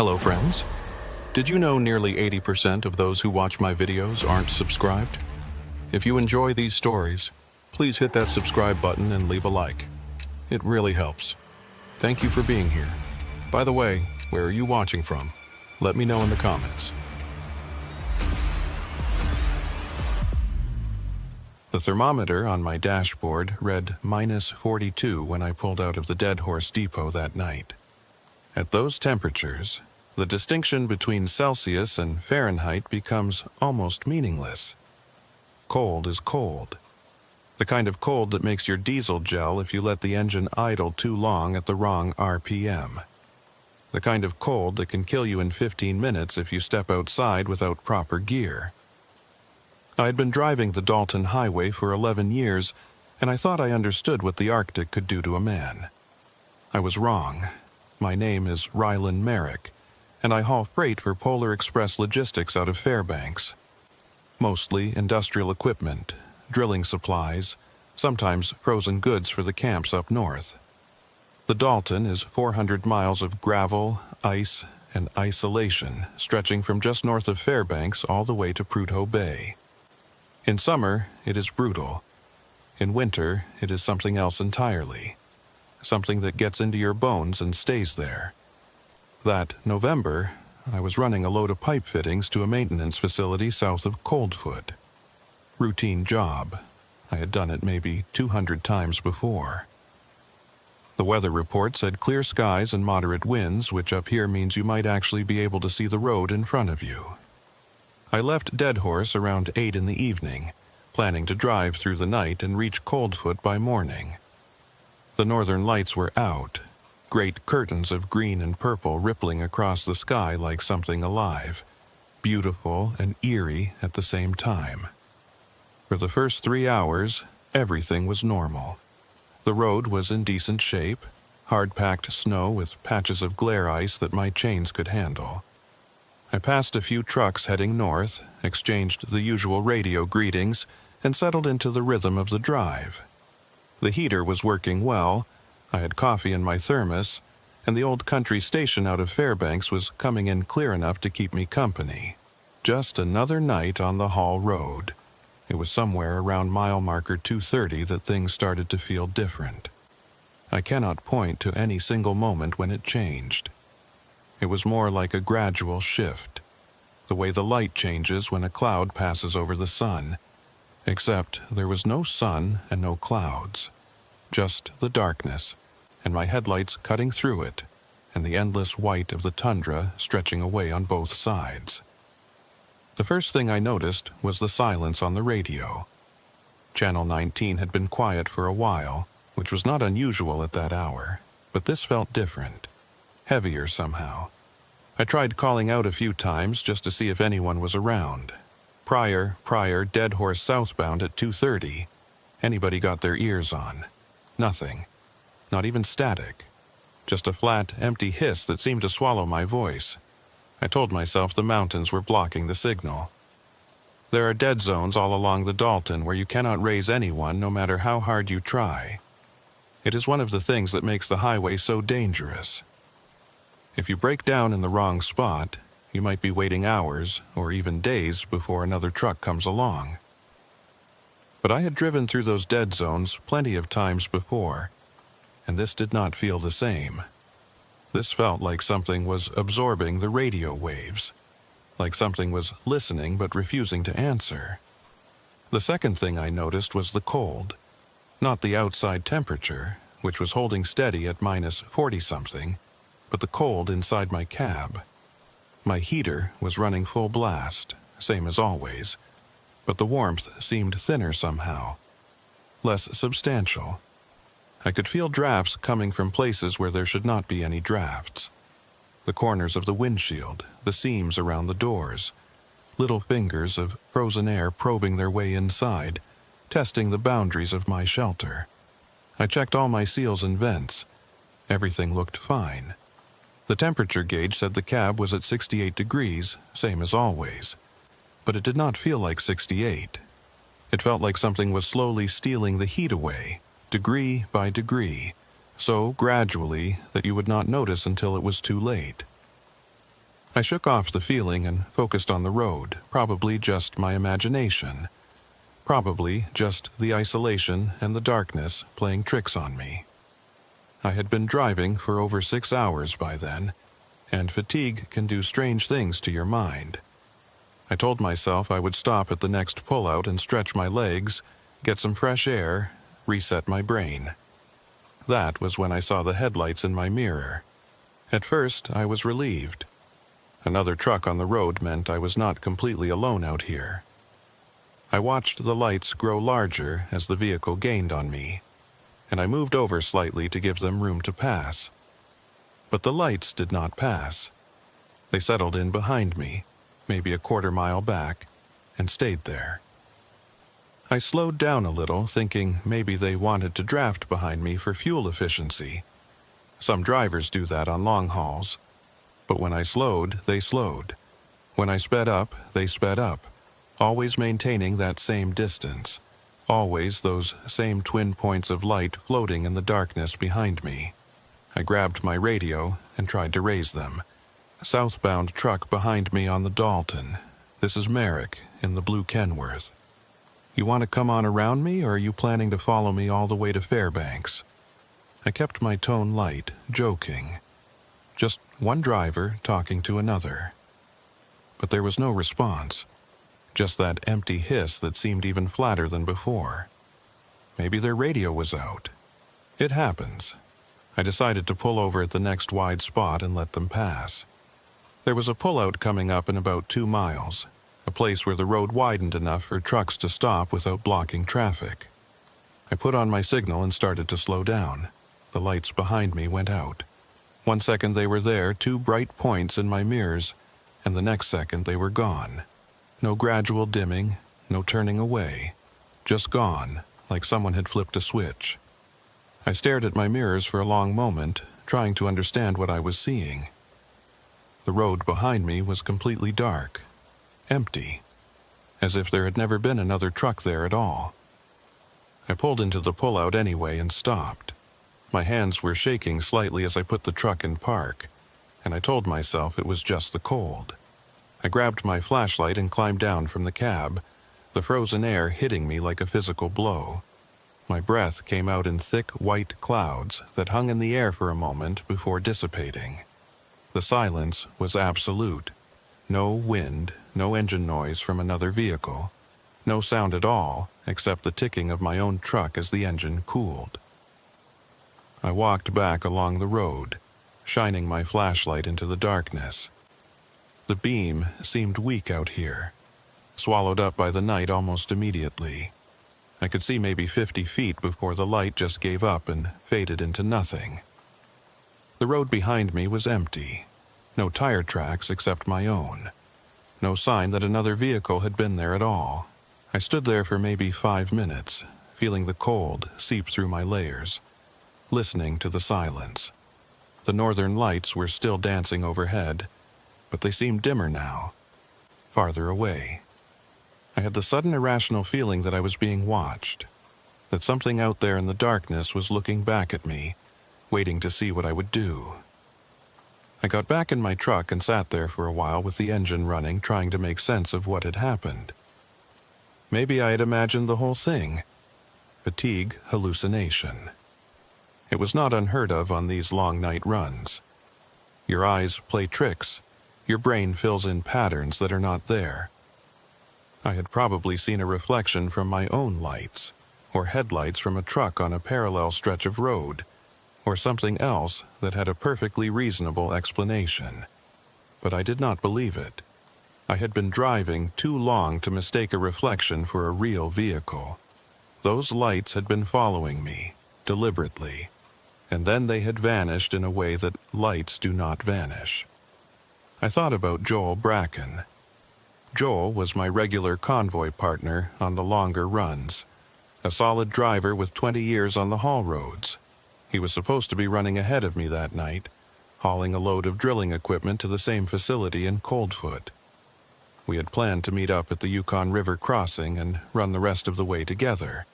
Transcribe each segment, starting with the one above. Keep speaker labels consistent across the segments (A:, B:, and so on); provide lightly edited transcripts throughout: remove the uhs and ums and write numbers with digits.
A: Hello friends. Did you know nearly 80% of those who watch my videos aren't subscribed? If you enjoy these stories, please hit that subscribe button and leave a like. It really helps. Thank you for being here. By the way, where are you watching from? Let me know in the comments. The thermometer on my dashboard read -42 when I pulled out of the Dead Horse Depot that night. At those temperatures, the distinction between Celsius and Fahrenheit becomes almost meaningless. Cold is cold. The kind of cold that makes your diesel gel if you let the engine idle too long at the wrong RPM. The kind of cold that can kill you in 15 minutes if you step outside without proper gear. I had been driving the Dalton Highway for 11 years, and I thought I understood what the Arctic could do to a man. I was wrong. My name is Rylan Merrick, and I haul freight for Polar Express Logistics out of Fairbanks. Mostly industrial equipment, drilling supplies, sometimes frozen goods for the camps up north. The Dalton is 400 miles of gravel, ice, and isolation, stretching from just north of Fairbanks all the way to Prudhoe Bay. In summer, it is brutal. In winter, it is something else entirely. Something that gets into your bones and stays there. That November, I was running a load of pipe fittings to a maintenance facility south of Coldfoot. Routine job. I had done it maybe 200 times before. The weather report said clear skies and moderate winds, which up here means you might actually be able to see the road in front of you. I left Dead Horse around 8 in the evening, planning to drive through the night and reach Coldfoot by morning. The northern lights were out, great curtains of green and purple rippling across the sky like something alive, beautiful and eerie at the same time. For the first 3 hours, everything was normal. The road was in decent shape, hard-packed snow with patches of glare ice that my chains could handle. I passed a few trucks heading north, exchanged the usual radio greetings, and settled into the rhythm of the drive. The heater was working well, I had coffee in my thermos, and the old country station out of Fairbanks was coming in clear enough to keep me company. Just another night on the haul road. It was somewhere around mile marker 230 that things started to feel different. I cannot point to any single moment when it changed. It was more like a gradual shift, the way the light changes when a cloud passes over the sun, except there was no sun and no clouds, just the darkness, and my headlights cutting through it, and the endless white of the tundra stretching away on both sides. The first thing I noticed was the silence on the radio. Channel 19 had been quiet for a while, which was not unusual at that hour, but this felt different. Heavier somehow. I tried calling out a few times just to see if anyone was around. Prior, Dead Horse southbound at 2:30. Anybody got their ears on. Nothing. Not even static. Just a flat, empty hiss that seemed to swallow my voice. I told myself the mountains were blocking the signal. There are dead zones all along the Dalton where you cannot raise anyone no matter how hard you try. It is one of the things that makes the highway so dangerous. If you break down in the wrong spot, you might be waiting hours or even days before another truck comes along. But I had driven through those dead zones plenty of times before, and this did not feel the same. This felt like something was absorbing the radio waves, like something was listening but refusing to answer. The second thing I noticed was the cold, not the outside temperature, which was holding steady at -40-something, but the cold inside my cab. My heater was running full blast, same as always, but the warmth seemed thinner somehow, less substantial. I could feel drafts coming from places where there should not be any drafts. The corners of the windshield, the seams around the doors, little fingers of frozen air probing their way inside, testing the boundaries of my shelter. I checked all my seals and vents. Everything looked fine. The temperature gauge said the cab was at 68 degrees, same as always. But it did not feel like 68. It felt like something was slowly stealing the heat away, degree by degree, so gradually that you would not notice until it was too late. I shook off the feeling and focused on the road, probably just my imagination. Probably just the isolation and the darkness playing tricks on me. I had been driving for over 6 hours by then, and fatigue can do strange things to your mind. I told myself I would stop at the next pullout and stretch my legs, get some fresh air, reset my brain. That was when I saw the headlights in my mirror. At first, I was relieved. Another truck on the road meant I was not completely alone out here. I watched the lights grow larger as the vehicle gained on me, and I moved over slightly to give them room to pass. But the lights did not pass. They settled in behind me, maybe a quarter-mile back, and stayed there. I slowed down a little, thinking maybe they wanted to draft behind me for fuel efficiency. Some drivers do that on long hauls. But when I slowed, they slowed. When I sped up, they sped up, always maintaining that same distance, always those same twin points of light floating in the darkness behind me. I grabbed my radio and tried to raise them. Southbound truck behind me on the Dalton. This is Merrick in the blue Kenworth. You want to come on around me, or are you planning to follow me all the way to Fairbanks? I kept my tone light, joking. Just one driver talking to another. But there was no response. Just that empty hiss that seemed even flatter than before. Maybe their radio was out. It happens. I decided to pull over at the next wide spot and let them pass. There was a pullout coming up in about 2 miles, a place where the road widened enough for trucks to stop without blocking traffic. I put on my signal and started to slow down. The lights behind me went out. 1 second they were there, 2 bright points in my mirrors, and the next second they were gone. No gradual dimming, no turning away. Just gone, like someone had flipped a switch. I stared at my mirrors for a long moment, trying to understand what I was seeing. The road behind me was completely dark, empty, as if there had never been another truck there at all. I pulled into the pullout anyway and stopped. My hands were shaking slightly as I put the truck in park, and I told myself it was just the cold. I grabbed my flashlight and climbed down from the cab, the frozen air hitting me like a physical blow. My breath came out in thick white clouds that hung in the air for a moment before dissipating. The silence was absolute. No wind, no engine noise from another vehicle. No sound at all except the ticking of my own truck as the engine cooled. I walked back along the road, shining my flashlight into the darkness. The beam seemed weak out here, swallowed up by the night almost immediately. I could see maybe 50 feet before the light just gave up and faded into nothing. The road behind me was empty. No tire tracks except my own. No sign that another vehicle had been there at all. I stood there for maybe 5 minutes, feeling the cold seep through my layers, listening to the silence. The northern lights were still dancing overhead, but they seemed dimmer now, farther away. I had the sudden irrational feeling that I was being watched, that something out there in the darkness was looking back at me, waiting to see what I would do. I got back in my truck and sat there for a while with the engine running, trying to make sense of what had happened. Maybe I had imagined the whole thing. Fatigue hallucination. It was not unheard of on these long night runs. Your eyes play tricks. Your brain fills in patterns that are not there. I had probably seen a reflection from my own lights, or headlights from a truck on a parallel stretch of road, or something else that had a perfectly reasonable explanation. But I did not believe it. I had been driving too long to mistake a reflection for a real vehicle. Those lights had been following me, deliberately, and then they had vanished in a way that lights do not vanish. I thought about Joel Bracken. Joel was my regular convoy partner on the longer runs, a solid driver with 20 years on the haul roads. He was supposed to be running ahead of me that night, hauling a load of drilling equipment to the same facility in Coldfoot. We had planned to meet up at the Yukon River crossing and run the rest of the way together.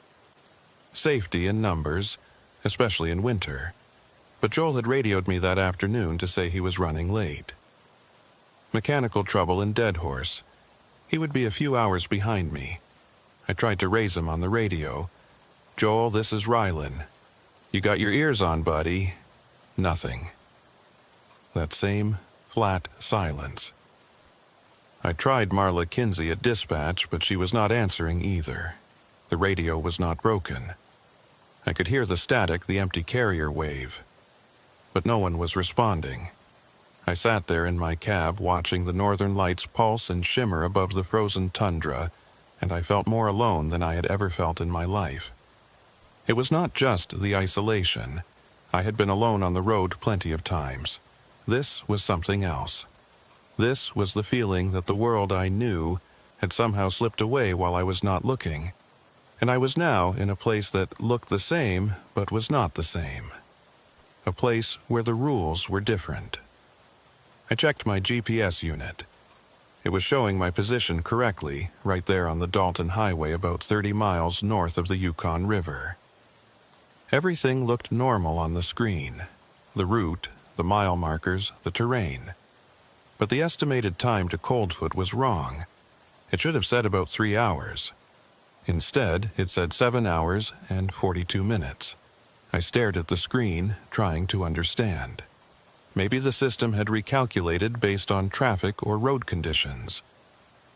A: Safety in numbers, especially in winter. But Joel had radioed me that afternoon to say he was running late. Mechanical trouble in Dead Horse. He would be a few hours behind me. I tried to raise him on the radio. "Joel, this is Rylan. You got your ears on, buddy?" Nothing. That same flat silence. I tried Marla Kinsey at dispatch, but she was not answering either. The radio was not broken. I could hear the static the empty carrier wave. But no one was responding. I sat there in my cab watching the northern lights pulse and shimmer above the frozen tundra, and I felt more alone than I had ever felt in my life. It was not just the isolation. I had been alone on the road plenty of times. This was something else. This was the feeling that the world I knew had somehow slipped away while I was not looking, and I was now in a place that looked the same but was not the same. A place where the rules were different. I checked my GPS unit. It was showing my position correctly, right there on the Dalton Highway about 30 miles north of the Yukon River. Everything looked normal on the screen. The route, the mile markers, the terrain. But the estimated time to Coldfoot was wrong. It should have said about 3 hours. Instead, it said 7 hours and 42 minutes. I stared at the screen, trying to understand. Maybe the system had recalculated based on traffic or road conditions.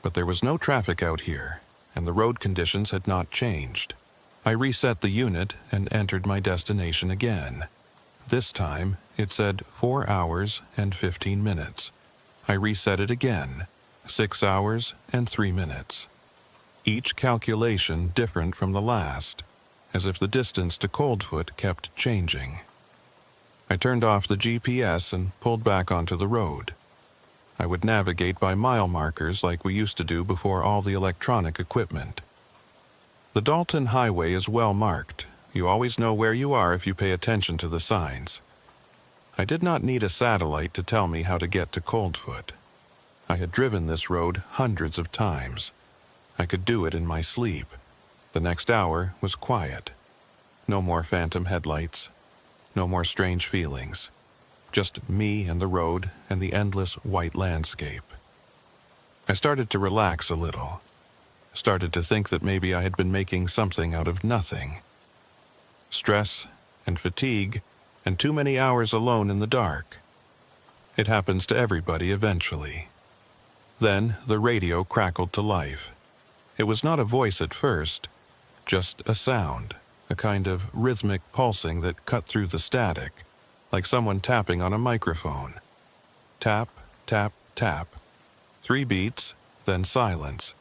A: But there was no traffic out here, and the road conditions had not changed. I reset the unit and entered my destination again. This time, it said 4 hours and 15 minutes. I reset it again, 6 hours and 3 minutes. Each calculation different from the last, as if the distance to Coldfoot kept changing. I turned off the GPS and pulled back onto the road. I would navigate by mile markers like we used to do before all the electronic equipment. The Dalton Highway is well marked. You always know where you are if you pay attention to the signs. I did not need a satellite to tell me how to get to Coldfoot. I had driven this road hundreds of times. I could do it in my sleep. The next hour was quiet. No more phantom headlights. No more strange feelings. Just me and the road and the endless white landscape. I started to relax a little. Started to think that maybe I had been making something out of nothing. Stress and fatigue and too many hours alone in the dark. It happens to everybody eventually. Then the radio crackled to life. It was not a voice at first, just a sound, a kind of rhythmic pulsing that cut through the static, like someone tapping on a microphone. Tap, tap, tap. 3 beats, then silence.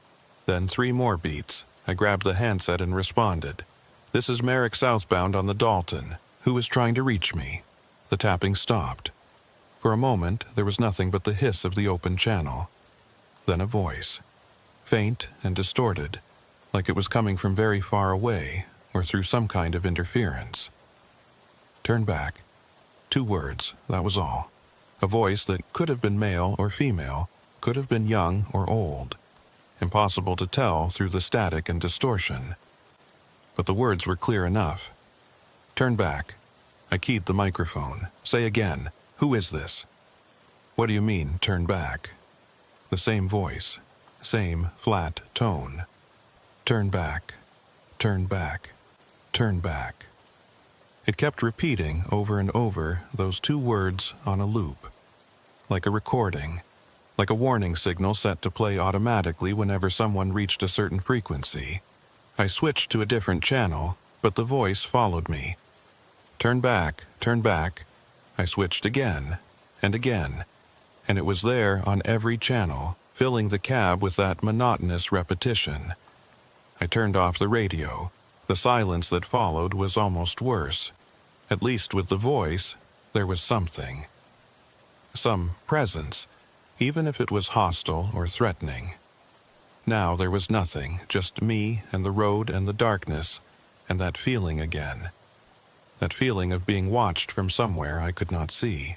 A: Then 3 more beats. I grabbed the handset and responded. "This is Merrick southbound on the Dalton. Who is trying to reach me?" The tapping stopped. For a moment, there was nothing but the hiss of the open channel. Then a voice. Faint and distorted, like it was coming from very far away or through some kind of interference. "Turn back." 2 words, that was all. A voice that could have been male or female, could have been young or old. Impossible to tell through the static and distortion. But the words were clear enough. "Turn back." I keyed the microphone. "Say again, who is this?" "What do you mean, turn back?" The same voice, same flat tone. "Turn back, turn back, turn back." It kept repeating over and over those 2 words on a loop. Like a recording, like a warning signal set to play automatically whenever someone reached a certain frequency. I switched to a different channel, but the voice followed me. "Turn back, turn back." I switched again, and it was there on every channel, filling the cab with that monotonous repetition. I turned off the radio. The silence that followed was almost worse. At least with the voice, there was something. Some presence, even if it was hostile or threatening. Now there was nothing, just me and the road and the darkness, and that feeling again. That feeling of being watched from somewhere I could not see.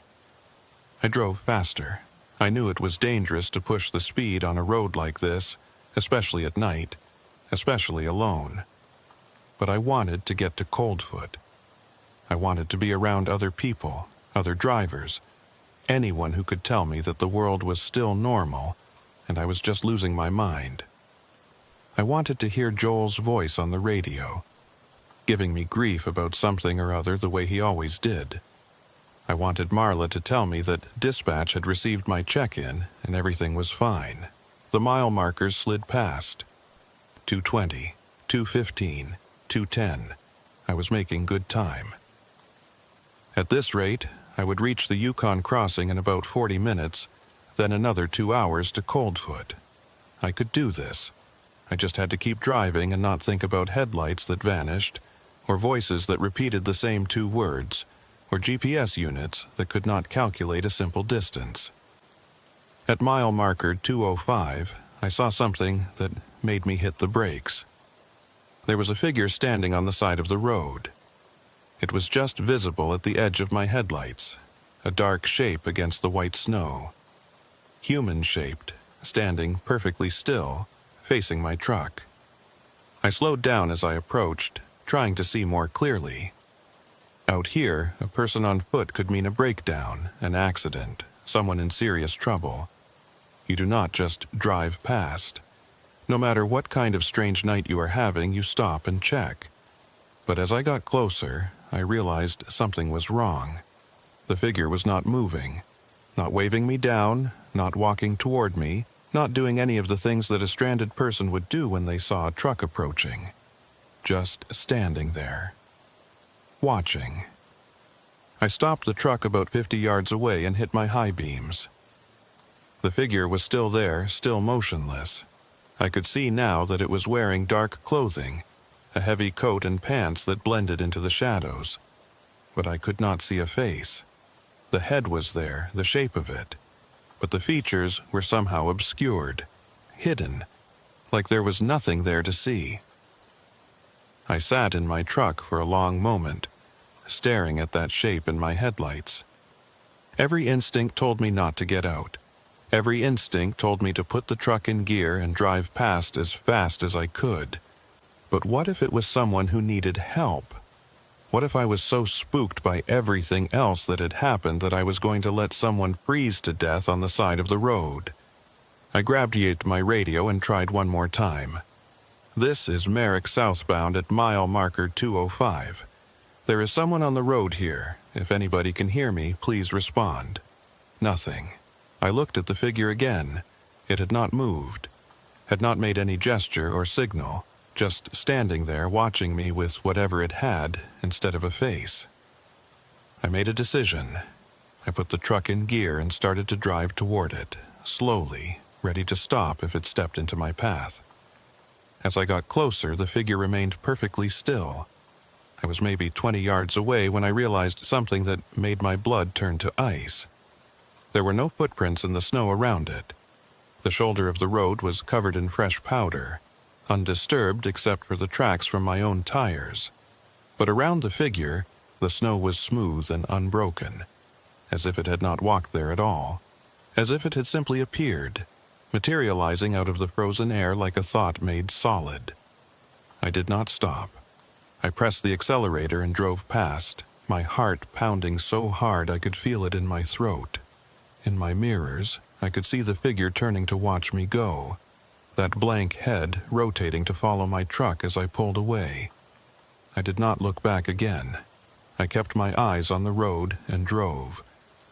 A: I drove faster. I knew it was dangerous to push the speed on a road like this, especially at night, especially alone. But I wanted to get to Coldfoot. I wanted to be around other people, other drivers, anyone who could tell me that the world was still normal and I was just losing my mind. I wanted to hear Joel's voice on the radio, giving me grief about something or other the way he always did. I wanted Marla to tell me that dispatch had received my check-in and everything was fine. The mile markers slid past. 2:20, 2:15, 2:10. I was making good time. At this rate, I would reach the Yukon crossing in about 40 minutes, then another 2 hours to Coldfoot. I could do this. I just had to keep driving and not think about headlights that vanished, or voices that repeated the same 2 words, or GPS units that could not calculate a simple distance. At mile marker 2:05, I saw something that made me hit the brakes. There was a figure standing on the side of the road. It was just visible at the edge of my headlights, a dark shape against the white snow. Human-shaped, standing perfectly still, facing my truck. I slowed down as I approached, trying to see more clearly. Out here, a person on foot could mean a breakdown, an accident, someone in serious trouble. You do not just drive past. No matter what kind of strange night you are having, you stop and check. But as I got closer, I realized something was wrong. The figure was not moving, not waving me down, not walking toward me, not doing any of the things that a stranded person would do when they saw a truck approaching. Just standing there. Watching. I stopped the truck about 50 yards away and hit my high beams. The figure was still there, still motionless. I could see now that it was wearing dark clothing, a heavy coat and pants that blended into the shadows. But I could not see a face. The head was there, the shape of it, but the features were somehow obscured, hidden, like there was nothing there to see. I sat in my truck for a long moment, staring at that shape in my headlights. Every instinct told me not to get out. Every instinct told me to put the truck in gear and drive past as fast as I could. But what if it was someone who needed help? What if I was so spooked by everything else that had happened that I was going to let someone freeze to death on the side of the road? I grabbed my radio and tried one more time. This is Merrick southbound at mile marker 2:05. There is someone on the road here. If anybody can hear me, please respond. Nothing. I looked at the figure again. It had not moved, had not made any gesture or signal, just standing there watching me with whatever it had instead of a face. I made a decision. I put the truck in gear and started to drive toward it, slowly, ready to stop if it stepped into my path. As I got closer, the figure remained perfectly still. I was maybe 20 yards away when I realized something that made my blood turn to ice. There were no footprints in the snow around it. The shoulder of the road was covered in fresh powder, undisturbed except for the tracks from my own tires. But around the figure, the snow was smooth and unbroken, as if it had not walked there at all, as if it had simply appeared, materializing out of the frozen air like a thought made solid. I did not stop. I pressed the accelerator and drove past, my heart pounding so hard I could feel it in my throat. In my mirrors, I could see the figure turning to watch me go, that blank head rotating to follow my truck as I pulled away. I did not look back again. I kept my eyes on the road and drove.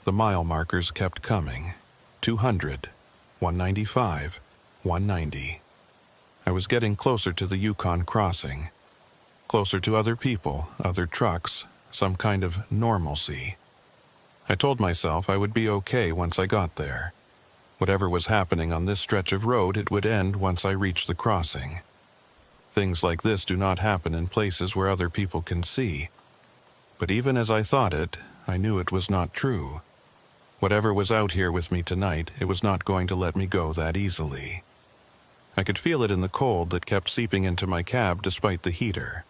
A: The mile markers kept coming. 200, 195, 190. I was getting closer to the Yukon crossing, closer to other people, other trucks, some kind of normalcy. I told myself I would be okay once I got there. Whatever was happening on this stretch of road, it would end once I reached the crossing. Things like this do not happen in places where other people can see. But even as I thought it, I knew it was not true. Whatever was out here with me tonight, it was not going to let me go that easily. I could feel it in the cold that kept seeping into my cab despite the heater.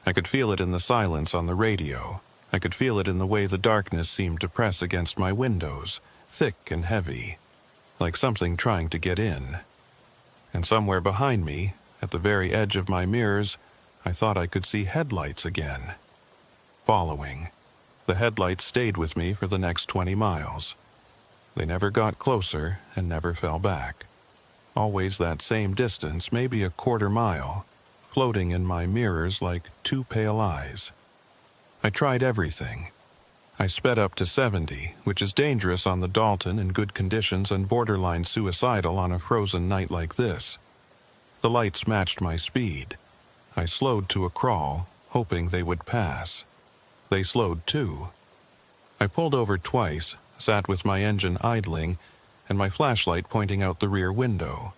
A: I could feel it in the silence on the radio. I could feel it in the way the darkness seemed to press against my windows, thick and heavy, like something trying to get in. And somewhere behind me, at the very edge of my mirrors, I thought I could see headlights again. Following. The headlights stayed with me for the next 20 miles. They never got closer and never fell back. Always that same distance, maybe a quarter mile, floating in my mirrors like two pale eyes. I tried everything. I sped up to 70, which is dangerous on the Dalton in good conditions and borderline suicidal on a frozen night like this. The lights matched my speed. I slowed to a crawl, hoping they would pass. They slowed too. I pulled over twice, sat with my engine idling, and my flashlight pointing out the rear window.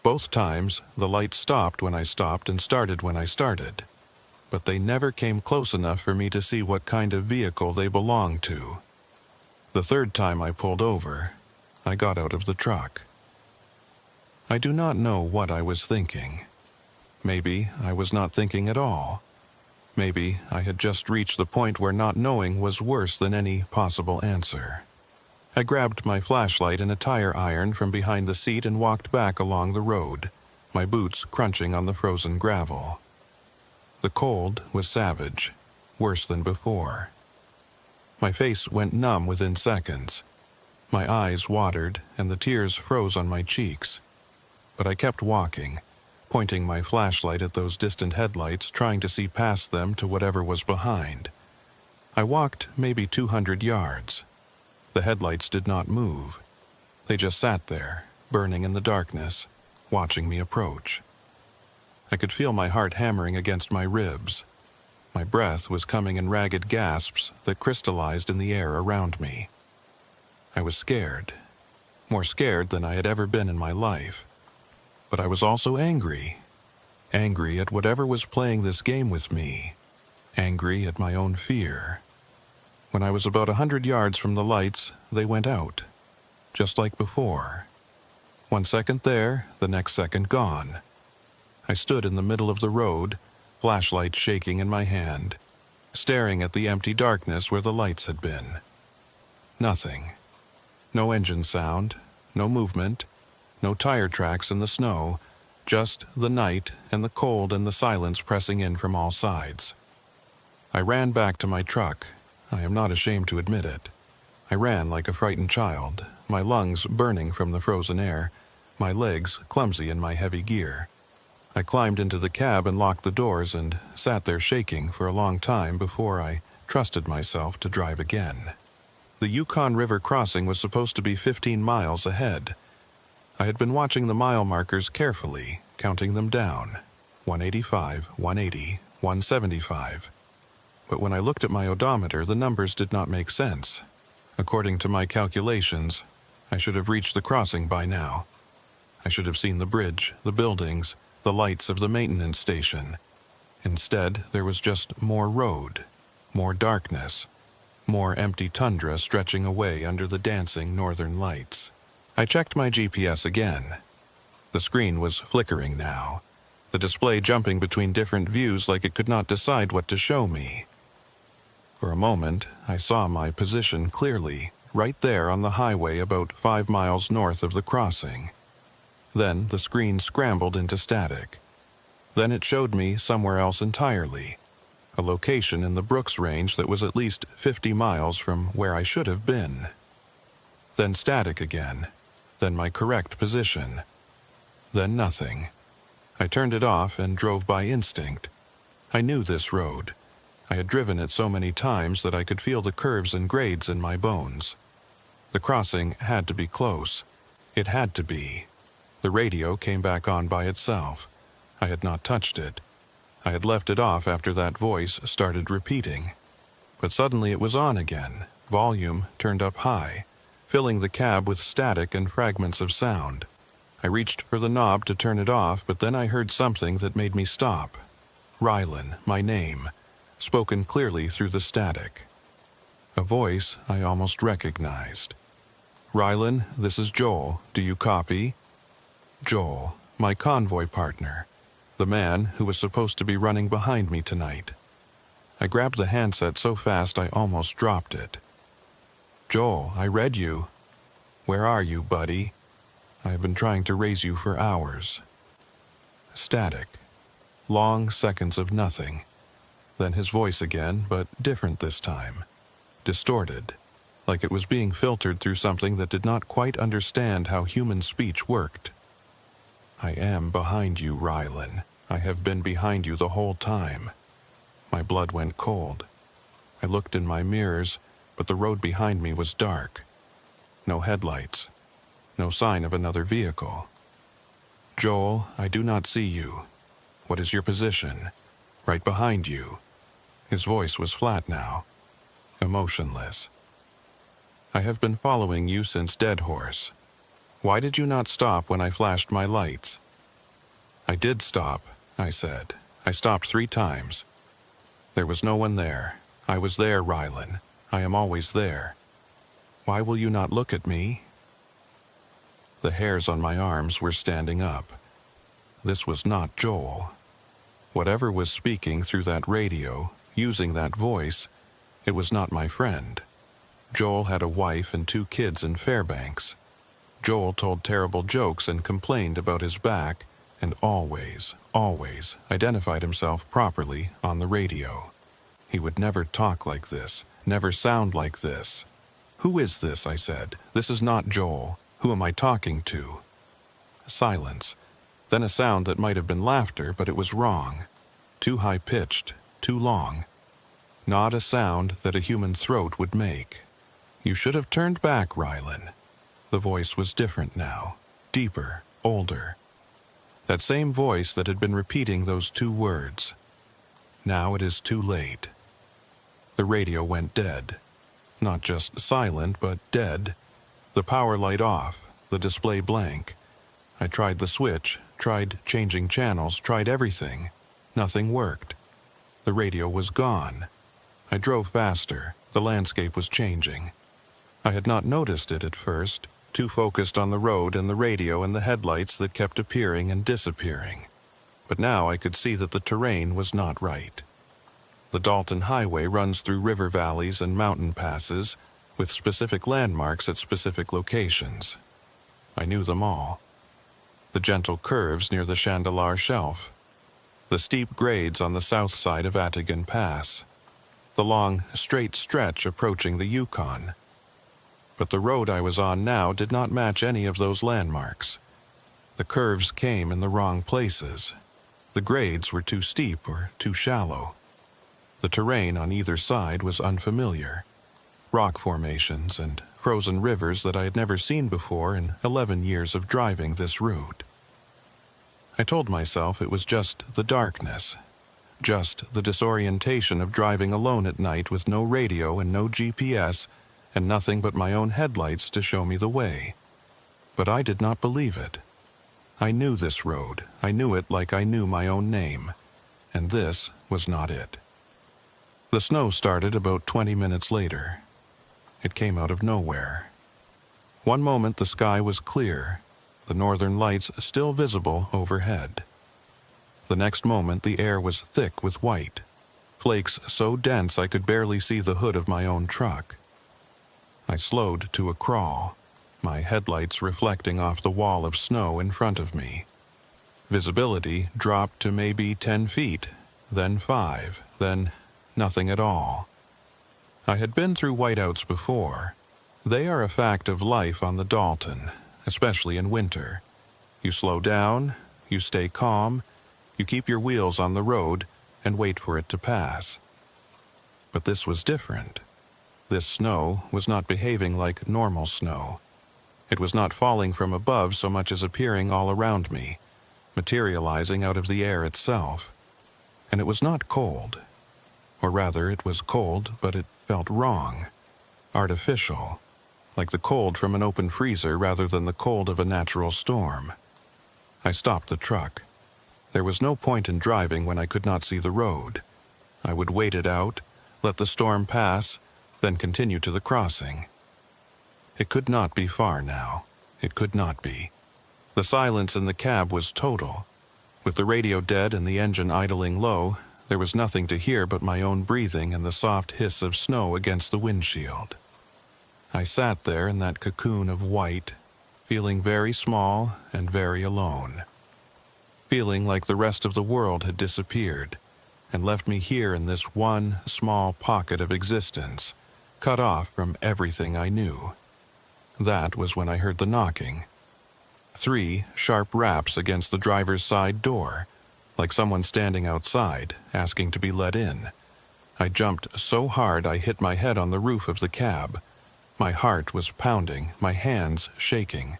A: Both times, the lights stopped when I stopped and started when I started, but they never came close enough for me to see what kind of vehicle they belonged to. The third time I pulled over, I got out of the truck. I do not know what I was thinking. Maybe I was not thinking at all. Maybe I had just reached the point where not knowing was worse than any possible answer. I grabbed my flashlight and a tire iron from behind the seat and walked back along the road, my boots crunching on the frozen gravel. The cold was savage, worse than before. My face went numb within seconds. My eyes watered and the tears froze on my cheeks. But I kept walking, pointing my flashlight at those distant headlights, trying to see past them to whatever was behind. I walked maybe 200 yards. The headlights did not move. They just sat there, burning in the darkness, watching me approach. I could feel my heart hammering against my ribs. My breath was coming in ragged gasps that crystallized in the air around me. I was scared, more scared than I had ever been in my life. But I was also angry. Angry at whatever was playing this game with me. Angry at my own fear. When I was about 100 yards from the lights, they went out, just like before. 1 second there, the next second gone. I stood in the middle of the road, flashlight shaking in my hand, staring at the empty darkness where the lights had been. Nothing. No engine sound, no movement, no tire tracks in the snow, just the night and the cold and the silence pressing in from all sides. I ran back to my truck. I am not ashamed to admit it. I ran like a frightened child, my lungs burning from the frozen air, my legs clumsy in my heavy gear. I climbed into the cab and locked the doors and sat there shaking for a long time before I trusted myself to drive again. The Yukon River crossing was supposed to be 15 miles ahead. I had been watching the mile markers carefully, counting them down. 185, 180, 175. But when I looked at my odometer, the numbers did not make sense. According to my calculations, I should have reached the crossing by now. I should have seen the bridge, the buildings, the lights of the maintenance station. Instead, there was just more road, more darkness, more empty tundra stretching away under the dancing northern lights. I checked my GPS again. The screen was flickering now, the display jumping between different views like it could not decide what to show me. For a moment, I saw my position clearly, right there on the highway about 5 miles north of the crossing. Then the screen scrambled into static. Then it showed me somewhere else entirely, a location in the Brooks Range that was at least 50 miles from where I should have been. Then static again, then my correct position. Then nothing. I turned it off and drove by instinct. I knew this road. I had driven it so many times that I could feel the curves and grades in my bones. The crossing had to be close. It had to be. The radio came back on by itself. I had not touched it. I had left it off after that voice started repeating. But suddenly it was on again, volume turned up high, filling the cab with static and fragments of sound. I reached for the knob to turn it off, but then I heard something that made me stop. Rylan, my name, spoken clearly through the static. A voice I almost recognized. Rylan, this is Joel. Do you copy? Joel, my convoy partner, the man who was supposed to be running behind me tonight. I grabbed the handset so fast I almost dropped it. Joel, I read you. Where are you, buddy? I have been trying to raise you for hours. Static. Long seconds of nothing. Then his voice again, but different this time. Distorted. like it was being filtered through something that did not quite understand how human speech worked. "I am behind you, Rylan. I have been behind you the whole time." My blood went cold. I looked in my mirrors, but the road behind me was dark. No headlights. No sign of another vehicle. "Joel, I do not see you. What is your position?" "Right behind you." His voice was flat now, emotionless. "I have been following you since Dead Horse. Why did you not stop when I flashed my lights?" "I did stop," I said. "I stopped 3 times. There was no one there. I was there, Rylan. I am always there. Why will you not look at me?" The hairs on my arms were standing up. This was not Joel. Whatever was speaking through that radio, using that voice, it was not my friend. Joel had a wife and 2 kids in Fairbanks. Joel told terrible jokes and complained about his back, and always identified himself properly on the radio. He would never talk like this, never sound like this. "Who is this?" I said. "This is not Joel. Who am I talking to?" Silence. Then a sound that might have been laughter, but it was wrong. Too high-pitched, too long. Not a sound that a human throat would make. "You should have turned back, Rylan." The voice was different now, deeper, older. That same voice that had been repeating those 2 words. "Now it is too late." The radio went dead. Not just silent, but dead. The power light off, the display blank. I tried the switch, tried changing channels, tried everything. Nothing worked. The radio was gone. I drove faster. The landscape was changing. I had not noticed it at first, too focused on the road and the radio and the headlights that kept appearing and disappearing. But now I could see that the terrain was not right. The Dalton Highway runs through river valleys and mountain passes, with specific landmarks at specific locations. I knew them all. The gentle curves near the Chandelar Shelf. The steep grades on the south side of Atigan Pass. The long, straight stretch approaching the Yukon. But the road I was on now did not match any of those landmarks. The curves came in the wrong places. The grades were too steep or too shallow. The terrain on either side was unfamiliar. Rock formations and frozen rivers that I had never seen before in 11 years of driving this route. I told myself it was just the darkness, just the disorientation of driving alone at night with no radio and no GPS and nothing but my own headlights to show me the way. But I did not believe it. I knew this road. I knew it like I knew my own name. And this was not it. The snow started about 20 minutes later. It came out of nowhere. One moment the sky was clear, the northern lights still visible overhead. The next moment the air was thick with white, flakes so dense I could barely see the hood of my own truck. I slowed to a crawl, my headlights reflecting off the wall of snow in front of me. Visibility dropped to maybe 10 feet, then 5, then nothing at all. I had been through whiteouts before. They are a fact of life on the Dalton, especially in winter. You slow down, you stay calm, you keep your wheels on the road and wait for it to pass. But this was different. This snow was not behaving like normal snow. It was not falling from above so much as appearing all around me, materializing out of the air itself. And it was not cold. Or rather, it was cold, but it felt wrong, artificial, like the cold from an open freezer rather than the cold of a natural storm. I stopped the truck. There was no point in driving when I could not see the road. I would wait it out, let the storm pass, then continue to the crossing. It could not be far now. It could not be. The silence in the cab was total. With the radio dead and the engine idling low, there was nothing to hear but my own breathing and the soft hiss of snow against the windshield. I sat there in that cocoon of white, feeling very small and very alone. Feeling like the rest of the world had disappeared and left me here in this one small pocket of existence, cut off from everything I knew. That was when I heard the knocking. 3 sharp raps against the driver's side door, like someone standing outside, asking to be let in. I jumped so hard I hit my head on the roof of the cab. My heart was pounding, my hands shaking.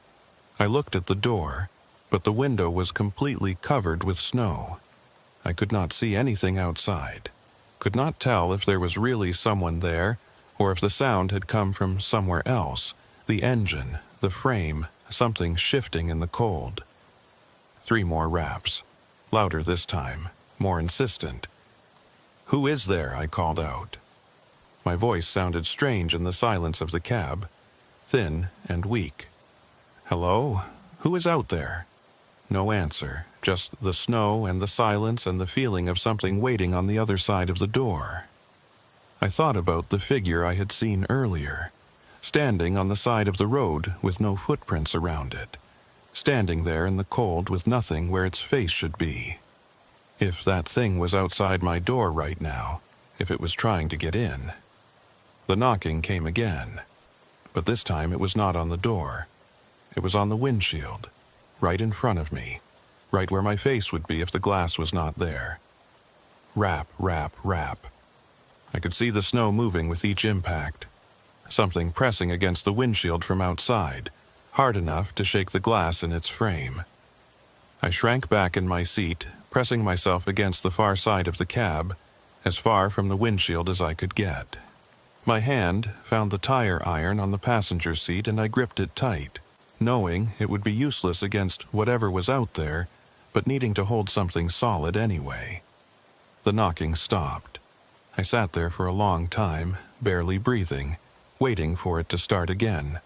A: I looked at the door, but the window was completely covered with snow. I could not see anything outside, could not tell if there was really someone there, or if the sound had come from somewhere else, the engine, the frame, something shifting in the cold. 3 more raps, louder this time, more insistent. "Who is there?" I called out. My voice sounded strange in the silence of the cab, thin and weak. "Hello? Who is out there?" No answer, just the snow and the silence and the feeling of something waiting on the other side of the door. I thought about the figure I had seen earlier, standing on the side of the road with no footprints around it, standing there in the cold with nothing where its face should be. If that thing was outside my door right now, if it was trying to get in. The knocking came again, but this time it was not on the door. It was on the windshield, right in front of me, right where my face would be if the glass was not there. Rap, rap, rap. I could see the snow moving with each impact, something pressing against the windshield from outside, hard enough to shake the glass in its frame. I shrank back in my seat, pressing myself against the far side of the cab, as far from the windshield as I could get. My hand found the tire iron on the passenger seat and I gripped it tight, knowing it would be useless against whatever was out there, but needing to hold something solid anyway. The knocking stopped. I sat there for a long time, barely breathing, waiting for it to start again.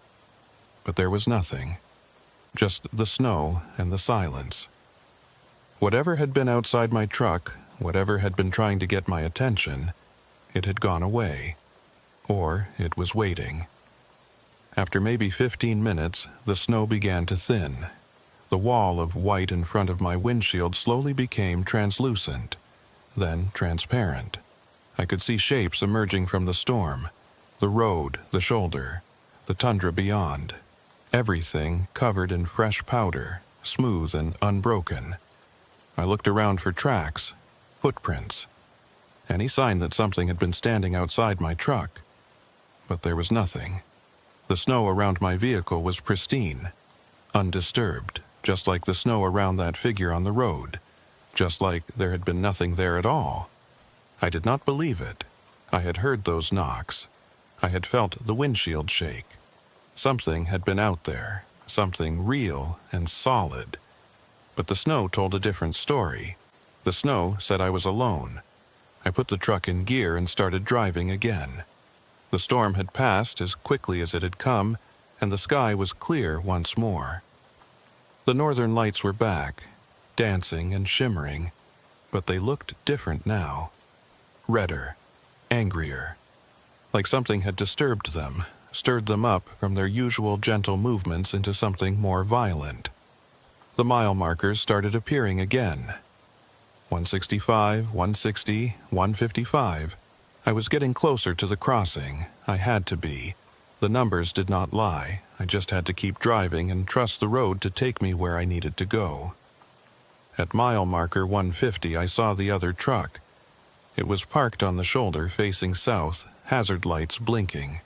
A: But there was nothing. Just the snow and the silence. Whatever had been outside my truck, whatever had been trying to get my attention, it had gone away. Or it was waiting. After maybe 15 minutes, the snow began to thin. The wall of white in front of my windshield slowly became translucent, then transparent. I could see shapes emerging from the storm, the road, the shoulder, the tundra beyond. Everything covered in fresh powder, smooth and unbroken. I looked around for tracks, footprints, any sign that something had been standing outside my truck. But there was nothing. The snow around my vehicle was pristine, undisturbed, just like the snow around that figure on the road, just like there had been nothing there at all. I did not believe it. I had heard those knocks. I had felt the windshield shake. Something had been out there, something real and solid. But the snow told a different story. The snow said I was alone. I put the truck in gear and started driving again. The storm had passed as quickly as it had come, and the sky was clear once more. The northern lights were back, dancing and shimmering, but they looked different now. Redder, angrier, like something had disturbed them, stirred them up from their usual gentle movements into something more violent. The mile markers started appearing again. 165, 160, 155. I was getting closer to the crossing. I had to be. The numbers did not lie. I just had to keep driving and trust the road to take me where I needed to go. At mile marker 150, I saw the other truck. It was parked on the shoulder facing south, hazard lights blinking.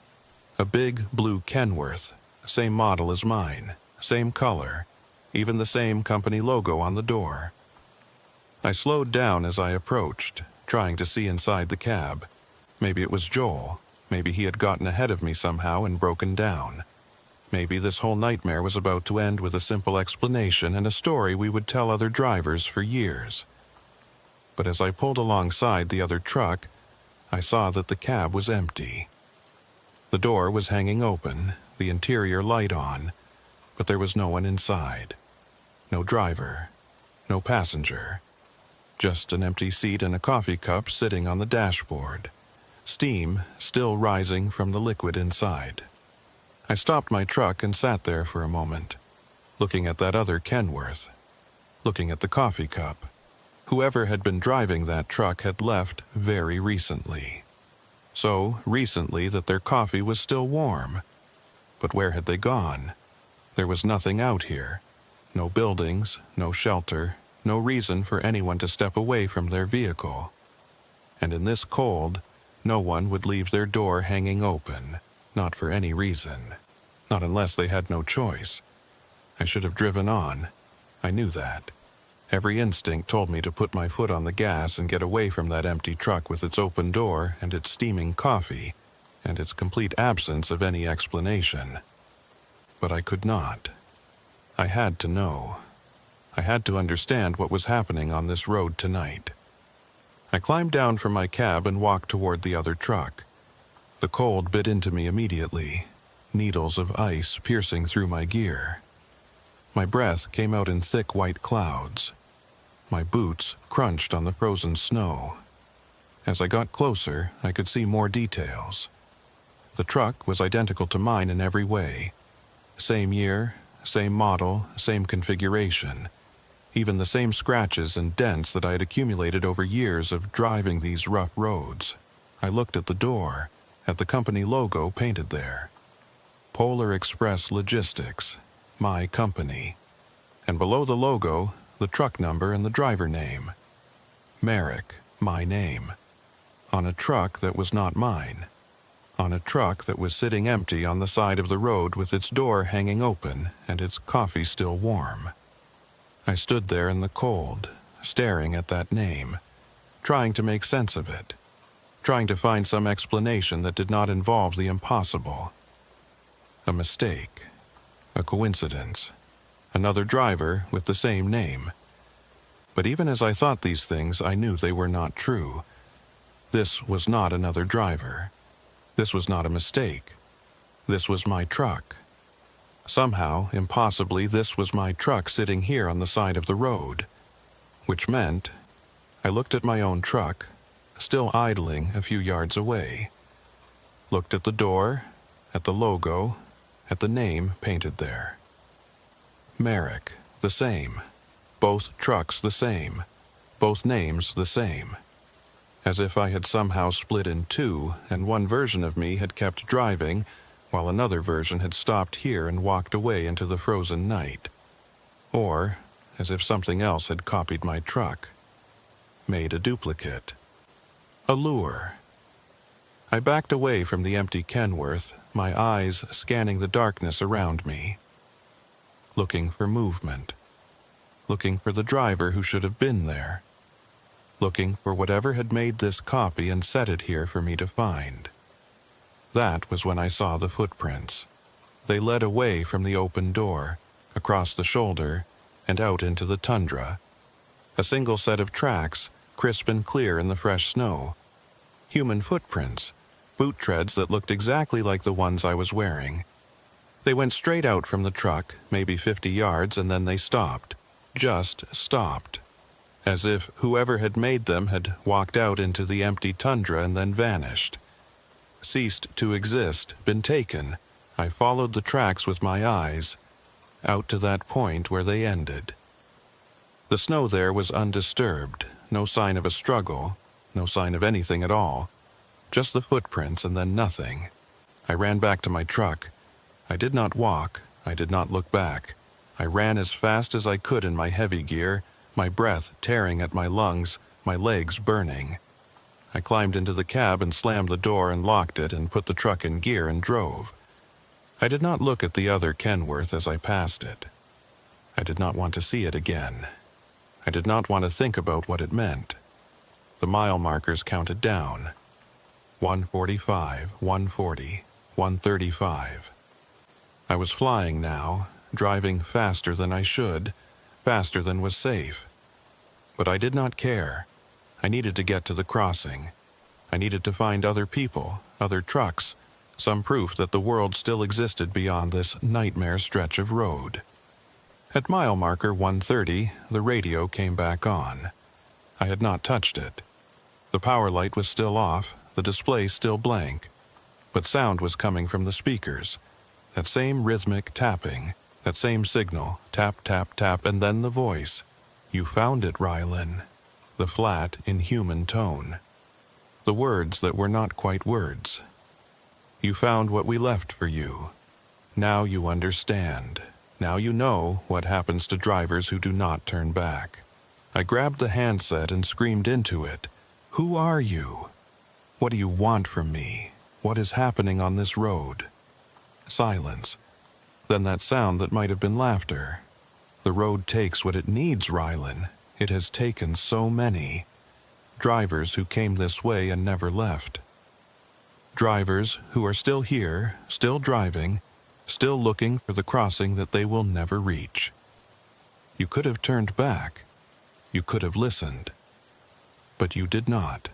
A: A big blue Kenworth, same model as mine, same color, even the same company logo on the door. I slowed down as I approached, trying to see inside the cab. Maybe it was Joel. Maybe he had gotten ahead of me somehow and broken down. Maybe this whole nightmare was about to end with a simple explanation and a story we would tell other drivers for years. But as I pulled alongside the other truck, I saw that the cab was empty. The door was hanging open, the interior light on, but there was no one inside. No driver, no passenger. Just an empty seat and a coffee cup sitting on the dashboard. Steam still rising from the liquid inside. I stopped my truck and sat there for a moment, looking at that other Kenworth, looking at the coffee cup. Whoever had been driving that truck had left very recently. So recently that their coffee was still warm. But where had they gone? There was nothing out here. No buildings, no shelter, no reason for anyone to step away from their vehicle. And in this cold, no one would leave their door hanging open, not for any reason. Not unless they had no choice. I should have driven on. I knew that. Every instinct told me to put my foot on the gas and get away from that empty truck with its open door and its steaming coffee, and its complete absence of any explanation. But I could not. I had to know. I had to understand what was happening on this road tonight. I climbed down from my cab and walked toward the other truck. The cold bit into me immediately, needles of ice piercing through my gear. My breath came out in thick white clouds. My boots crunched on the frozen snow. As I got closer, I could see more details. The truck was identical to mine in every way. Same year, same model, same configuration. Even the same scratches and dents that I had accumulated over years of driving these rough roads. I looked at the door, at the company logo painted there. Polar Express Logistics, my company. And below the logo, the truck number and the driver name. Merrick, my name. On a truck that was not mine. On a truck that was sitting empty on the side of the road with its door hanging open and its coffee still warm. I stood there in the cold, staring at that name, trying to make sense of it, trying to find some explanation that did not involve the impossible. A mistake, a coincidence, another driver with the same name. But even as I thought these things, I knew they were not true. This was not another driver. This was not a mistake. This was my truck. Somehow, impossibly, this was my truck sitting here on the side of the road. Which meant, I looked at my own truck, still idling a few yards away. Looked at the door, at the logo, at the name painted there. Merrick, the same. Both trucks the same. Both names the same. As if I had somehow split in two, and one version of me had kept driving, while another version had stopped here and walked away into the frozen night. Or, as if something else had copied my truck. Made a duplicate. A lure. I backed away from the empty Kenworth, my eyes scanning the darkness around me. Looking for movement. Looking for the driver who should have been there. Looking for whatever had made this copy and set it here for me to find. That was when I saw the footprints. They led away from the open door, across the shoulder, and out into the tundra. A single set of tracks, crisp and clear in the fresh snow. Human footprints, boot treads that looked exactly like the ones I was wearing. They went straight out from the truck, maybe 50 yards, and then they stopped. Just stopped. As if whoever had made them had walked out into the empty tundra and then vanished. Ceased to exist, been taken. I followed the tracks with my eyes, out to that point where they ended. The snow there was undisturbed, no sign of a struggle, no sign of anything at all. Just the footprints and then nothing. I ran back to my truck. I did not walk, I did not look back. I ran as fast as I could in my heavy gear, my breath tearing at my lungs, my legs burning. I climbed into the cab and slammed the door and locked it and put the truck in gear and drove. I did not look at the other Kenworth as I passed it. I did not want to see it again. I did not want to think about what it meant. The mile markers counted down. 145, 140, 135. I was flying now, driving faster than I should, faster than was safe. But I did not care. I needed to get to the crossing. I needed to find other people, other trucks, some proof that the world still existed beyond this nightmare stretch of road. At mile marker 130, the radio came back on. I had not touched it. The power light was still off, the display still blank. But sound was coming from the speakers. That same rhythmic tapping, that same signal, tap, tap, tap, and then the voice. "You found it, Rylan." The flat, inhuman tone. the words that were not quite words. You found what we left for you. Now you understand. Now you know what happens to drivers who do not turn back. I grabbed the handset and screamed into it. Who are you? What do you want from me? What is happening on this road? Silence. Then that sound that might have been laughter. The road takes what it needs, Rylan. It has taken so many. Drivers who came this way and never left. Drivers who are still here, still driving, still looking for the crossing that they will never reach. You could have turned back. You could have listened. But you did not.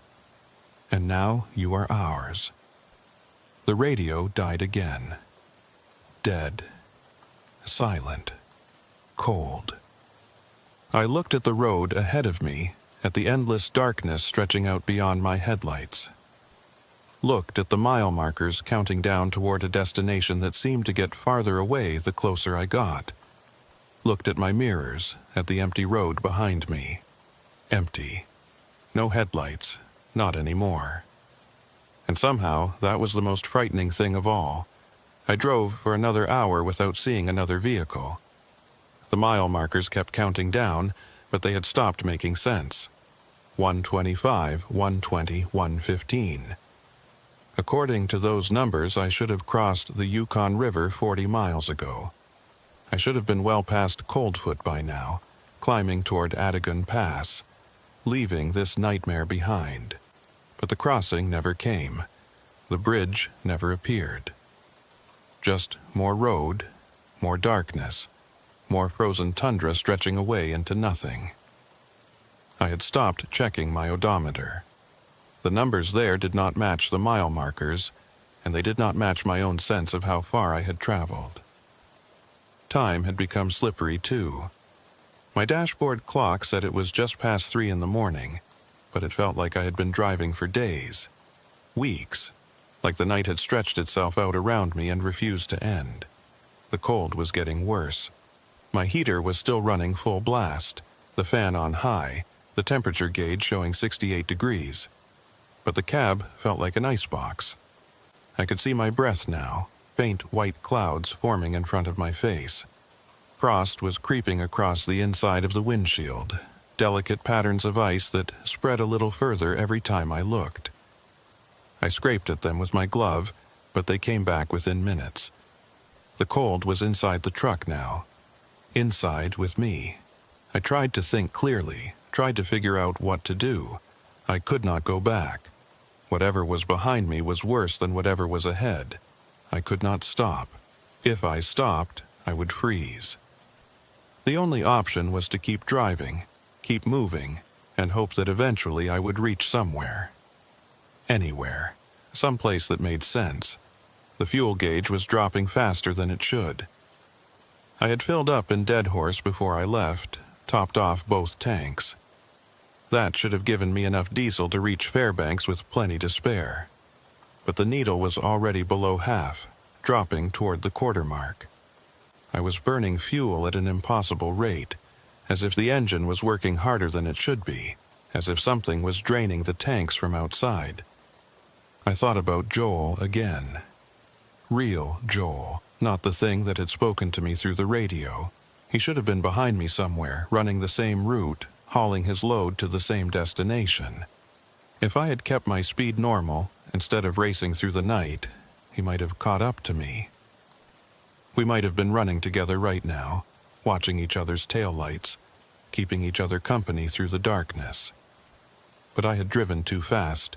A: And now you are ours. The radio died again. Dead. Silent. Cold. I looked at the road ahead of me, at the endless darkness stretching out beyond my headlights. Looked at the mile markers counting down toward a destination that seemed to get farther away the closer I got. Looked at my mirrors, at the empty road behind me. Empty. No headlights. Not anymore. And somehow, that was the most frightening thing of all. I drove for another hour without seeing another vehicle. The mile markers kept counting down, but they had stopped making sense. 125, 120, 115. According to those numbers, I should have crossed the Yukon River 40 miles ago. I should have been well past Coldfoot by now, climbing toward Adigun Pass, leaving this nightmare behind. But the crossing never came. The bridge never appeared. Just more road, more darkness, more frozen tundra stretching away into nothing. I had stopped checking my odometer. The numbers there did not match the mile markers, and they did not match my own sense of how far I had traveled. Time had become slippery, too. My dashboard clock said it was just past 3 in the morning, but it felt like I had been driving for days, weeks, like the night had stretched itself out around me and refused to end. The cold was getting worse. My heater was still running full blast, the fan on high, the temperature gauge showing 68 degrees. But the cab felt like an icebox. I could see my breath now, faint white clouds forming in front of my face. Frost was creeping across the inside of the windshield, delicate patterns of ice that spread a little further every time I looked. I scraped at them with my glove, but they came back within minutes. The cold was inside the truck now. Inside with me. I tried to think clearly, tried to figure out what to do. I could not go back. Whatever was behind me was worse than whatever was ahead. I could not stop. If I stopped, I would freeze. The only option was to keep driving, keep moving, and hope that eventually I would reach somewhere. Anywhere. Someplace that made sense. The fuel gauge was dropping faster than it should. I had filled up in Dead Horse before I left, topped off both tanks. That should have given me enough diesel to reach Fairbanks with plenty to spare. But the needle was already below half, dropping toward the quarter mark. I was burning fuel at an impossible rate, as if the engine was working harder than it should be, as if something was draining the tanks from outside. I thought about Joel again. Real Joel, not the thing that had spoken to me through the radio. He should have been behind me somewhere, running the same route, hauling his load to the same destination. If I had kept my speed normal, instead of racing through the night, he might have caught up to me. We might have been running together right now, watching each other's taillights, keeping each other company through the darkness. But I had driven too fast,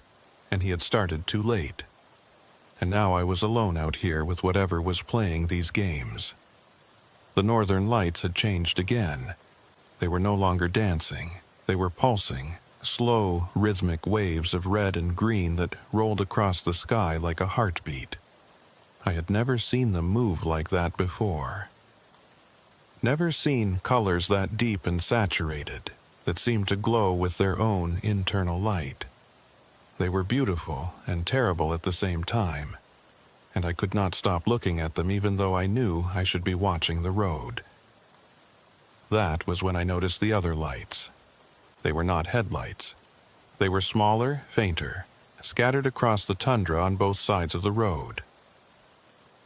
A: and he had started too late. And now I was alone out here with whatever was playing these games. The northern lights had changed again. They were no longer dancing. They were pulsing, slow, rhythmic waves of red and green that rolled across the sky like a heartbeat. I had never seen them move like that before. Never seen colors that deep and saturated, that seemed to glow with their own internal light. They were beautiful and terrible at the same time, and I could not stop looking at them even though I knew I should be watching the road. That was when I noticed the other lights. They were not headlights. They were smaller, fainter, scattered across the tundra on both sides of the road.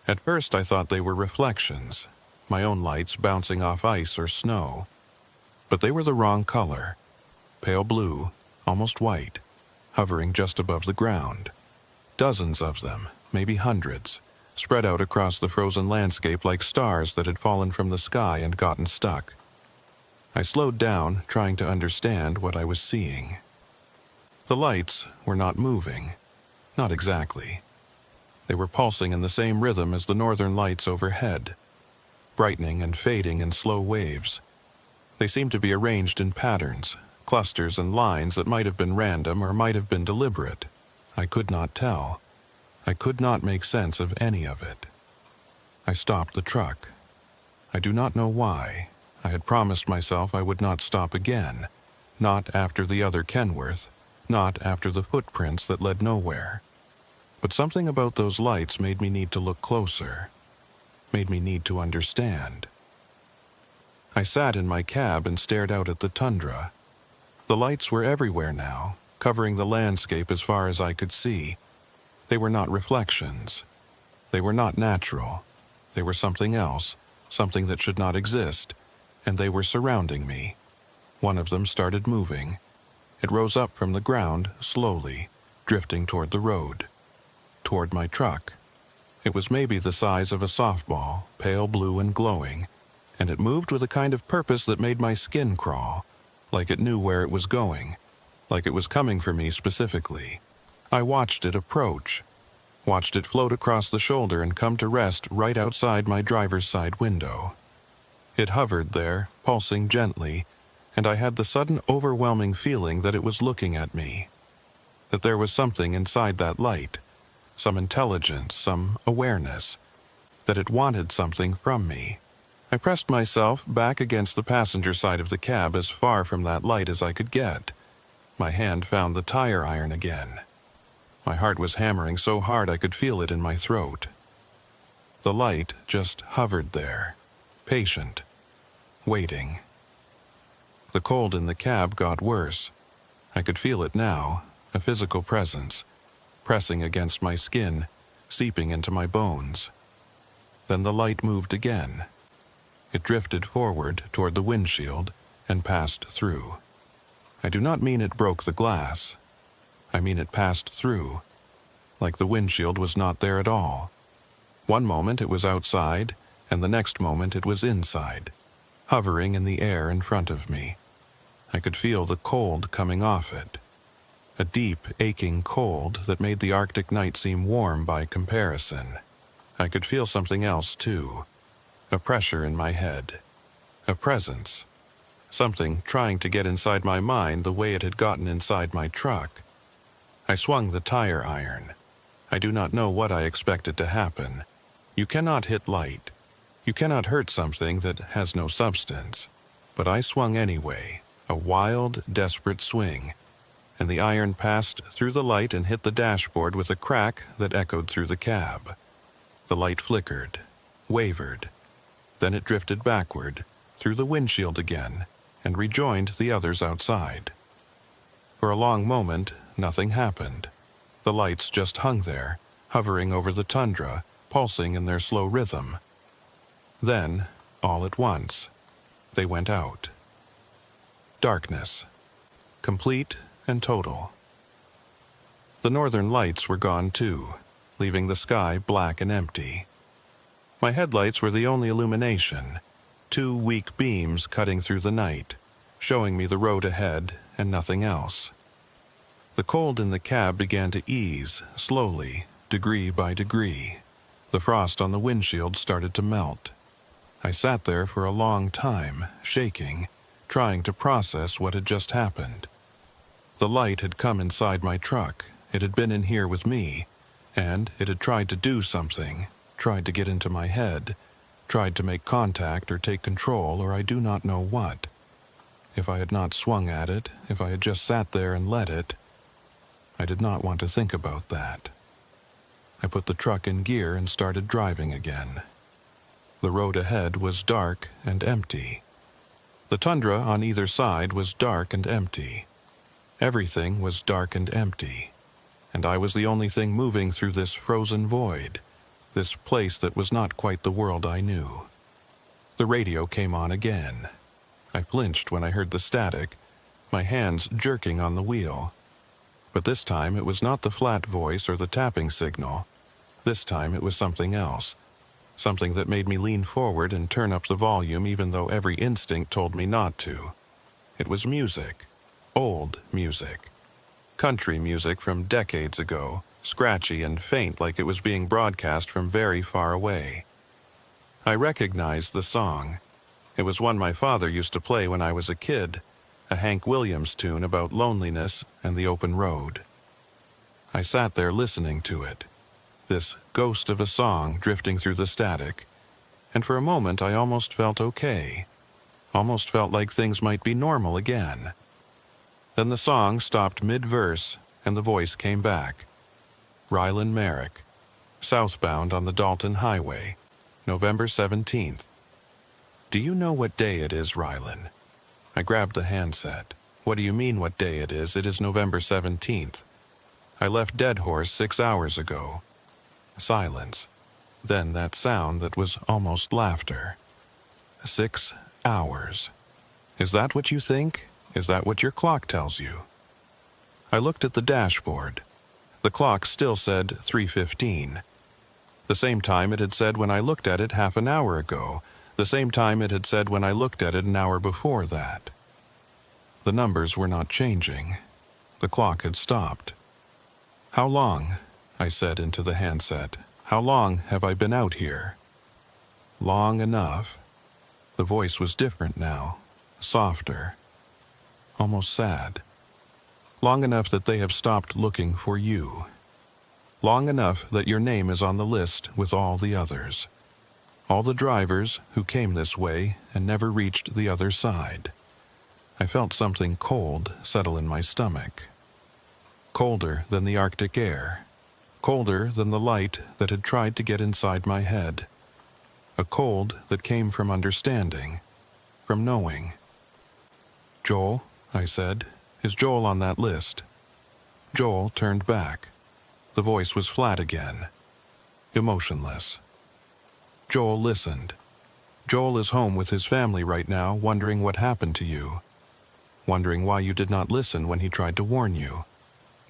A: At first I thought they were reflections, my own lights bouncing off ice or snow. But they were the wrong color, pale blue, almost white, hovering just above the ground. Dozens of them, maybe hundreds, spread out across the frozen landscape like stars that had fallen from the sky and gotten stuck. I slowed down, trying to understand what I was seeing. The lights were not moving. Not exactly. They were pulsing in the same rhythm as the northern lights overhead, brightening and fading in slow waves. They seemed to be arranged in patterns, clusters and lines that might have been random or might have been deliberate. I could not tell. I could not make sense of any of it. I stopped the truck. I do not know why. I had promised myself I would not stop again, not after the other Kenworth, not after the footprints that led nowhere. But something about those lights made me need to look closer, made me need to understand. I sat in my cab and stared out at the tundra. The lights were everywhere now, covering the landscape as far as I could see. They were not reflections. They were not natural. They were something else, something that should not exist, and they were surrounding me. One of them started moving. It rose up from the ground, slowly, drifting toward the road, toward my truck. It was maybe the size of a softball, pale blue and glowing, and it moved with a kind of purpose that made my skin crawl, like it knew where it was going, like it was coming for me specifically. I watched it approach, watched it float across the shoulder and come to rest right outside my driver's side window. It hovered there, pulsing gently, and I had the sudden overwhelming feeling that it was looking at me, that there was something inside that light, some intelligence, some awareness, that it wanted something from me. I pressed myself back against the passenger side of the cab as far from that light as I could get. My hand found the tire iron again. My heart was hammering so hard I could feel it in my throat. The light just hovered there, patient, waiting. The cold in the cab got worse. I could feel it now, a physical presence, pressing against my skin, seeping into my bones. Then the light moved again. It drifted forward toward the windshield and passed through. I do not mean it broke the glass. I mean it passed through, like the windshield was not there at all. One moment it was outside, and the next moment it was inside, hovering in the air in front of me. I could feel the cold coming off it, a deep, aching cold that made the Arctic night seem warm by comparison. I could feel something else, too, a pressure in my head, a presence, something trying to get inside my mind the way it had gotten inside my truck. I swung the tire iron. I do not know what I expected to happen. You cannot hit light. You cannot hurt something that has no substance. But I swung anyway, a wild, desperate swing, and the iron passed through the light and hit the dashboard with a crack that echoed through the cab. The light flickered, wavered. Then it drifted backward, through the windshield again, and rejoined the others outside. For a long moment, nothing happened. The lights just hung there, hovering over the tundra, pulsing in their slow rhythm. Then, all at once, they went out. Darkness, complete and total. The northern lights were gone too, leaving the sky black and empty. My headlights were the only illumination, two weak beams cutting through the night, showing me the road ahead and nothing else. The cold in the cab began to ease, slowly, degree by degree. The frost on the windshield started to melt. I sat there for a long time, shaking, trying to process what had just happened. The light had come inside my truck. It had been in here with me, and it had tried to do something, tried to get into my head, tried to make contact or take control or I do not know what. If I had not swung at it, if I had just sat there and let it, I did not want to think about that. I put the truck in gear and started driving again. The road ahead was dark and empty. The tundra on either side was dark and empty. Everything was dark and empty. and I was the only thing moving through this frozen void, this place that was not quite the world I knew. The radio came on again. I flinched when I heard the static, my hands jerking on the wheel. But this time it was not the flat voice or the tapping signal. This time it was something else, something that made me lean forward and turn up the volume even though every instinct told me not to. It was music, old music. Country music from decades ago, scratchy and faint like it was being broadcast from very far away. I recognized the song. It was one my father used to play when I was a kid, a Hank Williams tune about loneliness and the open road. I sat there listening to it, this ghost of a song drifting through the static, and for a moment I almost felt okay, almost felt like things might be normal again. Then the song stopped mid-verse and the voice came back. Rylan Merrick, southbound on the Dalton Highway, November 17th. Do you know what day it is, Rylan? I grabbed the handset. What do you mean what day it is? It is November 17th. I left Dead Horse 6 hours ago. Silence. Then that sound that was almost laughter. 6 hours. Is that what you think? Is that what your clock tells you? I looked at the dashboard. The clock still said 3:15. The same time it had said when I looked at it half an hour ago. The same time it had said when I looked at it an hour before that. The numbers were not changing. The clock had stopped. How long? I said into the handset. How long have I been out here? Long enough. The voice was different now, softer, almost sad. Long enough that they have stopped looking for you. Long enough that your name is on the list with all the others. All the drivers who came this way and never reached the other side. I felt something cold settle in my stomach. Colder than the Arctic air. Colder than the light that had tried to get inside my head. A cold that came from understanding, from knowing. Joel, I said, is Joel on that list? Joel turned back. The voice was flat again, emotionless. Joel listened. Joel is home with his family right now, wondering what happened to you. Wondering why you did not listen when he tried to warn you.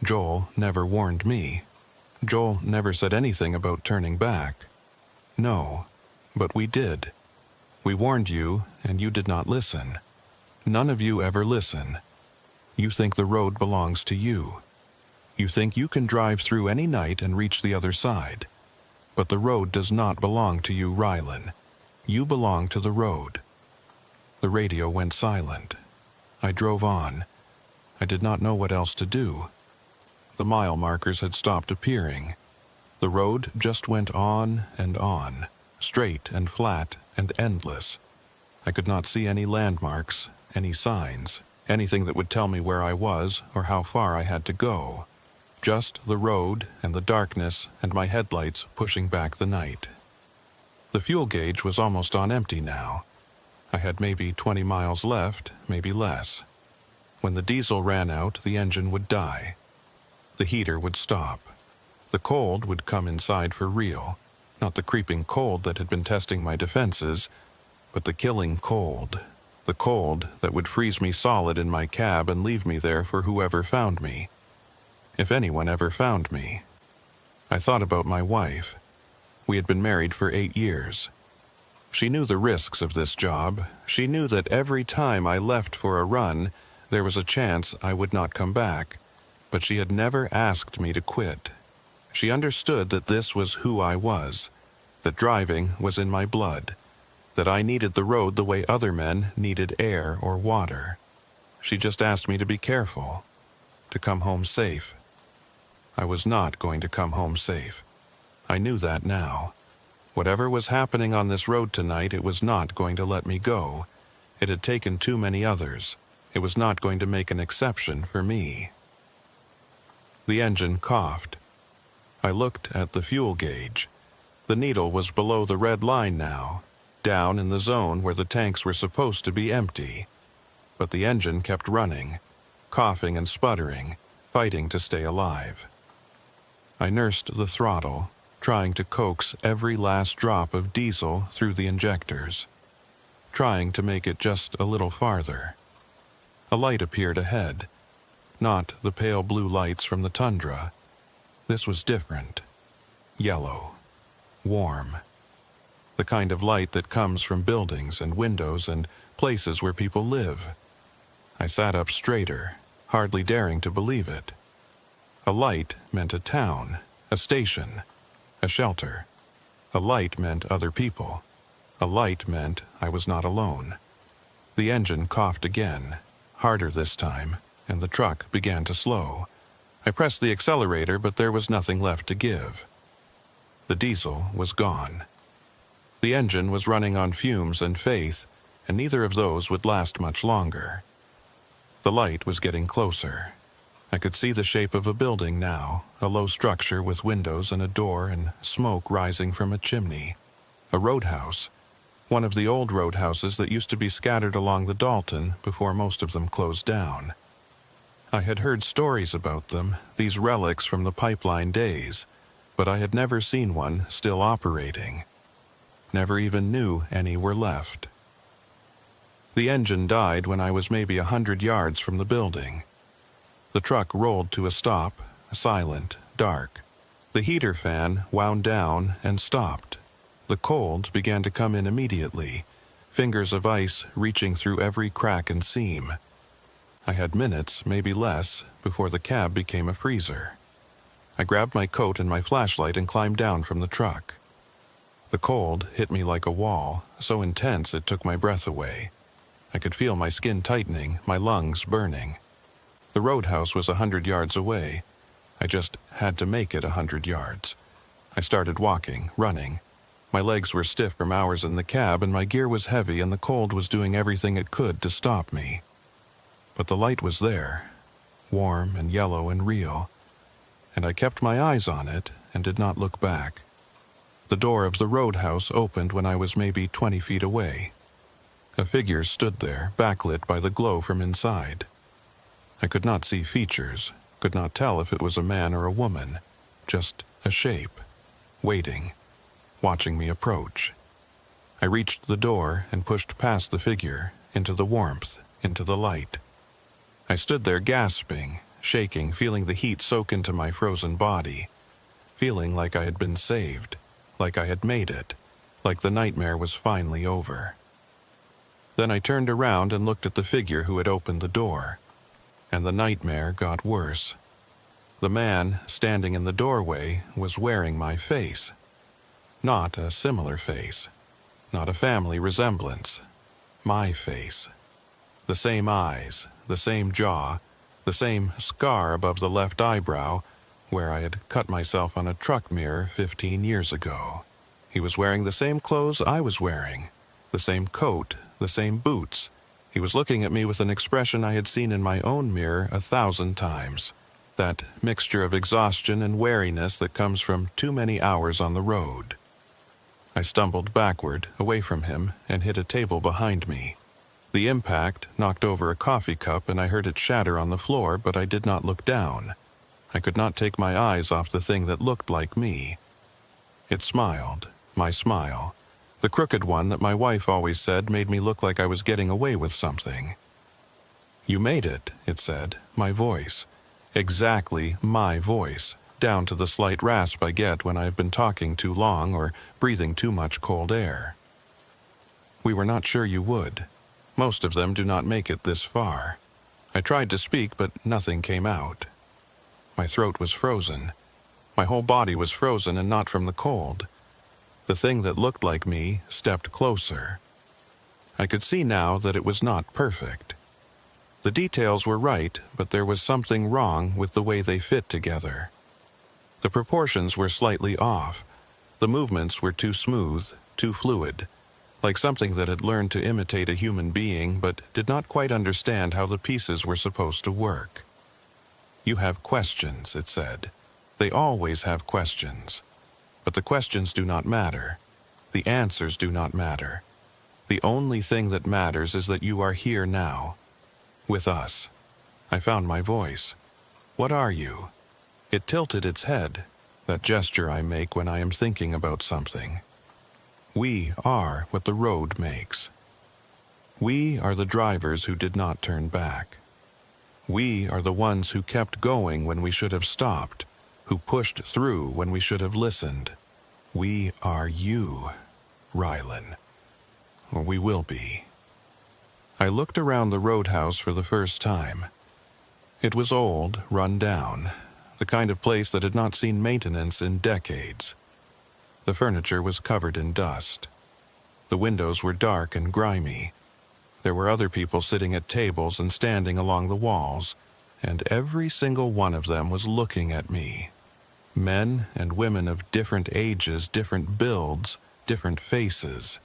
A: Joel never warned me. Joel never said anything about turning back. No, but we did. We warned you, and you did not listen. None of you ever listen. You think the road belongs to you. You think you can drive through any night and reach the other side. But the road does not belong to you, Rylan. You belong to the road. The radio went silent. I drove on. I did not know what else to do. The mile markers had stopped appearing. The road just went on, straight and flat and endless. I could not see any landmarks, any signs, anything that would tell me where I was or how far I had to go. Just the road and the darkness and my headlights pushing back the night. The fuel gauge was almost on empty now. I had maybe 20 miles left, maybe less. When the diesel ran out, the engine would die. The heater would stop. The cold would come inside for real. Not the creeping cold that had been testing my defenses, but the killing cold. The cold that would freeze me solid in my cab and leave me there for whoever found me. If anyone ever found me. I thought about my wife. We had been married for 8 years. She knew the risks of this job. She knew that every time I left for a run, there was a chance I would not come back. But she had never asked me to quit. She understood that this was who I was, that driving was in my blood, that I needed the road the way other men needed air or water. She just asked me to be careful, to come home safe. I was not going to come home safe. I knew that now. Whatever was happening on this road tonight, it was not going to let me go. It had taken too many others. It was not going to make an exception for me. The engine coughed. I looked at the fuel gauge. The needle was below the red line now, down in the zone where the tanks were supposed to be empty. But the engine kept running, coughing and sputtering, fighting to stay alive. I nursed the throttle, trying to coax every last drop of diesel through the injectors, trying to make it just a little farther. A light appeared ahead, not the pale blue lights from the tundra. This was different. Yellow. Warm. The kind of light that comes from buildings and windows and places where people live. I sat up straighter, hardly daring to believe it. A light meant a town, a station, a shelter. A light meant other people. A light meant I was not alone. The engine coughed again, harder this time, and the truck began to slow. I pressed the accelerator, but there was nothing left to give. The diesel was gone. The engine was running on fumes and faith, and neither of those would last much longer. The light was getting closer. I could see the shape of a building now, a low structure with windows and a door and smoke rising from a chimney. A roadhouse, one of the old roadhouses that used to be scattered along the Dalton before most of them closed down. I had heard stories about them, these relics from the pipeline days, but I had never seen one still operating. Never even knew any were left. The engine died when I was maybe 100 yards from the building. The truck rolled to a stop, silent, dark. The heater fan wound down and stopped. The cold began to come in immediately, fingers of ice reaching through every crack and seam. I had minutes, maybe less, before the cab became a freezer. I grabbed my coat and my flashlight and climbed down from the truck. The cold hit me like a wall, so intense it took my breath away. I could feel my skin tightening, my lungs burning. The roadhouse was 100 yards away. I just had to make it 100 yards. I started walking, running. My legs were stiff from hours in the cab, and my gear was heavy, and the cold was doing everything it could to stop me. But the light was there, warm and yellow and real, and I kept my eyes on it and did not look back. The door of the roadhouse opened when I was maybe 20 feet away. A figure stood there, backlit by the glow from inside. I could not see features, could not tell if it was a man or a woman, just a shape, waiting, watching me approach. I reached the door and pushed past the figure, into the warmth, into the light. I stood there gasping, shaking, feeling the heat soak into my frozen body, feeling like I had been saved, like I had made it, like the nightmare was finally over. Then I turned around and looked at the figure who had opened the door, and the nightmare got worse. The man standing in the doorway was wearing my face. Not a similar face, not a family resemblance. My face. The same eyes, the same jaw, the same scar above the left eyebrow, where I had cut myself on a truck mirror 15 years ago. He was wearing the same clothes I was wearing, the same coat, the same boots. He was looking at me with an expression I had seen in my own mirror 1,000 times. That mixture of exhaustion and weariness that comes from too many hours on the road. I stumbled backward, away from him, and hit a table behind me. The impact knocked over a coffee cup and I heard it shatter on the floor, but I did not look down. I could not take my eyes off the thing that looked like me. It smiled, my smile. The crooked one that my wife always said made me look like I was getting away with something. "You made it," it said, my voice. Exactly my voice, down to the slight rasp I get when I have been talking too long or breathing too much cold air. "We were not sure you would. Most of them do not make it this far." I tried to speak, but nothing came out. My throat was frozen. My whole body was frozen, and not from the cold. The thing that looked like me stepped closer. I could see now that it was not perfect. The details were right, but there was something wrong with the way they fit together. The proportions were slightly off. The movements were too smooth, too fluid, like something that had learned to imitate a human being but did not quite understand how the pieces were supposed to work. "You have questions," it said. "They always have questions. But the questions do not matter. The answers do not matter. The only thing that matters is that you are here now, with us." I found my voice. "What are you?" It tilted its head. that gesture I make when I am thinking about something. We are what the road makes. We are the drivers who did not turn back. We are the ones who kept going when we should have stopped, who pushed through when we should have listened. We are you, Rylan. Or we will be. I looked around the roadhouse for the first time. It was old, run down, the kind of place that had not seen maintenance in decades. The furniture was covered in dust. The windows were dark and grimy. There were other people sitting at tables and standing along the walls, and every single one of them was looking at me. Men and women of different ages, different builds, different faces.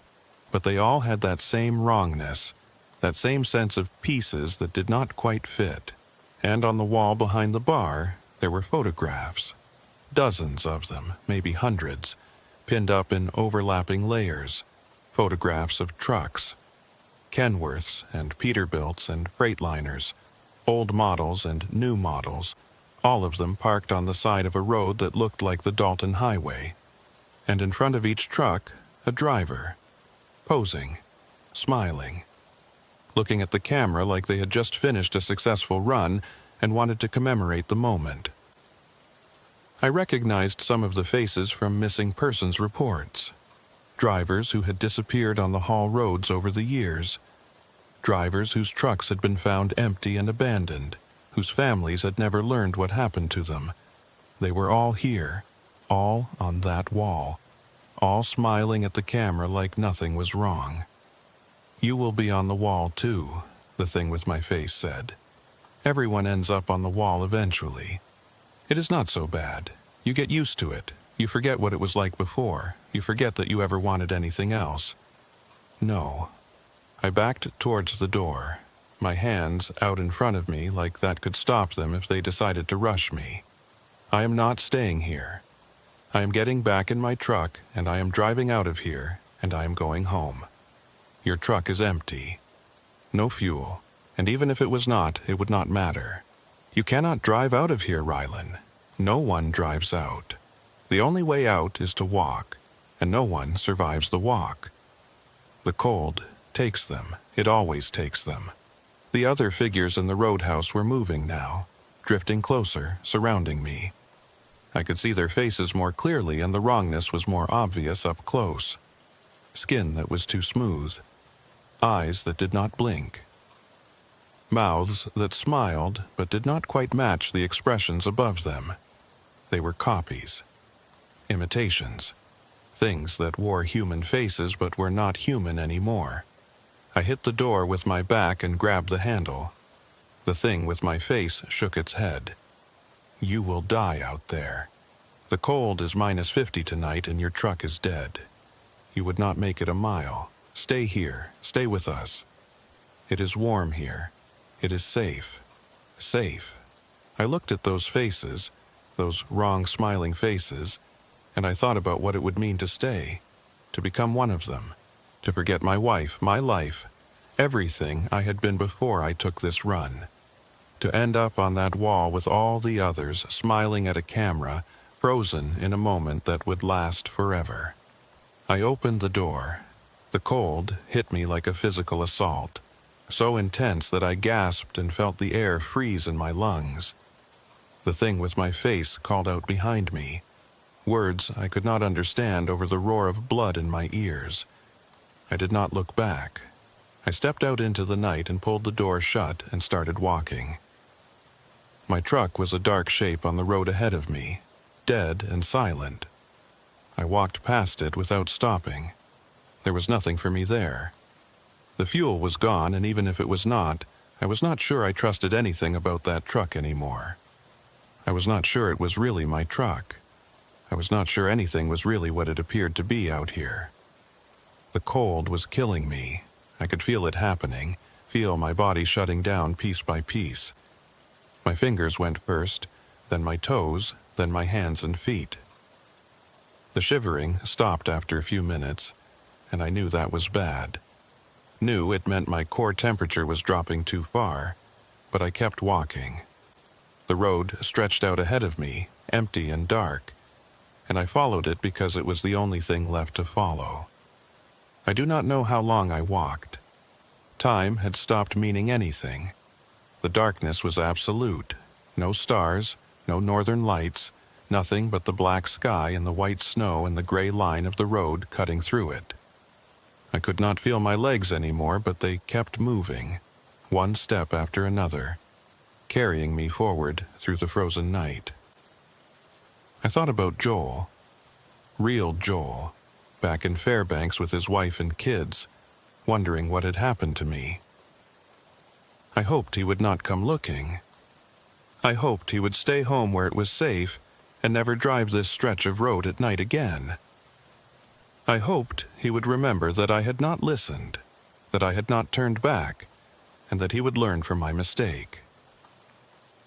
A: But they all had that same wrongness, that same sense of pieces that did not quite fit. And on the wall behind the bar, there were photographs. Dozens of them, maybe hundreds, pinned up in overlapping layers. Photographs of trucks. Kenworths and Peterbilts and Freightliners, old models and new models, all of them parked on the side of a road that looked like the Dalton Highway. And in front of each truck, a driver, posing, smiling, looking at the camera like they had just finished a successful run and wanted to commemorate the moment. I recognized some of the faces from missing persons reports. Drivers who had disappeared on the haul roads over the years. Drivers whose trucks had been found empty and abandoned, whose families had never learned what happened to them. They were all here, all on that wall, all smiling at the camera like nothing was wrong. You will be on the wall too, the thing with my face said. Everyone ends up on the wall eventually. It is not so bad. You get used to it. You forget what it was like before. You forget that you ever wanted anything else. No. I backed towards the door, my hands out in front of me like that could stop them if they decided to rush me. I am not staying here. I am getting back in my truck, and I am driving out of here, and I am going home. Your truck is empty. No fuel, and even if it was not, it would not matter. You cannot drive out of here, Rylan. No one drives out. The only way out is to walk, and no one survives the walk. The cold takes them. It always takes them. The other figures in the roadhouse were moving now, drifting closer, surrounding me. I could see their faces more clearly, and the wrongness was more obvious up close. Skin that was too smooth. Eyes that did not blink. Mouths that smiled but did not quite match the expressions above them. They were copies. Imitations. Things that wore human faces but were not human anymore. I hit the door with my back and grabbed the handle. The thing with my face shook its head. You will die out there. The cold is -50 tonight and your truck is dead. You would not make it a mile. Stay here. Stay with us. It is warm here. It is safe. Safe. I looked at those faces, those wrong smiling faces, and I thought about what it would mean to stay, to become one of them, to forget my wife, my life, everything I had been before I took this run, to end up on that wall with all the others smiling at a camera, frozen in a moment that would last forever. I opened the door. The cold hit me like a physical assault, so intense that I gasped and felt the air freeze in my lungs. The thing with my face called out behind me, words I could not understand over the roar of blood in my ears. I did not look back. I stepped out into the night and pulled the door shut and started walking. My truck was a dark shape on the road ahead of me, dead and silent. I walked past it without stopping. There was nothing for me there. The fuel was gone, and even if it was not, I was not sure I trusted anything about that truck anymore. I was not sure it was really my truck. I was not sure anything was really what it appeared to be out here. The cold was killing me. I could feel it happening, feel my body shutting down piece by piece. My fingers went first, then my toes, then my hands and feet. The shivering stopped after a few minutes, and I knew that was bad. Knew it meant my core temperature was dropping too far, but I kept walking. The road stretched out ahead of me, empty and dark. and I followed it because it was the only thing left to follow. I do not know how long I walked. Time had stopped meaning anything. The darkness was absolute. No stars, no northern lights, nothing but the black sky and the white snow and the gray line of the road cutting through it. I could not feel my legs anymore, but they kept moving, one step after another, carrying me forward through the frozen night. I thought about Joel, real Joel, back in Fairbanks with his wife and kids, wondering what had happened to me. I hoped he would not come looking. I hoped he would stay home where it was safe and never drive this stretch of road at night again. I hoped he would remember that I had not listened, that I had not turned back, and that he would learn from my mistake.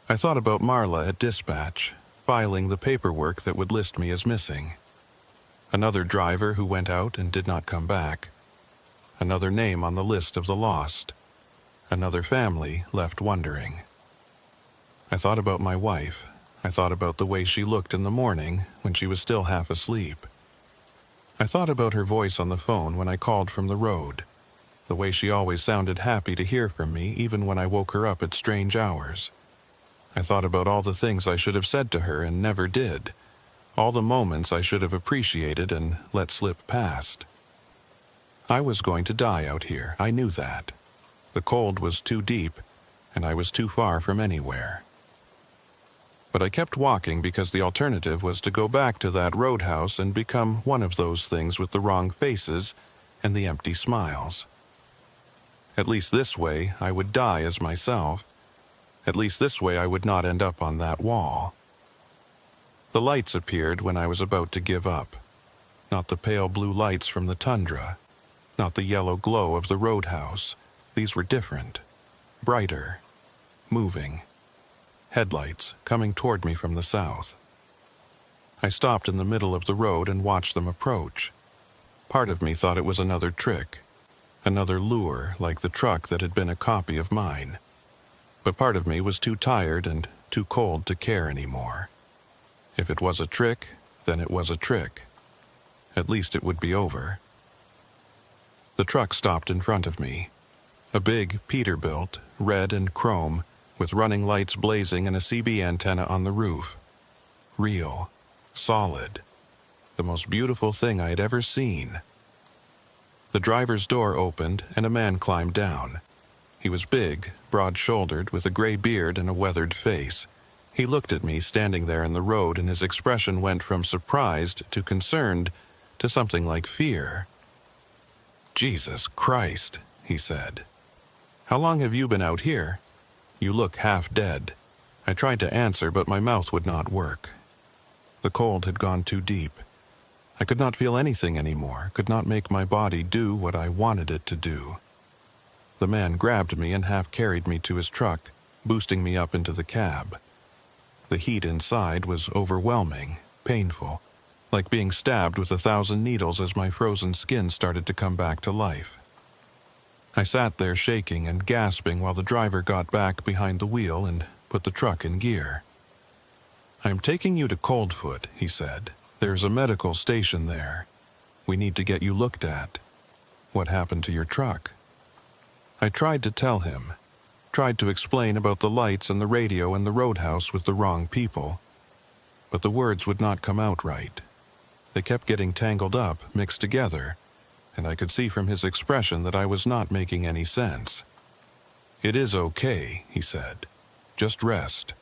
A: I thought about Marla at dispatch, filing the paperwork that would list me as missing. Another driver who went out and did not come back. Another name on the list of the lost. Another family left wondering. I thought about my wife. I thought about the way she looked in the morning when she was still half asleep. I thought about her voice on the phone when I called from the road, the way she always sounded happy to hear from me even when I woke her up at strange hours. I thought about all the things I should have said to her and never did, all the moments I should have appreciated and let slip past. I was going to die out here, I knew that. The cold was too deep, and I was too far from anywhere. But I kept walking because the alternative was to go back to that roadhouse and become one of those things with the wrong faces and the empty smiles. At least this way I would die as myself. At least this way I would not end up on that wall. The lights appeared when I was about to give up. Not the pale blue lights from the tundra. Not the yellow glow of the roadhouse. These were different. Brighter. Moving. Headlights coming toward me from the south. I stopped in the middle of the road and watched them approach. Part of me thought it was another trick, another lure like the truck that had been a copy of mine. But part of me was too tired and too cold to care anymore. If it was a trick, then it was a trick. At least it would be over. The truck stopped in front of me. A big Peterbilt, red and chrome, with running lights blazing and a CB antenna on the roof. Real. Solid. The most beautiful thing I had ever seen. The driver's door opened and a man climbed down. He was big, broad-shouldered, with a gray beard and a weathered face. He looked at me standing there in the road, and his expression went from surprised to concerned to something like fear. "Jesus Christ," he said. "How long have you been out here? You look half dead." I tried to answer, but my mouth would not work. The cold had gone too deep. I could not feel anything anymore, could not make my body do what I wanted it to do. The man grabbed me and half carried me to his truck, boosting me up into the cab. The heat inside was overwhelming, painful, like being stabbed with 1,000 needles as my frozen skin started to come back to life. I sat there shaking and gasping while the driver got back behind the wheel and put the truck in gear. "I am taking you to Coldfoot," he said. "There's a medical station there. We need to get you looked at. What happened to your truck?" I tried to tell him, tried to explain about the lights and the radio and the roadhouse with the wrong people, but the words would not come out right. They kept getting tangled up, mixed together, and I could see from his expression that I was not making any sense. "It is okay," he said. "Just rest.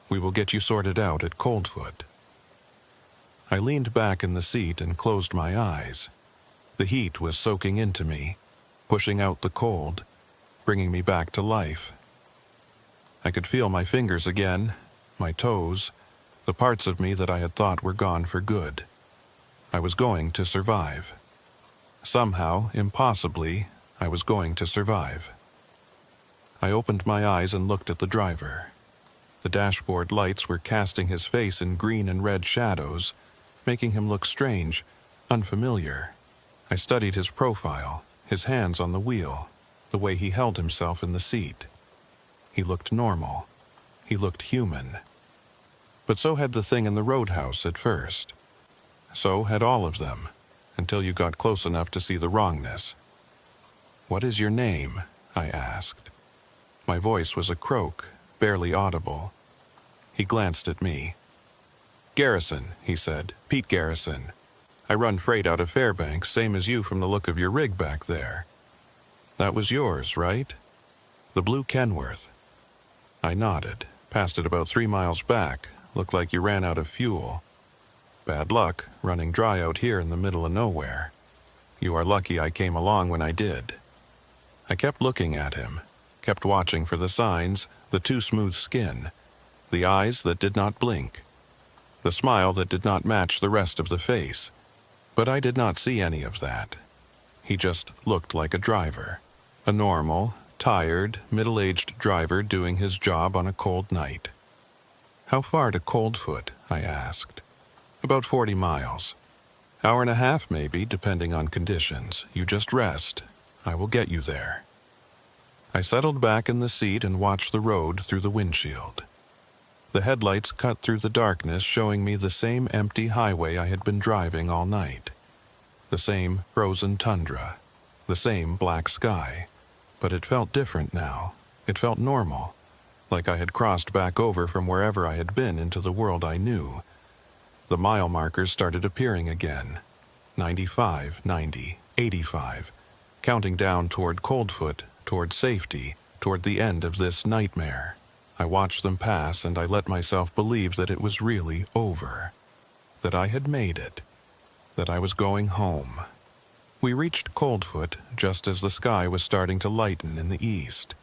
A: We will get you sorted out at Coldfoot." I leaned back in the seat and closed my eyes. The heat was soaking into me, pushing out the cold, bringing me back to life. I could feel my fingers again, my toes, the parts of me that I had thought were gone for good. I was going to survive. Somehow, impossibly, I was going to survive. I opened my eyes and looked at the driver. The dashboard lights were casting his face in green and red shadows, making him look strange, unfamiliar. I studied his profile, his hands on the wheel, the way he held himself in the seat. He looked normal. He looked human. But so had the thing in the roadhouse at first. So had all of them, until you got close enough to see the wrongness. "What is your name?" I asked. My voice was a croak, barely audible. He glanced at me. "Garrison," he said. "Pete Garrison. I run freight out of Fairbanks, same as you from the look of your rig back there. That was yours, right? The blue Kenworth." I nodded. "Passed it about 3 miles back. Looked like you ran out of fuel. Bad luck, running dry out here in the middle of nowhere. You are lucky I came along when I did." I kept looking at him, kept watching for the signs, the too smooth skin, the eyes that did not blink, the smile that did not match the rest of the face. But I did not see any of that. He just looked like a driver, a normal, tired, middle-aged driver doing his job on a cold night. "How far to Coldfoot?" I asked. "About 40 miles. Hour and a half maybe, depending on conditions. You just rest. I will get you there." I settled back in the seat and watched the road through the windshield. The headlights cut through the darkness, showing me the same empty highway I had been driving all night. The same frozen tundra. The same black sky. But it felt different now. It felt normal. Like I had crossed back over from wherever I had been into the world I knew. The mile markers started appearing again. 95, 90, 85. Counting down toward Coldfoot, toward safety, toward the end of this nightmare. I watched them pass and I let myself believe that it was really over. That I had made it. That I was going home. We reached Coldfoot just as the sky was starting to lighten in the east.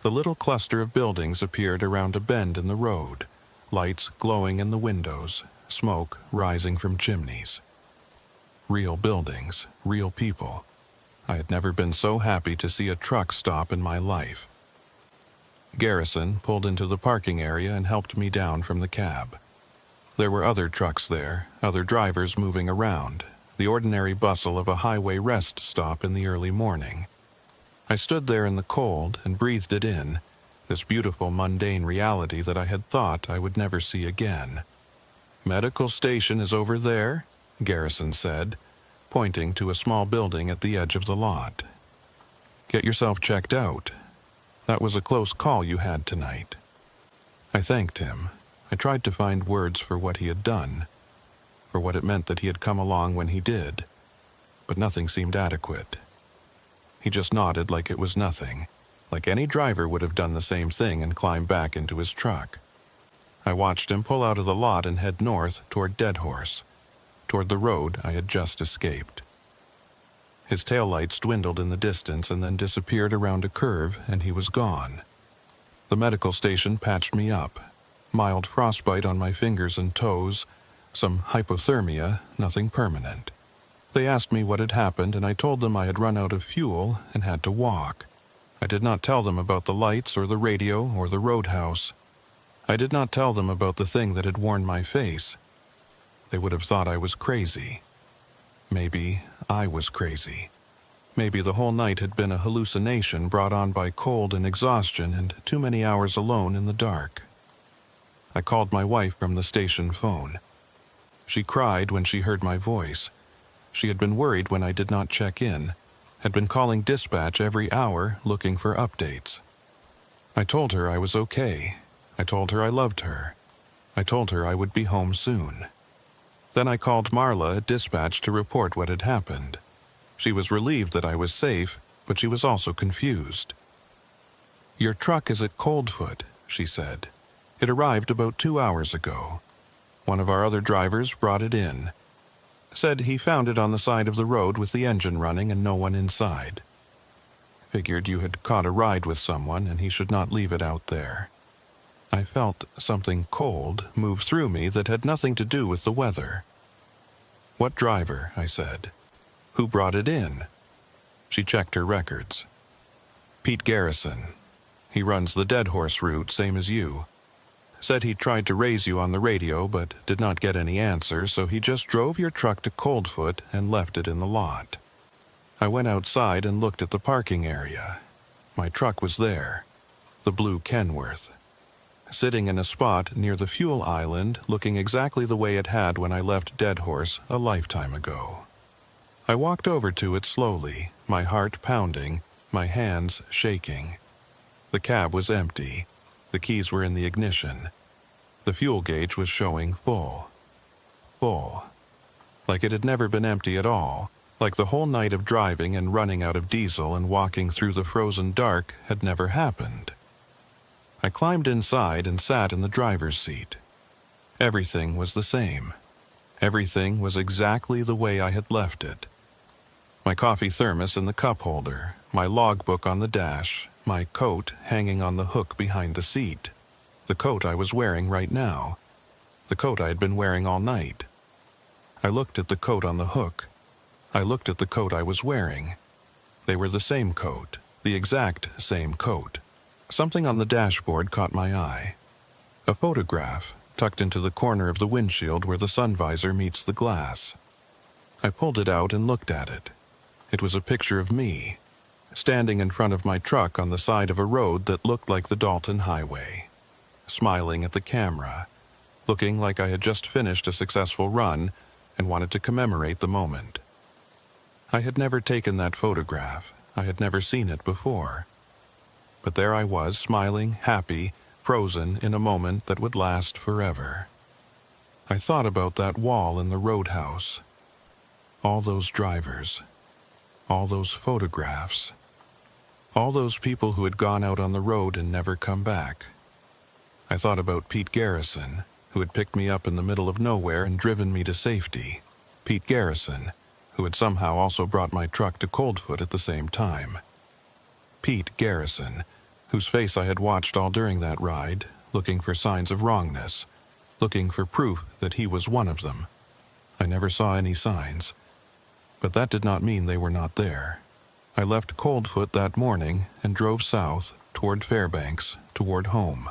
A: The little cluster of buildings appeared around a bend in the road, lights glowing in the windows, smoke rising from chimneys. Real buildings, real people. I had never been so happy to see a truck stop in my life. Garrison pulled into the parking area and helped me down from the cab. There were other trucks there, other drivers moving around, the ordinary bustle of a highway rest stop in the early morning. I stood there in the cold and breathed it in, this beautiful mundane reality that I had thought I would never see again. "Medical station is over there," Garrison said, pointing to a small building at the edge of the lot. "Get yourself checked out. That was a close call you had tonight." I thanked him. I tried to find words for what he had done, for what it meant that he had come along when he did, but nothing seemed adequate. He just nodded like it was nothing, like any driver would have done the same thing and climbed back into his truck. I watched him pull out of the lot and head north toward Dead Horse, toward the road I had just escaped. His taillights dwindled in the distance and then disappeared around a curve, and he was gone. The medical station patched me up. Mild frostbite on my fingers and toes, some hypothermia, nothing permanent. They asked me what had happened, and I told them I had run out of fuel and had to walk. I did not tell them about the lights or the radio or the roadhouse. I did not tell them about the thing that had worn my face. They would have thought I was crazy. Maybe I was crazy. Maybe the whole night had been a hallucination brought on by cold and exhaustion and too many hours alone in the dark. I called my wife from the station phone. She cried when she heard my voice. She had been worried when I did not check in, had been calling dispatch every hour looking for updates. I told her I was okay. I told her I loved her. I told her I would be home soon. Then I called Marla at dispatch to report what had happened. She was relieved that I was safe, but she was also confused. "Your truck is at Coldfoot," she said. "It arrived about 2 hours ago. One of our other drivers brought it in. Said he found it on the side of the road with the engine running and no one inside. Figured you had caught a ride with someone and he should not leave it out there." I felt something cold move through me that had nothing to do with the weather. "What driver?" I said. "Who brought it in?" She checked her records. "Pete Garrison. He runs the Dead Horse route, same as you. Said he tried to raise you on the radio but did not get any answer, so he just drove your truck to Coldfoot and left it in the lot." I went outside and looked at the parking area. My truck was there. The blue Kenworth. sitting in a spot near the fuel island, looking exactly the way it had when I left Dead Horse a lifetime ago. I walked over to it slowly, my heart pounding, my hands shaking. The cab was empty. The keys were in the ignition. The fuel gauge was showing full. Full. Like it had never been empty at all. Like the whole night of driving and running out of diesel and walking through the frozen dark had never happened. I climbed inside and sat in the driver's seat. Everything was the same. Everything was exactly the way I had left it. My coffee thermos in the cup holder, my logbook on the dash, my coat hanging on the hook behind the seat. The coat I was wearing right now. The coat I had been wearing all night. I looked at the coat on the hook. I looked at the coat I was wearing. They were the same coat, the exact same coat. Something on the dashboard caught my eye. A photograph tucked into the corner of the windshield where the sun visor meets the glass. I pulled it out and looked at it. It was a picture of me, standing in front of my truck on the side of a road that looked like the Dalton Highway, smiling at the camera, looking like I had just finished a successful run and wanted to commemorate the moment. I had never taken that photograph. I had never seen it before. But there I was, smiling, happy, frozen in a moment that would last forever. I thought about that wall in the roadhouse. All those drivers. All those photographs. All those people who had gone out on the road and never come back. I thought about Pete Garrison, who had picked me up in the middle of nowhere and driven me to safety. Pete Garrison, who had somehow also brought my truck to Coldfoot at the same time. Pete Garrison, whose face I had watched all during that ride, looking for signs of wrongness, looking for proof that he was one of them. I never saw any signs, but that did not mean they were not there. I left Coldfoot that morning and drove south toward Fairbanks, toward home.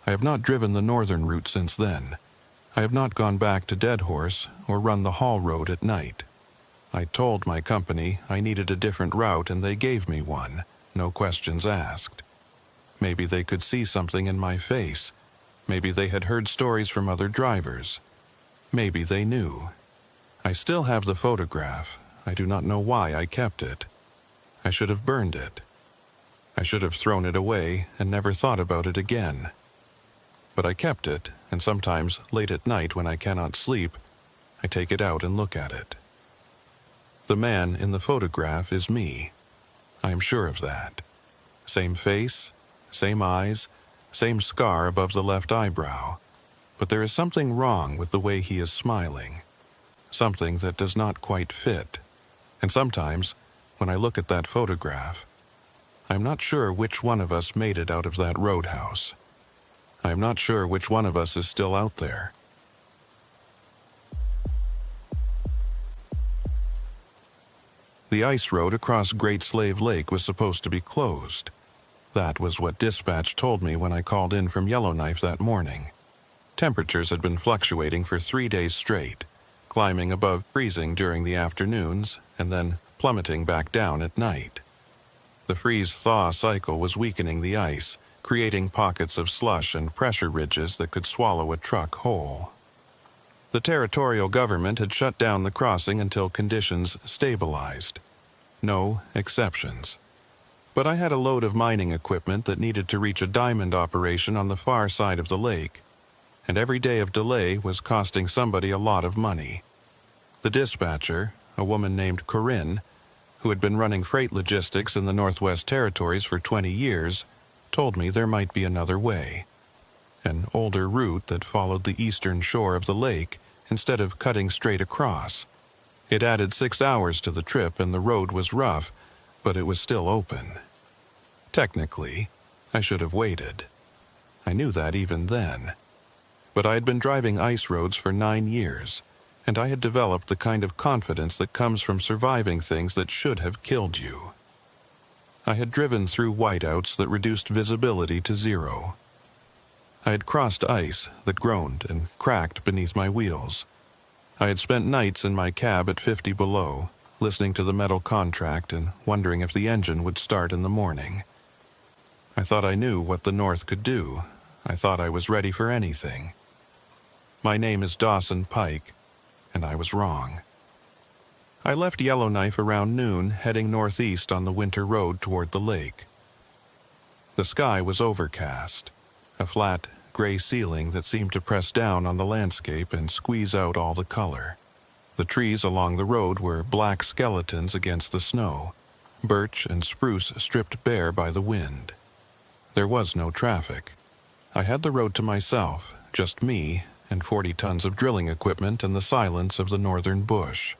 A: I have not driven the northern route since then. I have not gone back to Dead Horse or run the Hall Road at night. I told my company I needed a different route and they gave me one, no questions asked. Maybe they could see something in my face. Maybe they had heard stories from other drivers. Maybe they knew. I still have the photograph. I do not know why I kept it. I should have burned it. I should have thrown it away and never thought about it again. But I kept it, and sometimes late at night when I cannot sleep, I take it out and look at it. The man in the photograph is me. I am sure of that. Same face, same eyes, same scar above the left eyebrow. But there is something wrong with the way he is smiling. Something that does not quite fit. And sometimes, when I look at that photograph, I am not sure which one of us made it out of that roadhouse. I am not sure which one of us is still out there. The ice road across Great Slave Lake was supposed to be closed. That was what dispatch told me when I called in from Yellowknife that morning. Temperatures had been fluctuating for 3 days straight, climbing above freezing during the afternoons and then plummeting back down at night. The freeze-thaw cycle was weakening the ice, creating pockets of slush and pressure ridges that could swallow a truck whole. The territorial government had shut down the crossing until conditions stabilized. No exceptions. But I had a load of mining equipment that needed to reach a diamond operation on the far side of the lake, and every day of delay was costing somebody a lot of money. The dispatcher, a woman named Corinne, who had been running freight logistics in the Northwest Territories for 20 years, told me there might be another way. An older route that followed the eastern shore of the lake instead of cutting straight across. It added 6 hours to the trip and the road was rough, but it was still open. Technically, I should have waited. I knew that even then. But I had been driving ice roads for 9 years, and I had developed the kind of confidence that comes from surviving things that should have killed you. I had driven through whiteouts that reduced visibility to 0. I had crossed ice that groaned and cracked beneath my wheels. I had spent nights in my cab at 50 below, listening to the metal contract and wondering if the engine would start in the morning. I thought I knew what the North could do. I thought I was ready for anything. My name is Dawson Pike, and I was wrong. I left Yellowknife around noon, heading northeast on the winter road toward the lake. The sky was overcast, a flat, gray ceiling that seemed to press down on the landscape and squeeze out all the color. The trees along the road were black skeletons against the snow, birch and spruce stripped bare by the wind. There was no traffic. I had the road to myself, just me and 40 tons of drilling equipment and the silence of the northern bush.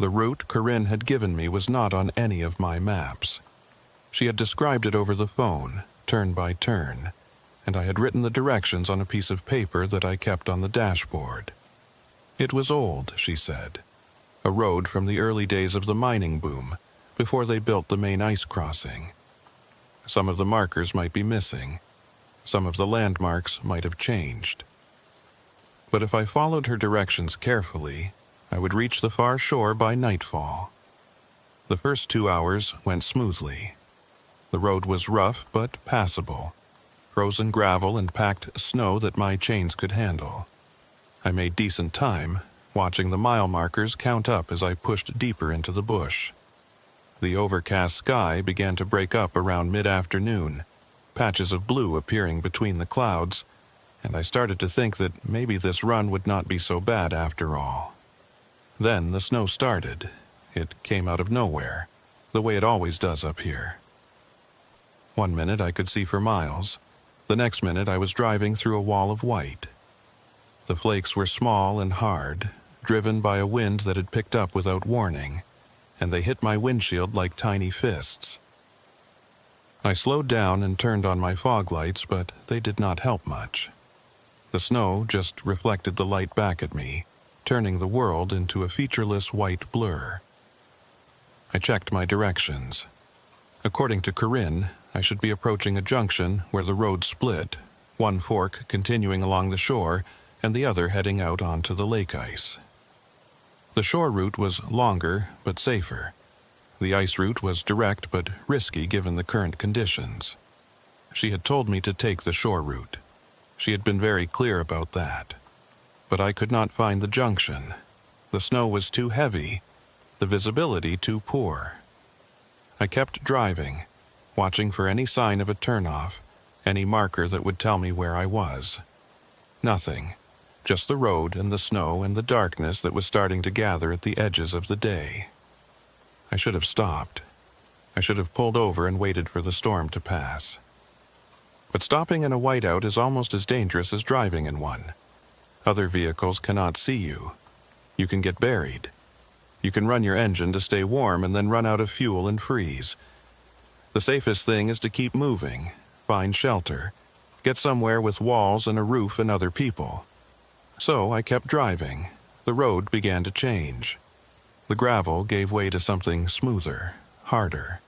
A: The route Corinne had given me was not on any of my maps. She had described it over the phone, turn by turn, and I had written the directions on a piece of paper that I kept on the dashboard. It was old, she said, a road from the early days of the mining boom, before they built the main ice crossing. Some of the markers might be missing. Some of the landmarks might have changed. But if I followed her directions carefully, I would reach the far shore by nightfall. The first 2 hours went smoothly. The road was rough but passable, frozen gravel and packed snow that my chains could handle. I made decent time, watching the mile markers count up as I pushed deeper into the bush. The overcast sky began to break up around mid-afternoon, patches of blue appearing between the clouds, and I started to think that maybe this run would not be so bad after all. Then the snow started. It came out of nowhere, the way it always does up here. One minute I could see for miles. The next minute I was driving through a wall of white. The flakes were small and hard, driven by a wind that had picked up without warning, and they hit my windshield like tiny fists. I slowed down and turned on my fog lights, but they did not help much. The snow just reflected the light back at me, turning the world into a featureless white blur. I checked my directions. According to Corinne, I should be approaching a junction where the road split, one fork continuing along the shore and the other heading out onto the lake ice. The shore route was longer but safer. The ice route was direct but risky given the current conditions. She had told me to take the shore route. She had been very clear about that. But I could not find the junction. The snow was too heavy, the visibility too poor. I kept driving, watching for any sign of a turnoff, any marker that would tell me where I was. Nothing, just the road and the snow and the darkness that was starting to gather at the edges of the day. I should have stopped. I should have pulled over and waited for the storm to pass. But stopping in a whiteout is almost as dangerous as driving in one. Other vehicles cannot see you. You can get buried. You can run your engine to stay warm and then run out of fuel and freeze. The safest thing is to keep moving, find shelter, get somewhere with walls and a roof and other people. So I kept driving. The road began to change. The gravel gave way to something smoother, harder,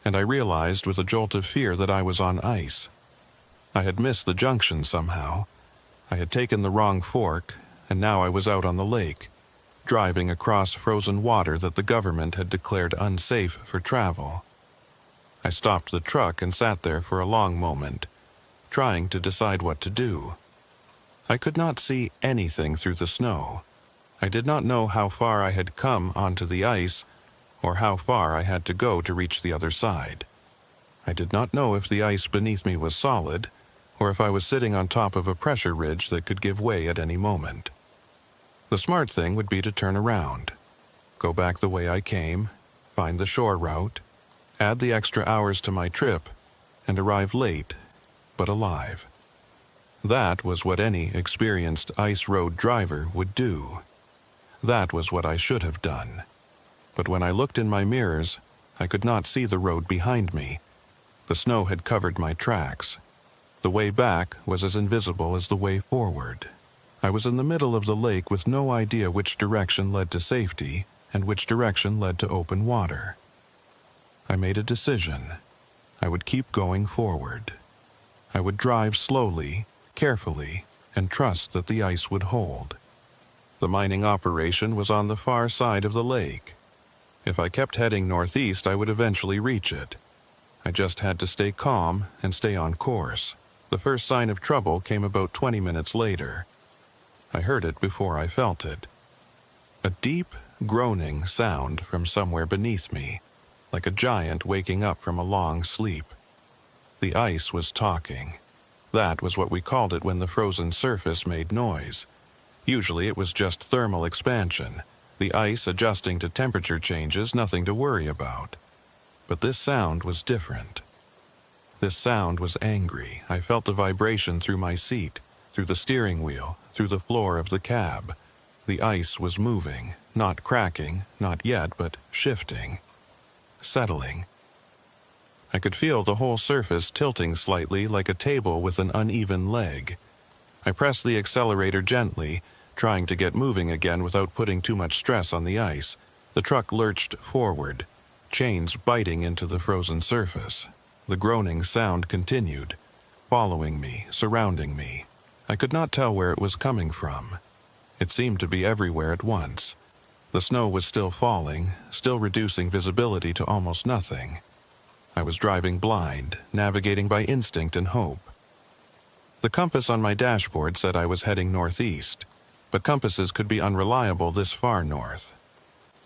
A: and I realized with a jolt of fear that I was on ice. I had missed the junction somehow. I had taken the wrong fork, and now I was out on the lake, driving across frozen water that the government had declared unsafe for travel. I stopped the truck and sat there for a long moment, trying to decide what to do. I could not see anything through the snow. I did not know how far I had come onto the ice, or how far I had to go to reach the other side. I did not know if the ice beneath me was solid, or if I was sitting on top of a pressure ridge that could give way at any moment. The smart thing would be to turn around, go back the way I came, find the shore route, add the extra hours to my trip, and arrive late, but alive. That was what any experienced ice road driver would do. That was what I should have done. But when I looked in my mirrors, I could not see the road behind me. The snow had covered my tracks. The way back was as invisible as the way forward. I was in the middle of the lake with no idea which direction led to safety and which direction led to open water. I made a decision. I would keep going forward. I would drive slowly, carefully, and trust that the ice would hold. The mining operation was on the far side of the lake. If I kept heading northeast, I would eventually reach it. I just had to stay calm and stay on course. The first sign of trouble came about 20 minutes later. I heard it before I felt it. A deep, groaning sound from somewhere beneath me, like a giant waking up from a long sleep. The ice was talking. That was what we called it when the frozen surface made noise. Usually it was just thermal expansion, the ice adjusting to temperature changes, nothing to worry about. But this sound was different. This sound was angry. I felt the vibration through my seat, through the steering wheel, through the floor of the cab. The ice was moving, not cracking, not yet, but shifting, settling. I could feel the whole surface tilting slightly like a table with an uneven leg. I pressed the accelerator gently, trying to get moving again without putting too much stress on the ice. The truck lurched forward, chains biting into the frozen surface. The groaning sound continued, following me, surrounding me. I could not tell where it was coming from. It seemed to be everywhere at once. The snow was still falling, still reducing visibility to almost nothing. I was driving blind, navigating by instinct and hope. The compass on my dashboard said I was heading northeast, but compasses could be unreliable this far north.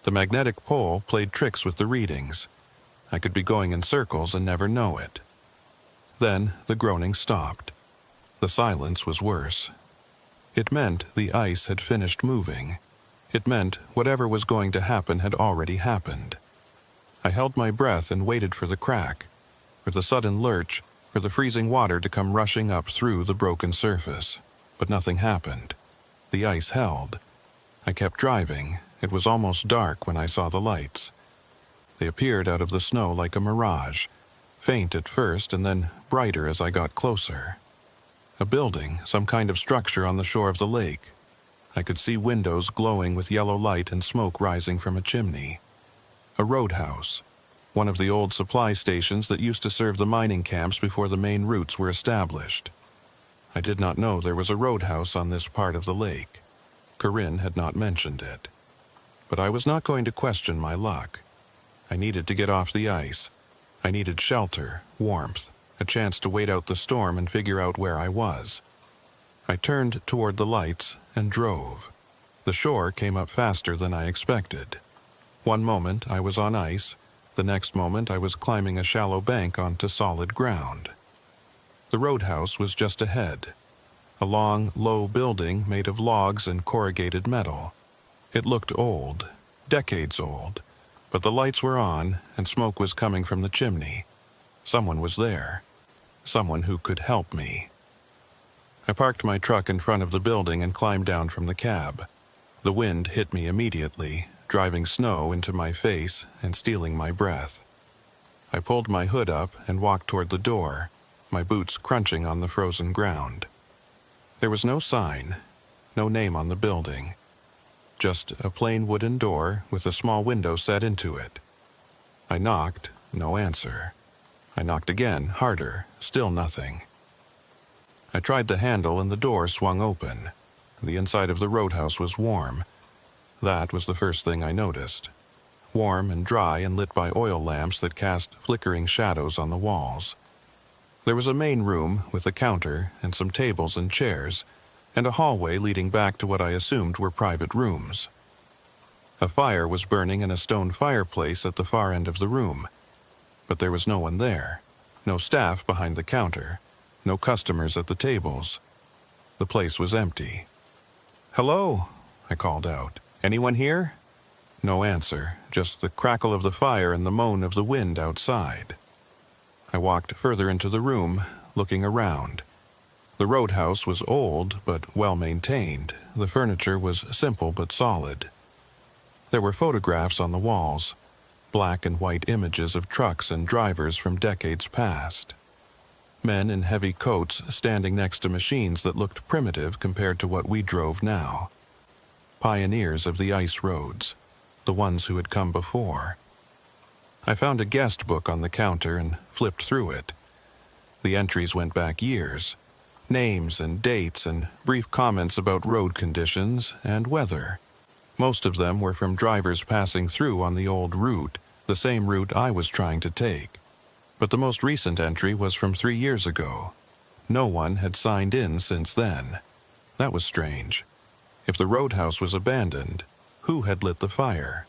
A: The magnetic pole played tricks with the readings. I could be going in circles and never know it. Then the groaning stopped. The silence was worse. It meant the ice had finished moving. It meant whatever was going to happen had already happened. I held my breath and waited for the crack, for the sudden lurch, for the freezing water to come rushing up through the broken surface. But nothing happened. The ice held. I kept driving. It was almost dark when I saw the lights. They appeared out of the snow like a mirage, faint at first and then brighter as I got closer. A building, some kind of structure on the shore of the lake. I could see windows glowing with yellow light and smoke rising from a chimney. A roadhouse, one of the old supply stations that used to serve the mining camps before the main routes were established. I did not know there was a roadhouse on this part of the lake. Corinne had not mentioned it. But I was not going to question my luck. I needed to get off the ice. I needed shelter, warmth, a chance to wait out the storm and figure out where I was. I turned toward the lights and drove. The shore came up faster than I expected. One moment I was on ice, the next moment I was climbing a shallow bank onto solid ground. The roadhouse was just ahead. A long, low building made of logs and corrugated metal. It looked old, decades old, but the lights were on and smoke was coming from the chimney. Someone was there. Someone who could help me. I parked my truck in front of the building and climbed down from the cab. The wind hit me immediately, driving snow into my face and stealing my breath. I pulled my hood up and walked toward the door, my boots crunching on the frozen ground. There was no sign, no name on the building. Just a plain wooden door with a small window set into it. I knocked, no answer. I knocked again, harder, still nothing. I tried the handle and the door swung open. The inside of the roadhouse was warm. That was the first thing I noticed. Warm and dry and lit by oil lamps that cast flickering shadows on the walls. There was a main room with a counter and some tables and chairs, and a hallway leading back to what I assumed were private rooms. A fire was burning in a stone fireplace at the far end of the room, but there was no one there, no staff behind the counter, no customers at the tables. The place was empty. "Hello," I called out. "Anyone here?" No answer, just the crackle of the fire and the moan of the wind outside. I walked further into the room, looking around. The roadhouse was old but well-maintained. The furniture was simple but solid. There were photographs on the walls, black and white images of trucks and drivers from decades past. Men in heavy coats standing next to machines that looked primitive compared to what we drove now. Pioneers of the ice roads, the ones who had come before. I found a guest book on the counter and flipped through it. The entries went back years. Names and dates and brief comments about road conditions and weather. Most of them were from drivers passing through on the old route, the same route I was trying to take. But the most recent entry was from 3 years ago. No one had signed in since then. That was strange. If the roadhouse was abandoned, who had lit the fire?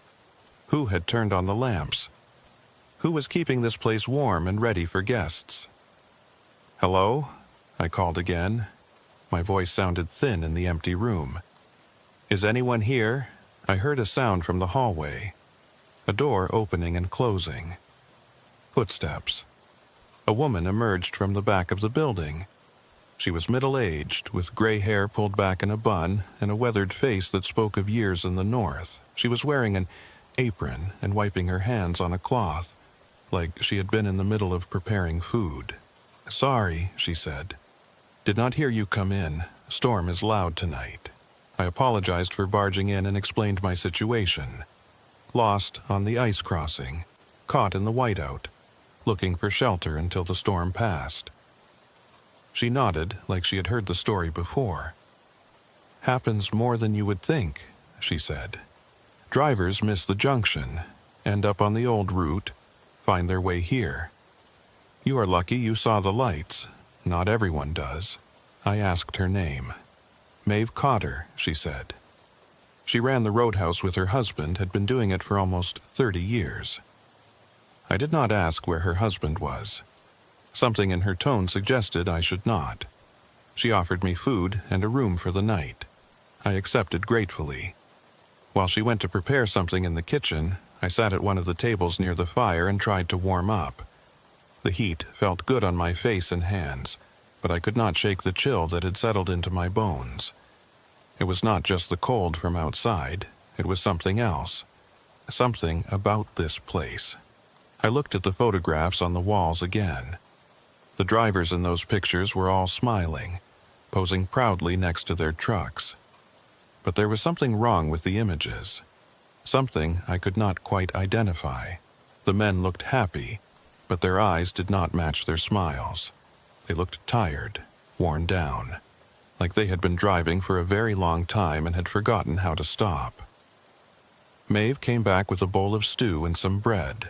A: Who had turned on the lamps? Who was keeping this place warm and ready for guests? "Hello?" I called again. My voice sounded thin in the empty room. "Is anyone here?" I heard a sound from the hallway. A door opening and closing. Footsteps. A woman emerged from the back of the building. She was middle-aged, with gray hair pulled back in a bun and a weathered face that spoke of years in the north. She was wearing an apron and wiping her hands on a cloth, like she had been in the middle of preparing food. "Sorry," she said. "Did not hear you come in. Storm is loud tonight." I apologized for barging in and explained my situation. Lost on the ice crossing, caught in the whiteout, looking for shelter until the storm passed. She nodded like she had heard the story before. "Happens more than you would think," she said. "Drivers miss the junction, end up on the old route, find their way here. You are lucky you saw the lights. Not everyone does." I asked her name. "Maeve Cotter," she said. She ran the roadhouse with her husband, had been doing it for almost 30 years. I did not ask where her husband was. Something in her tone suggested I should not. She offered me food and a room for the night. I accepted gratefully. While she went to prepare something in the kitchen, I sat at one of the tables near the fire and tried to warm up. The heat felt good on my face and hands, but I could not shake the chill that had settled into my bones. It was not just the cold from outside, it was something else. Something about this place. I looked at the photographs on the walls again. The drivers in those pictures were all smiling, posing proudly next to their trucks. But there was something wrong with the images. Something I could not quite identify. The men looked happy, but their eyes did not match their smiles. They looked tired, worn down, like they had been driving for a very long time and had forgotten how to stop. Maeve came back with a bowl of stew and some bread.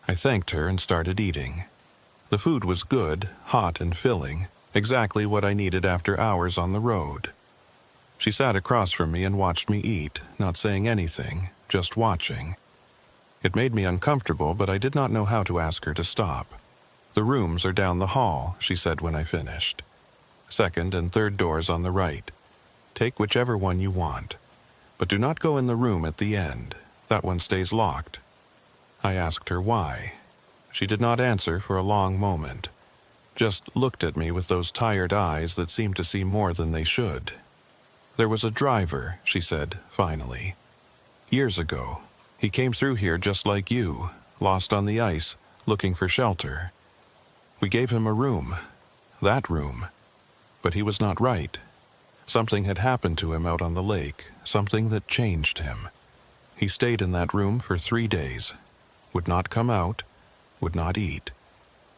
A: I thanked her and started eating. The food was good, hot and filling, exactly what I needed after hours on the road. She sat across from me and watched me eat, not saying anything, just watching. It made me uncomfortable, but I did not know how to ask her to stop. "The rooms are down the hall," she said when I finished. "Second and third doors on the right. Take whichever one you want. But do not go in the room at the end. That one stays locked." I asked her why. She did not answer for a long moment, just looked at me with those tired eyes that seemed to see more than they should. "There was a driver," she said, finally. "Years ago. He came through here just like you, lost on the ice, looking for shelter. We gave him a room. That room. But he was not right. Something had happened to him out on the lake, something that changed him. He stayed in that room for 3 days, would not come out, would not eat,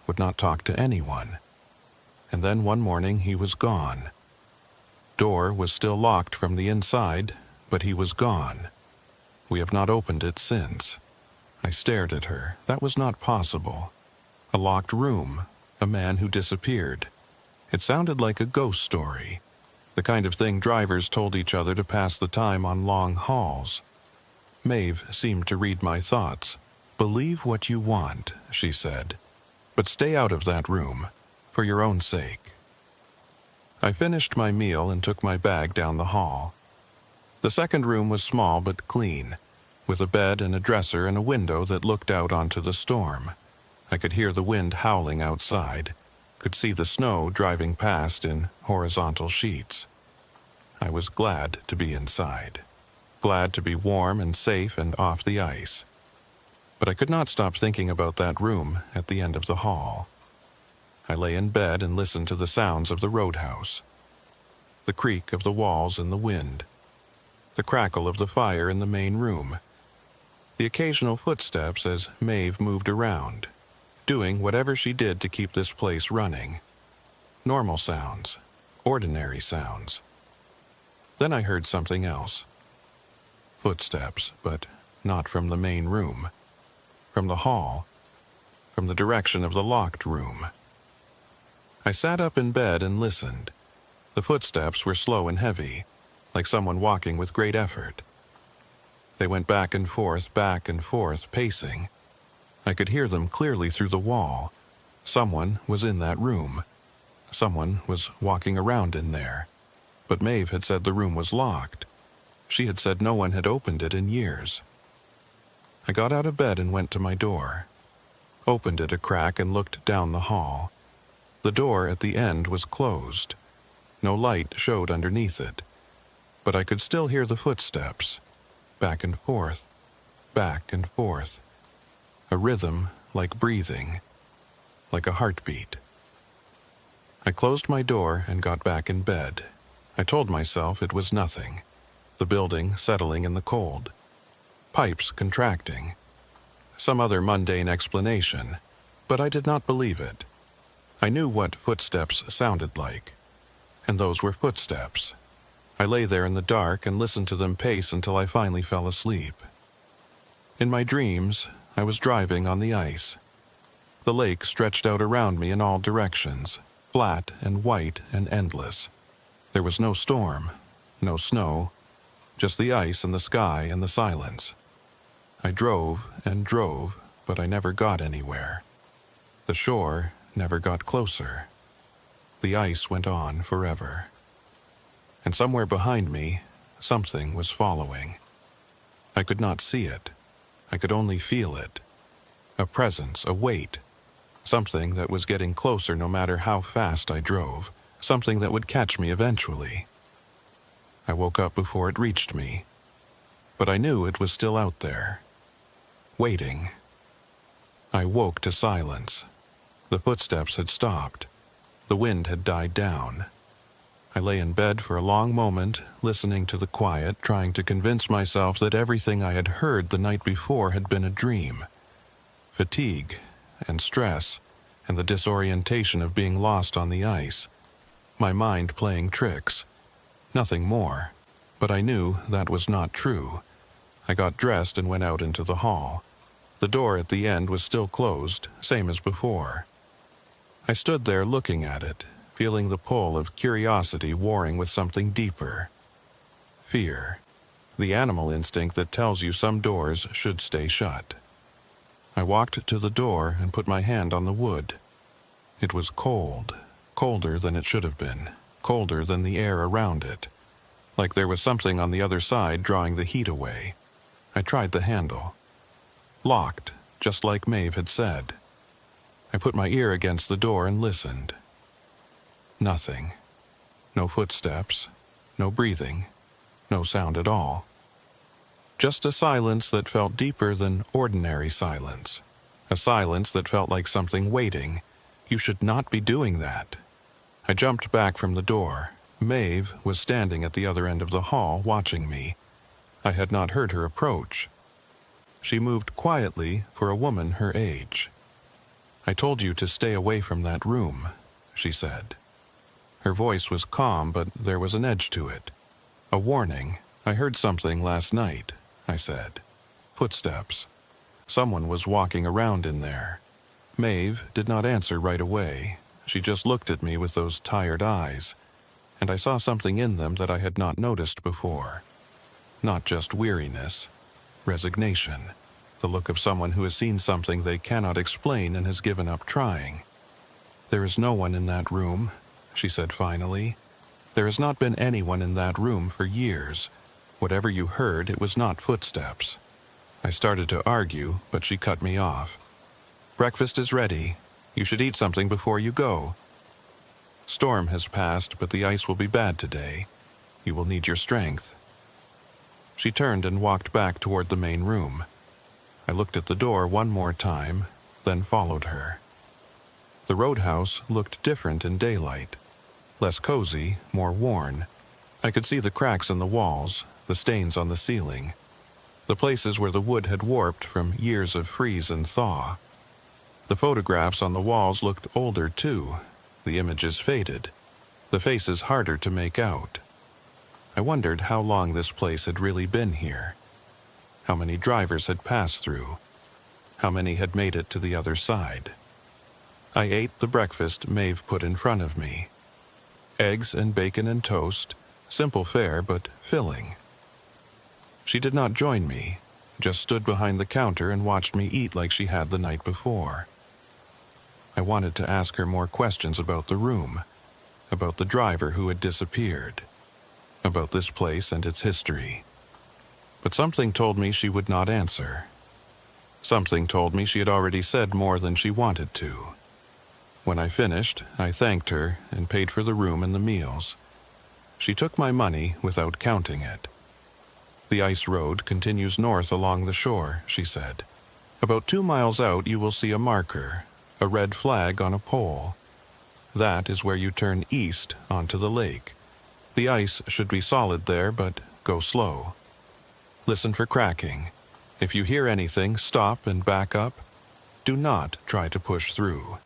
A: would not talk to anyone. And then one morning he was gone. Door was still locked from the inside, but he was gone. We have not opened it since." I stared at her. That was not possible. A locked room, a man who disappeared. It sounded like a ghost story, the kind of thing drivers told each other to pass the time on long hauls. Maeve seemed to read my thoughts. "Believe what you want," she said, "but stay out of that room, for your own sake." I finished my meal and took my bag down the hall. The second room was small but clean, with a bed and a dresser and a window that looked out onto the storm. I could hear the wind howling outside, could see the snow driving past in horizontal sheets. I was glad to be inside, glad to be warm and safe and off the ice. But I could not stop thinking about that room at the end of the hall. I lay in bed and listened to the sounds of the roadhouse, the creak of the walls in the wind, the crackle of the fire in the main room, the occasional footsteps as Maeve moved around, doing whatever she did to keep this place running. Normal sounds, ordinary sounds. Then I heard something else. Footsteps, but not from the main room. From the hall, from the direction of the locked room. I sat up in bed and listened. The footsteps were slow and heavy, like someone walking with great effort. They went back and forth, pacing. I could hear them clearly through the wall. Someone was in that room. Someone was walking around in there. But Maeve had said the room was locked. She had said no one had opened it in years. I got out of bed and went to my door. Opened it a crack and looked down the hall. The door at the end was closed. No light showed underneath it. But I could still hear the footsteps. Back and forth. Back and forth. A rhythm like breathing. Like a heartbeat. I closed my door and got back in bed. I told myself it was nothing. The building settling in the cold. Pipes contracting. Some other mundane explanation, but I did not believe it. I knew what footsteps sounded like. And those were footsteps. I lay there in the dark and listened to them pace until I finally fell asleep. In my dreams, I was driving on the ice. The lake stretched out around me in all directions, flat and white and endless. There was no storm, no snow, just the ice and the sky and the silence. I drove and drove, but I never got anywhere. The shore never got closer. The ice went on forever. And somewhere behind me, something was following. I could not see it. I could only feel it. A presence, a weight. Something that was getting closer no matter how fast I drove. Something that would catch me eventually. I woke up before it reached me. But I knew it was still out there. Waiting. I woke to silence. The footsteps had stopped. The wind had died down. I lay in bed for a long moment, listening to the quiet, trying to convince myself that everything I had heard the night before had been a dream. Fatigue and stress and the disorientation of being lost on the ice. My mind playing tricks. Nothing more. But I knew that was not true. I got dressed and went out into the hall. The door at the end was still closed, same as before. I stood there looking at it, feeling the pull of curiosity warring with something deeper. Fear. The animal instinct that tells you some doors should stay shut. I walked to the door and put my hand on the wood. It was cold, colder than it should have been, colder than the air around it, like there was something on the other side drawing the heat away. I tried the handle. Locked, just like Maeve had said. I put my ear against the door and listened. Nothing. No footsteps, no breathing, no sound at all. Just a silence that felt deeper than ordinary silence. A silence that felt like something waiting. You should not be doing that. I jumped back from the door. Maeve was standing at the other end of the hall watching me. I had not heard her approach. She moved quietly for a woman her age. "I told you to stay away from that room," she said. Her voice was calm, but there was an edge to it. "A warning. I heard something last night," I said. "Footsteps. Someone was walking around in there." Maeve did not answer right away. She just looked at me with those tired eyes, and I saw something in them that I had not noticed before. Not just weariness. Resignation. The look of someone who has seen something they cannot explain and has given up trying. "There is no one in that room," she said finally. "There has not been anyone in that room for years. Whatever you heard, it was not footsteps." I started to argue, but she cut me off. "Breakfast is ready. You should eat something before you go. Storm has passed, but the ice will be bad today. You will need your strength." She turned and walked back toward the main room. I looked at the door one more time, then followed her. The roadhouse looked different in daylight. Less cozy, more worn. I could see the cracks in the walls, the stains on the ceiling, the places where the wood had warped from years of freeze and thaw. The photographs on the walls looked older too, the images faded, the faces harder to make out. I wondered how long this place had really been here. How many drivers had passed through. How many had made it to the other side. I ate the breakfast Maeve put in front of me. Eggs and bacon and toast, simple fare but filling. She did not join me, just stood behind the counter and watched me eat like she had the night before. I wanted to ask her more questions about the room, about the driver who had disappeared, about this place and its history. But something told me she would not answer. Something told me she had already said more than she wanted to. When I finished, I thanked her and paid for the room and the meals. She took my money without counting it. The ice road continues north along the shore, she said. About 2 miles out you will see a marker, a red flag on a pole. That is where you turn east onto the lake. The ice should be solid there, but go slow. Listen for cracking. If you hear anything, stop and back up. Do not try to push through.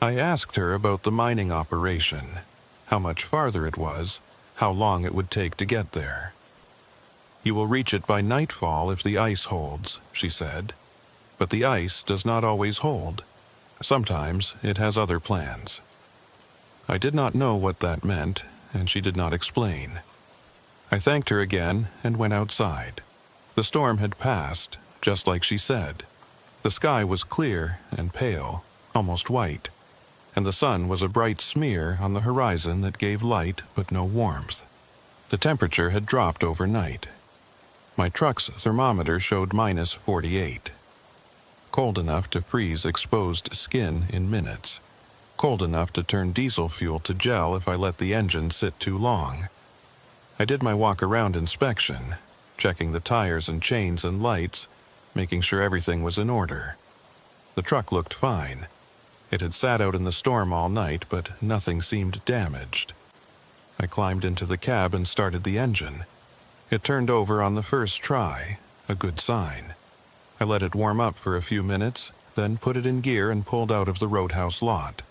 A: I asked her about the mining operation, how much farther it was, how long it would take to get there. You will reach it by nightfall if the ice holds, she said. But the ice does not always hold. Sometimes it has other plans. I did not know what that meant, and she did not explain. I thanked her again and went outside. The storm had passed, just like she said. The sky was clear and pale, almost white, and the sun was a bright smear on the horizon that gave light but no warmth. The temperature had dropped overnight. My truck's thermometer showed -48. Cold enough to freeze exposed skin in minutes. Cold enough to turn diesel fuel to gel if I let the engine sit too long. I did my walk-around inspection, checking the tires and chains and lights, making sure everything was in order. The truck looked fine. It had sat out in the storm all night, but nothing seemed damaged. I climbed into the cab and started the engine. It turned over on the first try, a good sign. I let it warm up for a few minutes, then put it in gear and pulled out of the roadhouse lot.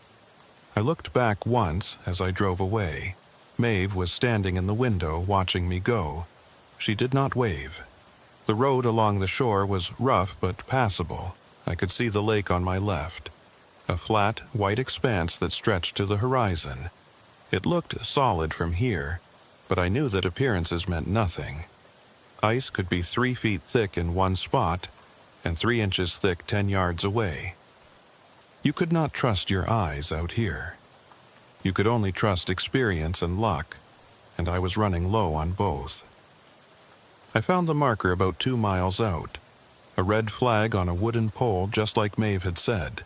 A: I looked back once as I drove away. Maeve was standing in the window watching me go. She did not wave. The road along the shore was rough but passable. I could see the lake on my left, a flat, white expanse that stretched to the horizon. It looked solid from here, but I knew that appearances meant nothing. Ice could be 3 feet thick in one spot and 3 inches thick 10 yards away. You could not trust your eyes out here. You could only trust experience and luck, and I was running low on both. I found the marker about 2 miles out, a red flag on a wooden pole just like Maeve had said.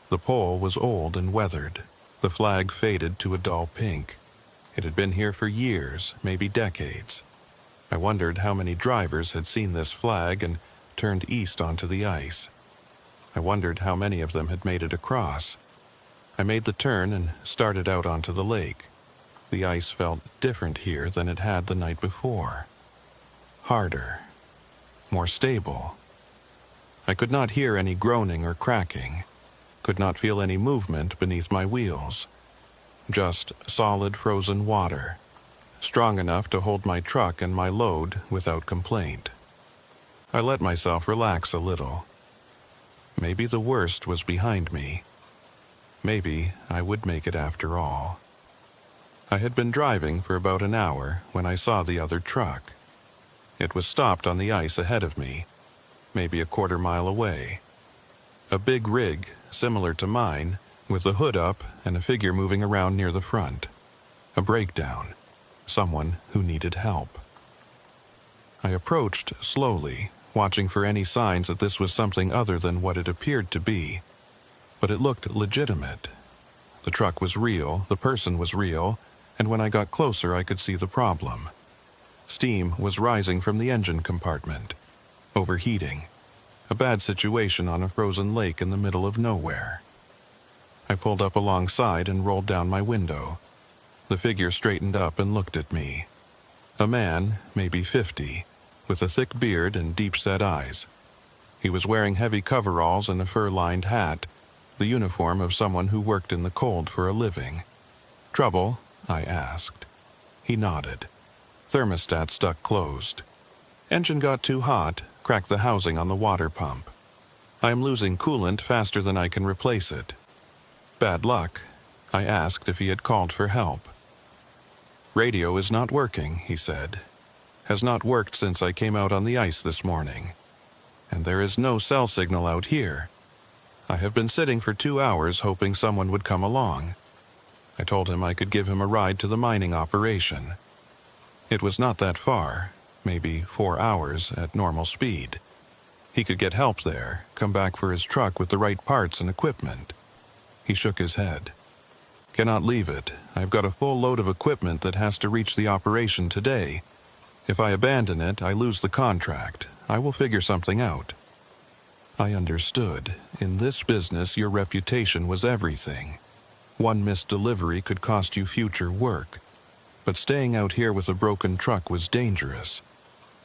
A: The pole was old and weathered. The flag faded to a dull pink. It had been here for years, maybe decades. I wondered how many drivers had seen this flag and turned east onto the ice. I wondered how many of them had made it across. I made the turn and started out onto the lake. The ice felt different here than it had the night before. Harder. More stable. I could not hear any groaning or cracking. Could not feel any movement beneath my wheels. Just solid frozen water, strong enough to hold my truck and my load without complaint. I let myself relax a little. Maybe the worst was behind me. Maybe I would make it after all. I had been driving for about an hour when I saw the other truck. It was stopped on the ice ahead of me, maybe a quarter mile away. A big rig, similar to mine, with the hood up and a figure moving around near the front. A breakdown. Someone who needed help. I approached slowly, watching for any signs that this was something other than what it appeared to be. But it looked legitimate. The truck was real, the person was real, and when I got closer I could see the problem. Steam was rising from the engine compartment. Overheating. A bad situation on a frozen lake in the middle of nowhere. I pulled up alongside and rolled down my window. The figure straightened up and looked at me. A man, maybe 50, with a thick beard and deep-set eyes. He was wearing heavy coveralls and a fur-lined hat, the uniform of someone who worked in the cold for a living. "Trouble?" I asked. He nodded. Thermostat stuck closed. "Engine got too hot, cracked the housing on the water pump. I am losing coolant faster than I can replace it. Bad luck. I asked if he had called for help. Radio is not working, he said. Has not worked since I came out on the ice this morning. And there is no cell signal out here. I have been sitting for 2 hours hoping someone would come along. I told him I could give him a ride to the mining operation. It was not that far, maybe 4 hours at normal speed. He could get help there, come back for his truck with the right parts and equipment. He shook his head. Cannot leave it. I've got a full load of equipment that has to reach the operation today. If I abandon it, I lose the contract. I will figure something out. I understood. In this business, your reputation was everything. One missed delivery could cost you future work. But staying out here with a broken truck was dangerous.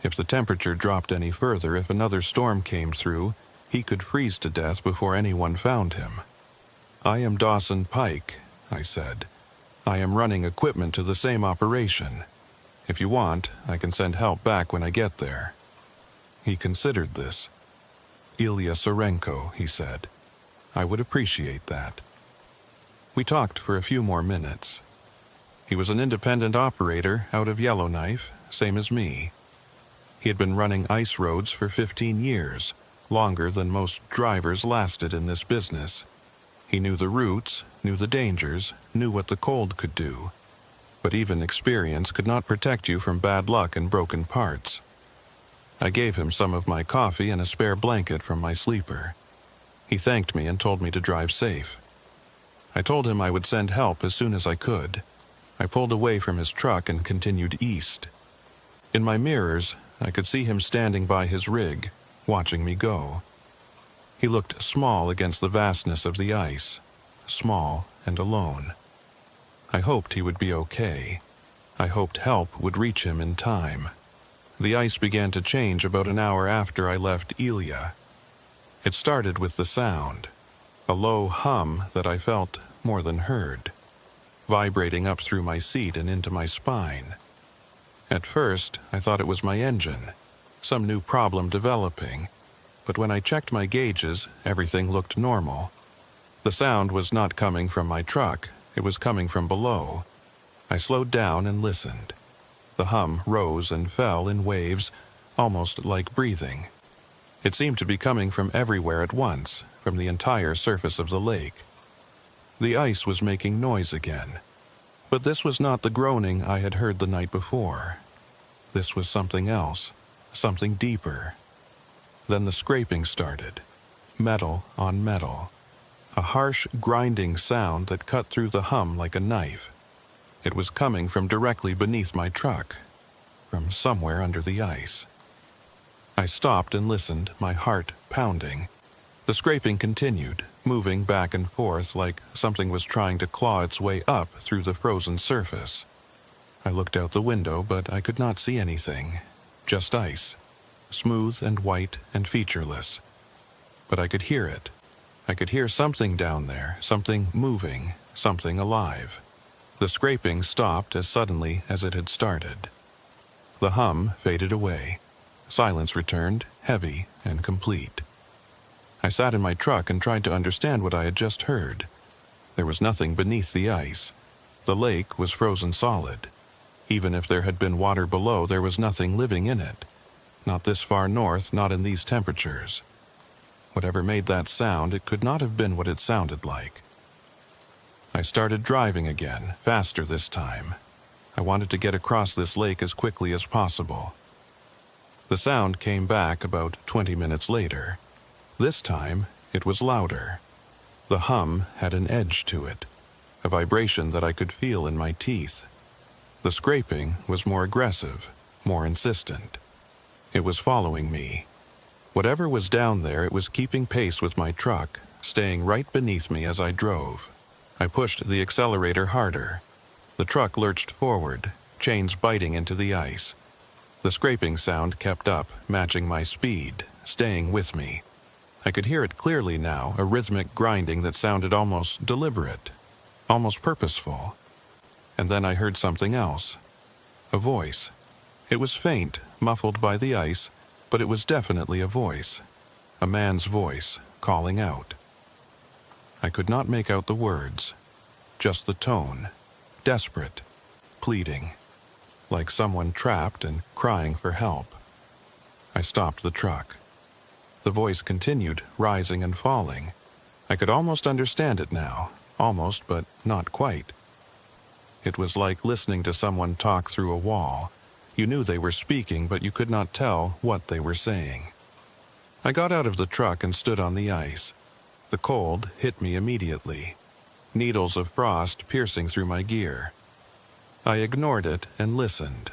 A: If the temperature dropped any further, if another storm came through, he could freeze to death before anyone found him. I am Dawson Pike, I said. I am running equipment to the same operation. If you want, I can send help back when I get there. He considered this. Ilya Sorenko, he said. I would appreciate that. We talked for a few more minutes. He was an independent operator out of Yellowknife, same as me. He had been running ice roads for 15 years, longer than most drivers lasted in this business. He knew the routes, knew the dangers, knew what the cold could do. But even experience could not protect you from bad luck and broken parts. I gave him some of my coffee and a spare blanket from my sleeper. He thanked me and told me to drive safe. I told him I would send help as soon as I could. I pulled away from his truck and continued east. In my mirrors, I could see him standing by his rig, watching me go. He looked small against the vastness of the ice, small and alone. I hoped he would be okay. I hoped help would reach him in time. The ice began to change about an hour after I left Ilya. It started with the sound, a low hum that I felt more than heard, vibrating up through my seat and into my spine. At first, I thought it was my engine, some new problem developing, but when I checked my gauges, everything looked normal. The sound was not coming from my truck, it was coming from below. I slowed down and listened. The hum rose and fell in waves, almost like breathing. It seemed to be coming from everywhere at once, from the entire surface of the lake. The ice was making noise again. But this was not the groaning I had heard the night before. This was something else, something deeper. Then the scraping started, metal on metal. A harsh, grinding sound that cut through the hum like a knife. It was coming from directly beneath my truck, from somewhere under the ice. I stopped and listened, my heart pounding. The scraping continued, moving back and forth like something was trying to claw its way up through the frozen surface. I looked out the window, but I could not see anything. Just ice, smooth and white and featureless. But I could hear it. I could hear something down there, something moving, something alive. The scraping stopped as suddenly as it had started. The hum faded away. Silence returned, heavy and complete. I sat in my truck and tried to understand what I had just heard. There was nothing beneath the ice. The lake was frozen solid. Even if there had been water below, there was nothing living in it. Not this far north, not in these temperatures. Whatever made that sound, it could not have been what it sounded like. I started driving again, faster this time. I wanted to get across this lake as quickly as possible. The sound came back about 20 minutes later. This time, it was louder. The hum had an edge to it, a vibration that I could feel in my teeth. The scraping was more aggressive, more insistent. It was following me. Whatever was down there, it was keeping pace with my truck, staying right beneath me as I drove. I pushed the accelerator harder. The truck lurched forward, chains biting into the ice. The scraping sound kept up, matching my speed, staying with me. I could hear it clearly now, a rhythmic grinding that sounded almost deliberate, almost purposeful. And then I heard something else. A voice. It was faint, muffled by the ice, but it was definitely a voice. A man's voice, calling out. I could not make out the words, just the tone, desperate, pleading, like someone trapped and crying for help. I stopped the truck. The voice continued, rising and falling. I could almost understand it now, almost, but not quite. It was like listening to someone talk through a wall. You knew they were speaking, but you could not tell what they were saying. I got out of the truck and stood on the ice. The cold hit me immediately, needles of frost piercing through my gear. I ignored it and listened.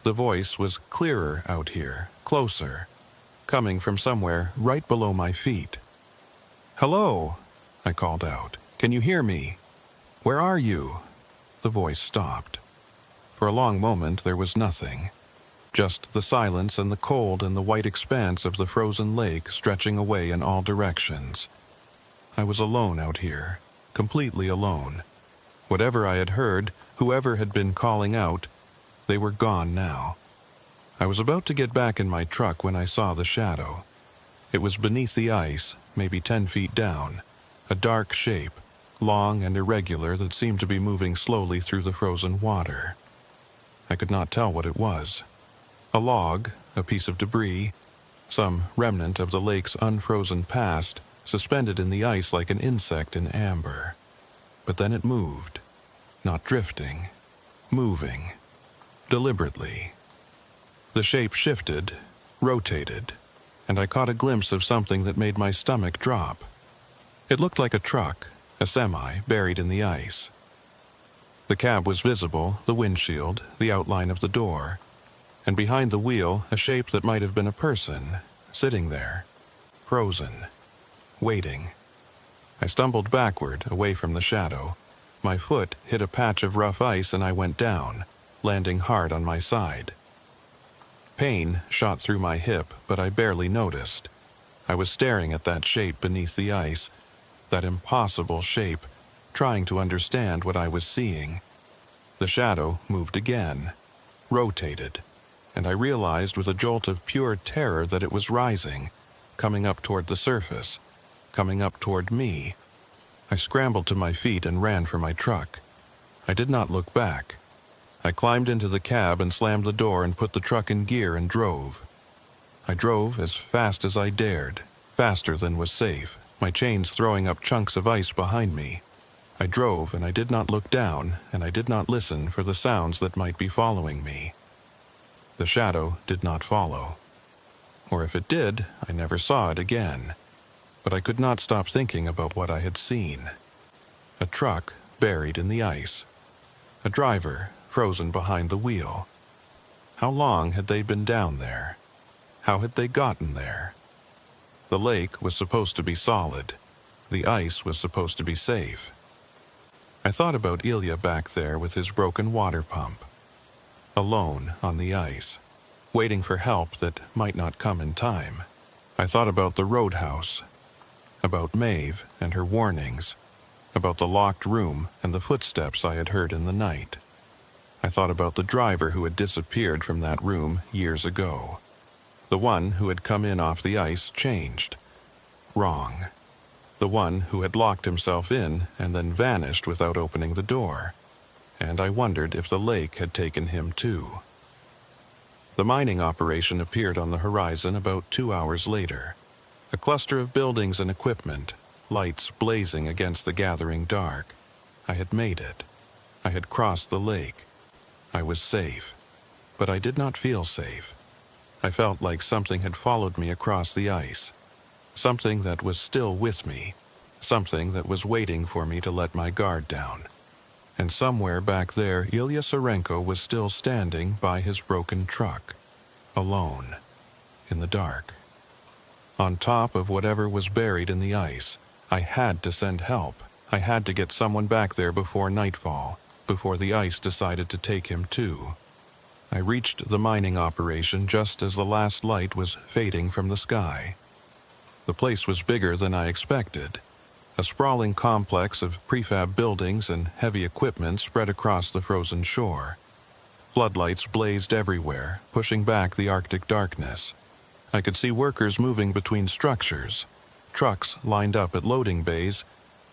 A: The voice was clearer out here, closer, coming from somewhere right below my feet. "Hello," I called out. "Can you hear me? Where are you?" The voice stopped. For a long moment there was nothing, just the silence and the cold and the white expanse of the frozen lake stretching away in all directions. I was alone out here, completely alone. Whatever I had heard, whoever had been calling out, they were gone now. I was about to get back in my truck when I saw the shadow. It was beneath the ice, maybe 10 feet down, a dark shape, long and irregular, that seemed to be moving slowly through the frozen water. I could not tell what it was. A log, a piece of debris, some remnant of the lake's unfrozen past, suspended in the ice like an insect in amber. But then it moved, not drifting, moving, deliberately. The shape shifted, rotated, and I caught a glimpse of something that made my stomach drop. It looked like a truck, a semi buried in the ice. The cab was visible, the windshield, the outline of the door, and behind the wheel a shape that might have been a person, sitting there, frozen, waiting. I stumbled backward, away from the shadow. My foot hit a patch of rough ice and I went down, landing hard on my side. Pain shot through my hip, but I barely noticed. I was staring at that shape beneath the ice, that impossible shape, trying to understand what I was seeing. The shadow moved again, rotated, and I realized with a jolt of pure terror that it was rising, coming up toward the surface, coming up toward me. I scrambled to my feet and ran for my truck. I did not look back. I climbed into the cab and slammed the door and put the truck in gear and drove. I drove as fast as I dared, faster than was safe, my chains throwing up chunks of ice behind me. I drove and I did not look down, and I did not listen for the sounds that might be following me. The shadow did not follow. Or if it did, I never saw it again. But I could not stop thinking about what I had seen. A truck buried in the ice. A driver frozen behind the wheel. How long had they been down there? How had they gotten there? The lake was supposed to be solid. The ice was supposed to be safe. I thought about Ilya back there with his broken water pump. Alone on the ice, waiting for help that might not come in time. I thought about the roadhouse, about Maeve and her warnings, about the locked room and the footsteps I had heard in the night. I thought about the driver who had disappeared from that room years ago. The one who had come in off the ice changed. Wrong. The one who had locked himself in and then vanished without opening the door. And I wondered if the lake had taken him too. The mining operation appeared on the horizon about 2 hours later. A cluster of buildings and equipment, lights blazing against the gathering dark. I had made it. I had crossed the lake. I was safe. But I did not feel safe. I felt like something had followed me across the ice. Something that was still with me. Something that was waiting for me to let my guard down. And somewhere back there, Ilya Sarenko was still standing by his broken truck, alone, in the dark. On top of whatever was buried in the ice, I had to send help. I had to get someone back there before nightfall, before the ice decided to take him too. I reached the mining operation just as the last light was fading from the sky. The place was bigger than I expected. A sprawling complex of prefab buildings and heavy equipment spread across the frozen shore. Floodlights blazed everywhere, pushing back the Arctic darkness. I could see workers moving between structures, trucks lined up at loading bays,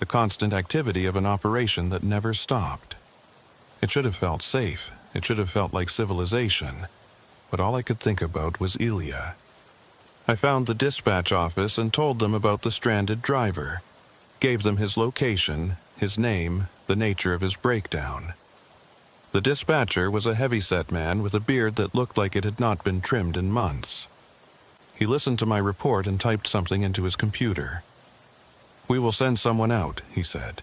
A: the constant activity of an operation that never stopped. It should have felt safe, it should have felt like civilization, but all I could think about was Ilya. I found the dispatch office and told them about the stranded driver, gave them his location, his name, the nature of his breakdown. The dispatcher was a heavy-set man with a beard that looked like it had not been trimmed in months. He listened to my report and typed something into his computer. "We will send someone out," he said.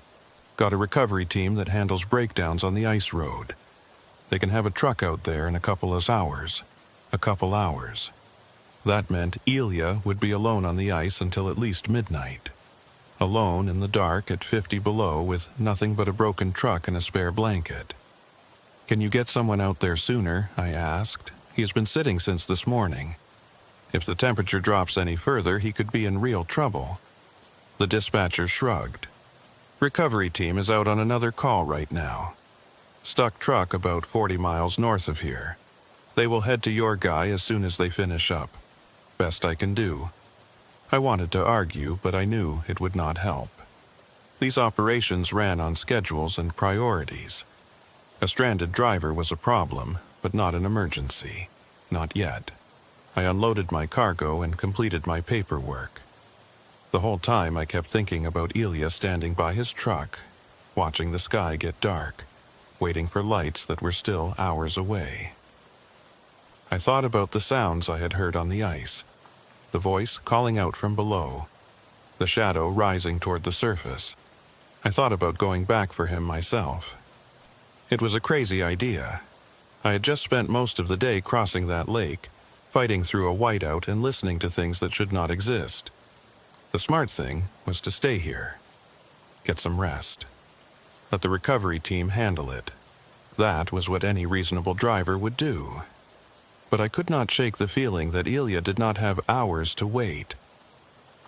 A: "Got a recovery team that handles breakdowns on the ice road. They can have a truck out there in a couple of hours. A couple hours." That meant Ilya would be alone on the ice until at least midnight. Alone in the dark at 50 below with nothing but a broken truck and a spare blanket. "Can you get someone out there sooner?" I asked. "He has been sitting since this morning. If the temperature drops any further, he could be in real trouble." The dispatcher shrugged. "Recovery team is out on another call right now. Stuck truck about 40 miles north of here. They will head to your guy as soon as they finish up. Best I can do." I wanted to argue, but I knew it would not help. These operations ran on schedules and priorities. A stranded driver was a problem, but not an emergency. Not yet. I unloaded my cargo and completed my paperwork. The whole time I kept thinking about Ilya standing by his truck, watching the sky get dark, waiting for lights that were still hours away. I thought about the sounds I had heard on the ice, the voice calling out from below, the shadow rising toward the surface. I thought about going back for him myself. It was a crazy idea. I had just spent most of the day crossing that lake, fighting through a whiteout and listening to things that should not exist. The smart thing was to stay here, get some rest. Let the recovery team handle it. That was what any reasonable driver would do. But I could not shake the feeling that Ilya did not have hours to wait.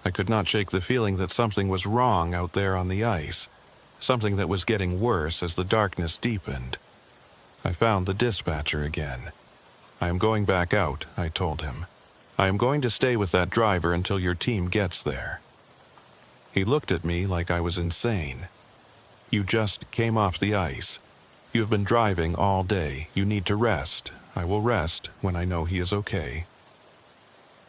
A: I could not shake the feeling that something was wrong out there on the ice, something that was getting worse as the darkness deepened. I found the dispatcher again. "I am going back out," I told him. "I am going to stay with that driver until your team gets there." He looked at me like I was insane. "You just came off the ice. You have been driving all day. You need to rest. I will rest when I know he is okay."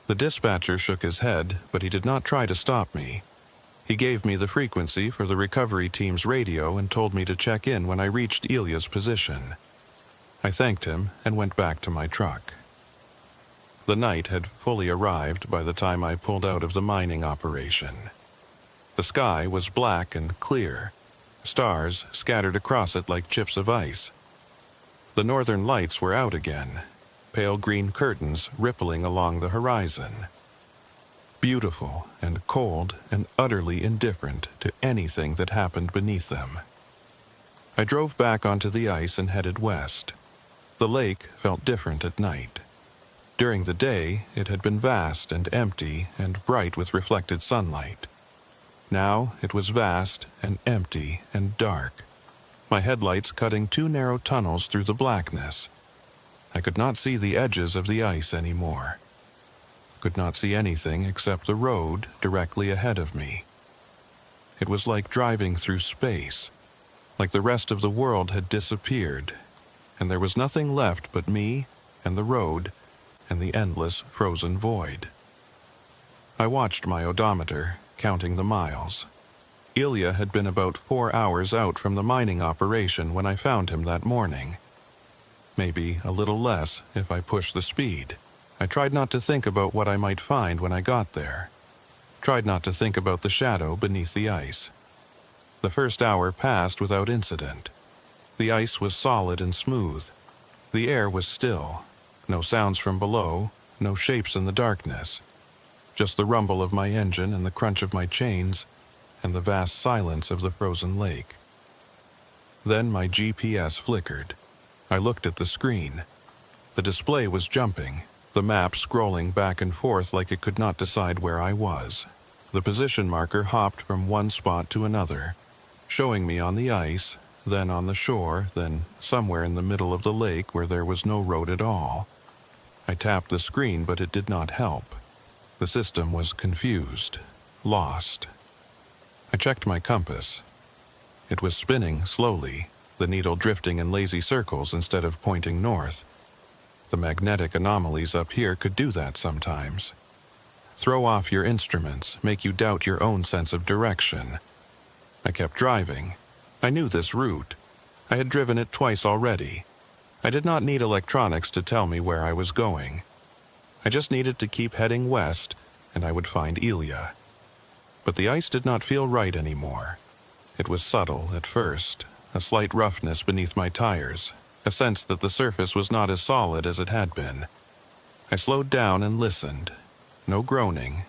A: The dispatcher shook his head, but he did not try to stop me. He gave me the frequency for the recovery team's radio and told me to check in when I reached Ilya's position. I thanked him and went back to my truck. The night had fully arrived by the time I pulled out of the mining operation. The sky was black and clear, stars scattered across it like chips of ice. The northern lights were out again, pale green curtains rippling along the horizon. Beautiful and cold and utterly indifferent to anything that happened beneath them. I drove back onto the ice and headed west. The lake felt different at night. During the day, it had been vast and empty and bright with reflected sunlight. Now it was vast and empty and dark, my headlights cutting 2 narrow tunnels through the blackness. I could not see the edges of the ice anymore. Could not see anything except the road directly ahead of me. It was like driving through space, like the rest of the world had disappeared, and there was nothing left but me and the road and the endless frozen void. I watched my odometer, counting the miles. Ilya had been about 4 hours out from the mining operation when I found him that morning. Maybe a little less if I pushed the speed. I tried not to think about what I might find when I got there. Tried not to think about the shadow beneath the ice. The first hour passed without incident. The ice was solid and smooth. The air was still. No sounds from below, no shapes in the darkness. Just the rumble of my engine and the crunch of my chains, and the vast silence of the frozen lake. Then my GPS flickered. I looked at the screen. The display was jumping, the map scrolling back and forth like it could not decide where I was. The position marker hopped from one spot to another, showing me on the ice, then on the shore, then somewhere in the middle of the lake where there was no road at all. I tapped the screen, but it did not help. The system was confused, lost. I checked my compass. It was spinning slowly, the needle drifting in lazy circles instead of pointing north. The magnetic anomalies up here could do that sometimes. Throw off your instruments, make you doubt your own sense of direction. I kept driving. I knew this route. I had driven it twice already. I did not need electronics to tell me where I was going. I just needed to keep heading west, and I would find Elia. But the ice did not feel right anymore. It was subtle at first, a slight roughness beneath my tires, a sense that the surface was not as solid as it had been. I slowed down and listened. No groaning,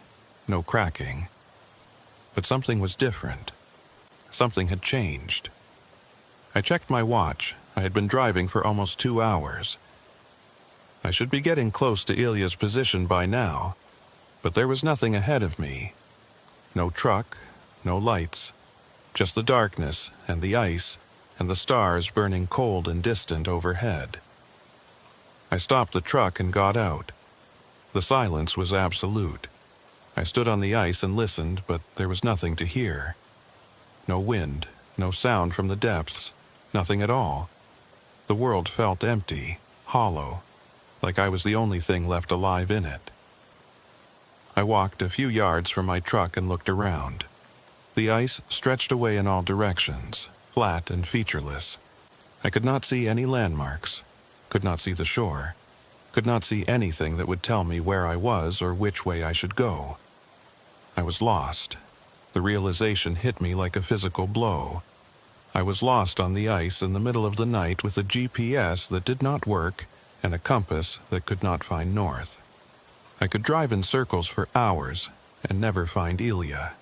A: no cracking. But something was different. Something had changed. I checked my watch. I had been driving for almost 2 hours. I should be getting close to Ilya's position by now, but there was nothing ahead of me. No truck, no lights, just the darkness and the ice and the stars burning cold and distant overhead. I stopped the truck and got out. The silence was absolute. I stood on the ice and listened, but there was nothing to hear. No wind, no sound from the depths, nothing at all. The world felt empty, hollow, like I was the only thing left alive in it. I walked a few yards from my truck and looked around. The ice stretched away in all directions, flat and featureless. I could not see any landmarks, could not see the shore, could not see anything that would tell me where I was or which way I should go. I was lost. The realization hit me like a physical blow. I was lost on the ice in the middle of the night with a GPS that did not work and a compass that could not find north. I could drive in circles for hours and never find Ilya.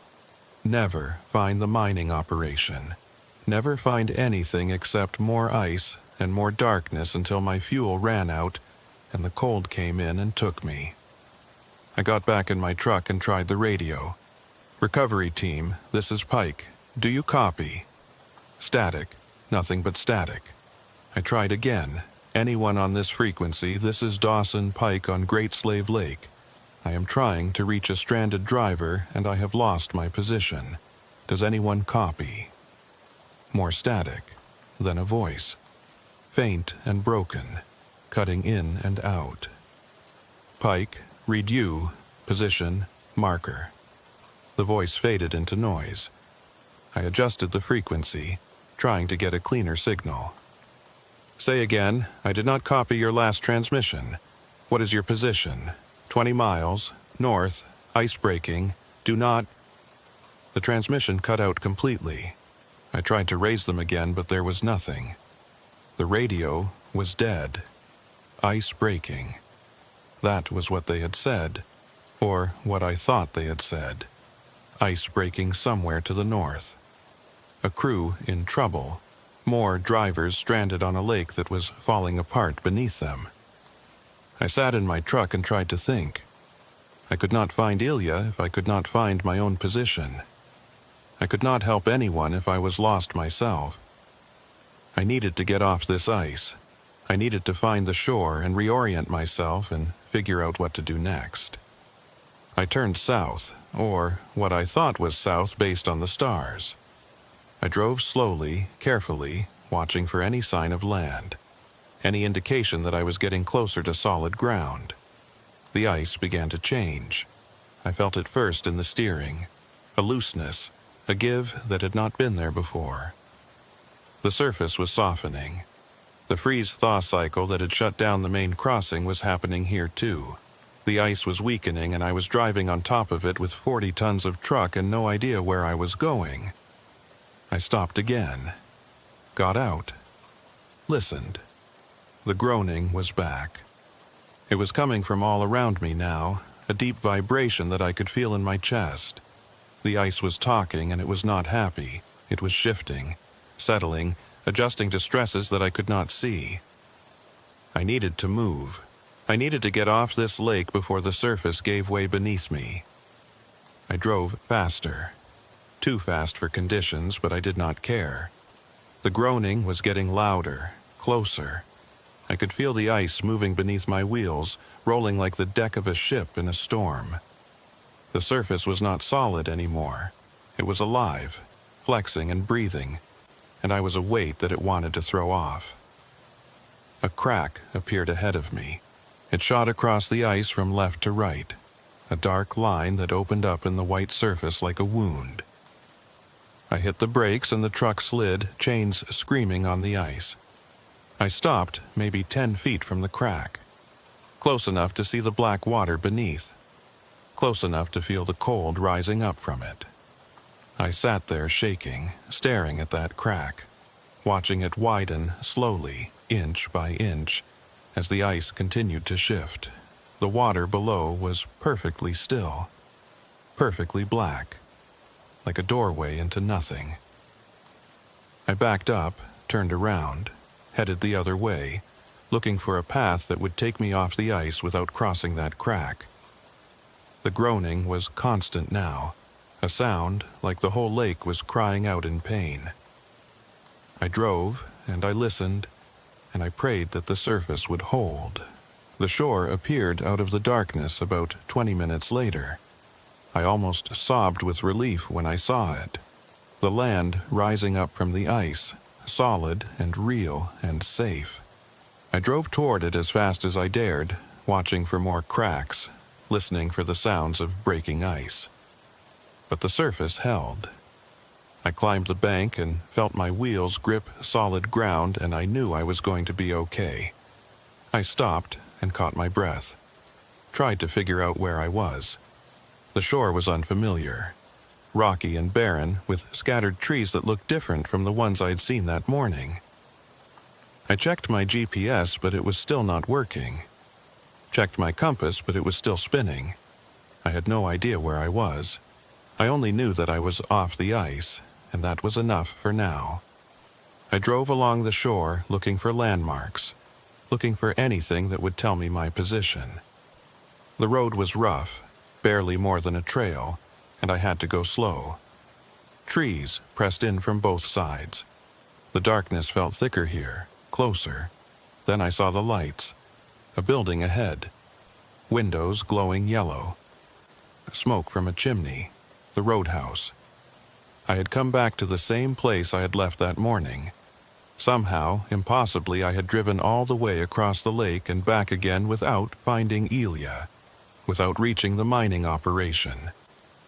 A: Never find the mining operation. Never find anything except more ice and more darkness until my fuel ran out and the cold came in and took me. I got back in my truck and tried the radio. "Recovery team, this is Pike. Do you copy?" Static, nothing but static. I tried again. "Anyone on this frequency, this is Dawson Pike on Great Slave Lake. I am trying to reach a stranded driver and I have lost my position. Does anyone copy?" More static, then a voice. Faint and broken, cutting in and out. "Pike, read you, position, marker." The voice faded into noise. I adjusted the frequency, trying to get a cleaner signal. "Say again, I did not copy your last transmission. What is your position? 20 miles, north, ice breaking, do not..." The transmission cut out completely. I tried to raise them again, but there was nothing. The radio was dead. Ice breaking. That was what they had said, or what I thought they had said. Ice breaking somewhere to the north. A crew in trouble. More drivers stranded on a lake that was falling apart beneath them. I sat in my truck and tried to think. I could not find Ilya if I could not find my own position. I could not help anyone if I was lost myself. I needed to get off this ice. I needed to find the shore and reorient myself and figure out what to do next. I turned south, or what I thought was south based on the stars. I drove slowly, carefully, watching for any sign of land, any indication that I was getting closer to solid ground. The ice began to change. I felt it first in the steering, a looseness, a give that had not been there before. The surface was softening. The freeze-thaw cycle that had shut down the main crossing was happening here too. The ice was weakening and I was driving on top of it with 40 tons of truck and no idea where I was going. I stopped again, got out, listened. The groaning was back. It was coming from all around me now, a deep vibration that I could feel in my chest. The ice was talking and it was not happy. It was shifting, settling, adjusting to stresses that I could not see. I needed to move. I needed to get off this lake before the surface gave way beneath me. I drove faster. Too fast for conditions, but I did not care. The groaning was getting louder, closer. I could feel the ice moving beneath my wheels, rolling like the deck of a ship in a storm. The surface was not solid anymore. It was alive, flexing and breathing, and I was a weight that it wanted to throw off. A crack appeared ahead of me. It shot across the ice from left to right, a dark line that opened up in the white surface like a wound. I hit the brakes and the truck slid, chains screaming on the ice. I stopped maybe 10 feet from the crack, close enough to see the black water beneath, close enough to feel the cold rising up from it. I sat there shaking, staring at that crack, watching it widen slowly, inch by inch, as the ice continued to shift. The water below was perfectly still, perfectly black, like a doorway into nothing. I backed up, turned around, headed the other way, looking for a path that would take me off the ice without crossing that crack. The groaning was constant now, a sound like the whole lake was crying out in pain. I drove, and I listened, and I prayed that the surface would hold. The shore appeared out of the darkness about 20 minutes later. I almost sobbed with relief when I saw it. The land rising up from the ice, solid and real and safe. I drove toward it as fast as I dared, watching for more cracks, listening for the sounds of breaking ice. But the surface held. I climbed the bank and felt my wheels grip solid ground, and I knew I was going to be okay. I stopped and caught my breath, tried to figure out where I was. The shore was unfamiliar, rocky and barren, with scattered trees that looked different from the ones I'd seen that morning. I checked my GPS, but it was still not working. Checked my compass, but it was still spinning. I had no idea where I was. I only knew that I was off the ice, and that was enough for now. I drove along the shore looking for landmarks, looking for anything that would tell me my position. The road was rough, barely more than a trail, and I had to go slow. Trees pressed in from both sides. The darkness felt thicker here, closer. Then I saw the lights, a building ahead, windows glowing yellow, smoke from a chimney, the roadhouse. I had come back to the same place I had left that morning. Somehow, impossibly, I had driven all the way across the lake and back again without finding Elia, without reaching the mining operation,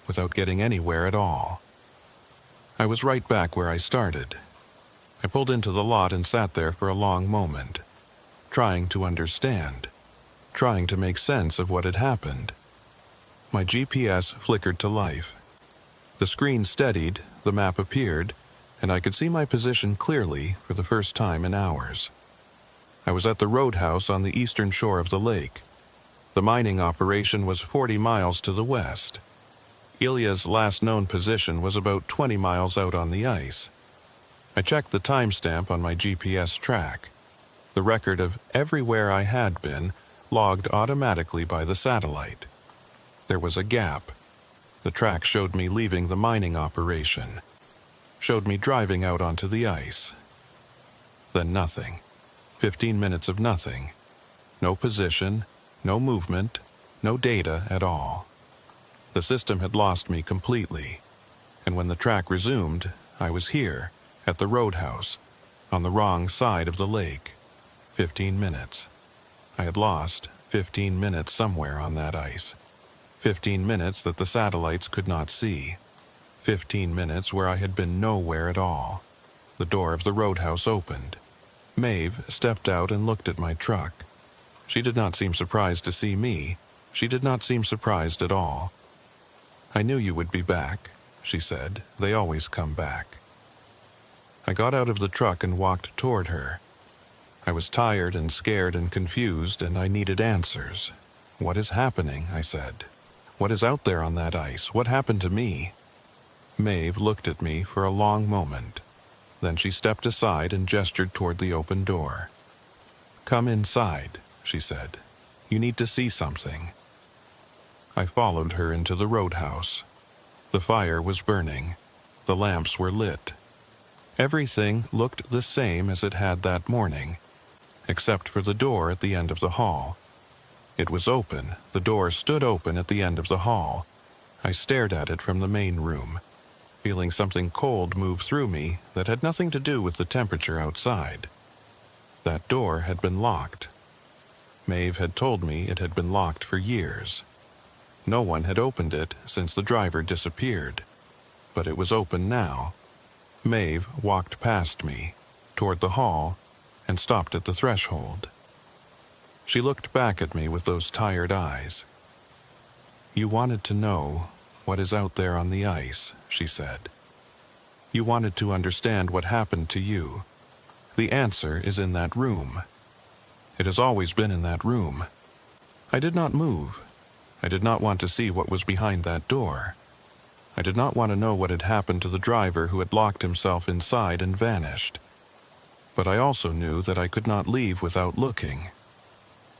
A: without getting anywhere at all. I was right back where I started. I pulled into the lot and sat there for a long moment, trying to understand, trying to make sense of what had happened. My GPS flickered to life. The screen steadied, the map appeared, and I could see my position clearly for the first time in hours. I was at the roadhouse on the eastern shore of the lake. The mining operation was 40 miles to the west. Ilya's last known position was about 20 miles out on the ice. I checked the timestamp on my GPS track. The record of everywhere I had been logged automatically by the satellite. There was a gap. The track showed me leaving the mining operation, showed me driving out onto the ice. Then nothing. 15 minutes of nothing. No position, no movement, no data at all. The system had lost me completely, and when the track resumed, I was here, at the roadhouse, on the wrong side of the lake. 15 minutes. I had lost 15 minutes somewhere on that ice. 15 minutes that the satellites could not see. 15 minutes where I had been nowhere at all. The door of the roadhouse opened. Maeve stepped out and looked at my truck. She did not seem surprised to see me. She did not seem surprised at all. "I knew you would be back," she said. "They always come back." I got out of the truck and walked toward her. I was tired and scared and confused, and I needed answers. "What is happening?" I said. "What is out there on that ice? What happened to me?" Maeve looked at me for a long moment. Then she stepped aside and gestured toward the open door. "Come inside," she said. "You need to see something." I followed her into the roadhouse. The fire was burning. The lamps were lit. Everything looked the same as it had that morning, except for the door at the end of the hall. It was open. The door stood open at the end of the hall. I stared at it from the main room. feeling something cold move through me that had nothing to do with the temperature outside. That door had been locked. Maeve had told me it had been locked for years. No one had opened it since the driver disappeared, but it was open now. Maeve walked past me, toward the hall, and stopped at the threshold. She looked back at me with those tired eyes. "You wanted to know what is out there on the ice," she said. "You wanted to understand what happened to you. The answer is in that room. It has always been in that room. I did not move. I did not want to see what was behind that door. I did not want to know what had happened to the driver who had locked himself inside and vanished. But I also knew that I could not leave without looking.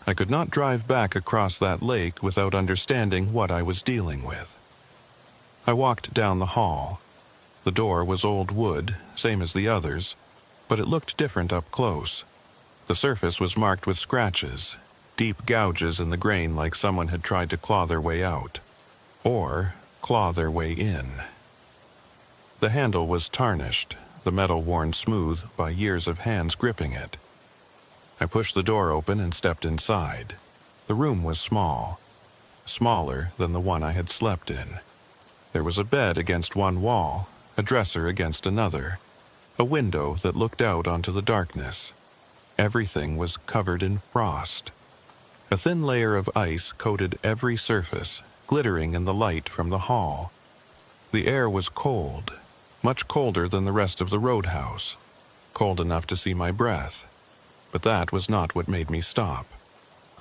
A: I could not drive back across that lake without understanding what I was dealing with." I walked down the hall. The door was old wood, same as the others, but it looked different up close. The surface was marked with scratches, deep gouges in the grain like someone had tried to claw their way out, or claw their way in. The handle was tarnished, the metal worn smooth by years of hands gripping it. I pushed the door open and stepped inside. The room was small, smaller than the one I had slept in. There was a bed against one wall, a dresser against another, a window that looked out onto the darkness. Everything was covered in frost. A thin layer of ice coated every surface, glittering in the light from the hall. The air was cold, much colder than the rest of the roadhouse, cold enough to see my breath. But that was not what made me stop.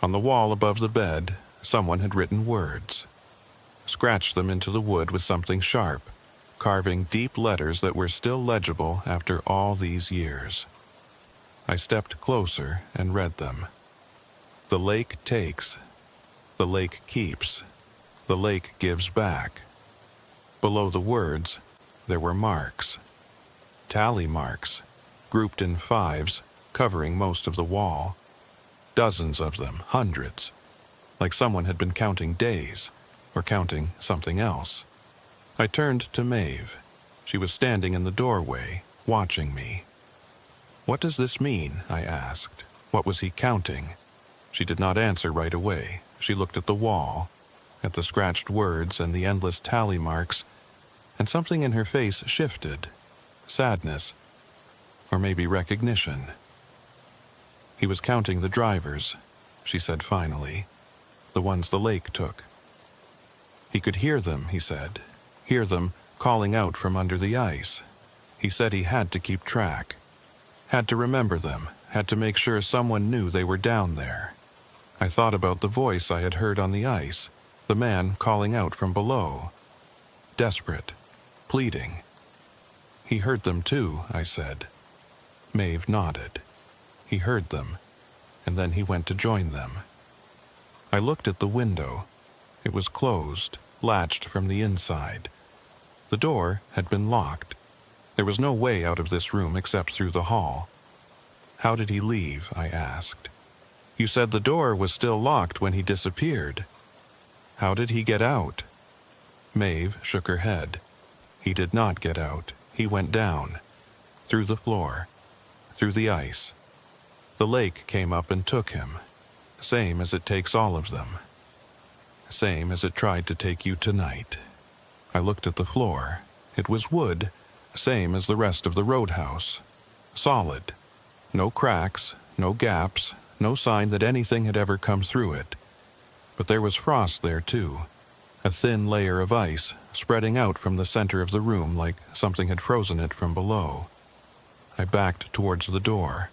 A: On the wall above the bed, someone had written words, scratched them into the wood with something sharp, carving deep letters that were still legible after all these years. I stepped closer and read them. "The lake takes. The lake keeps. The lake gives back." Below the words, there were marks. Tally marks, grouped in fives, covering most of the wall. Dozens of them, hundreds, like someone had been counting days, or counting something else. I turned to Maeve. She was standing in the doorway, watching me. "What does this mean?" I asked. "What was he counting?" She did not answer right away. She looked at the wall, at the scratched words and the endless tally marks, and something in her face shifted. Sadness, or maybe recognition. "He was counting the drivers," she said finally. "The ones the lake took. He could hear them," he said. "Hear them calling out from under the ice. He said he had to keep track. Had to remember them, had to make sure someone knew they were down there." I thought about the voice I had heard on the ice, the man calling out from below. Desperate, pleading. "He heard them too," I said. Maeve nodded. He heard them, and then he went to join them. I looked at the window. It was closed, latched from the inside. The door had been locked. There was no way out of this room except through the hall. "How did he leave?" I asked. "You said the door was still locked when he disappeared. How did he get out?" Maeve shook her head. "He did not get out. He went down. Through the floor. Through the ice. The lake came up and took him. Same as it takes all of them. Same as it tried to take you tonight." I looked at the floor. It was wood, same as the rest of the roadhouse. Solid. No cracks, no gaps, no sign that anything had ever come through it. But there was frost there too. A thin layer of ice spreading out from the center of the room like something had frozen it from below. I backed towards the door.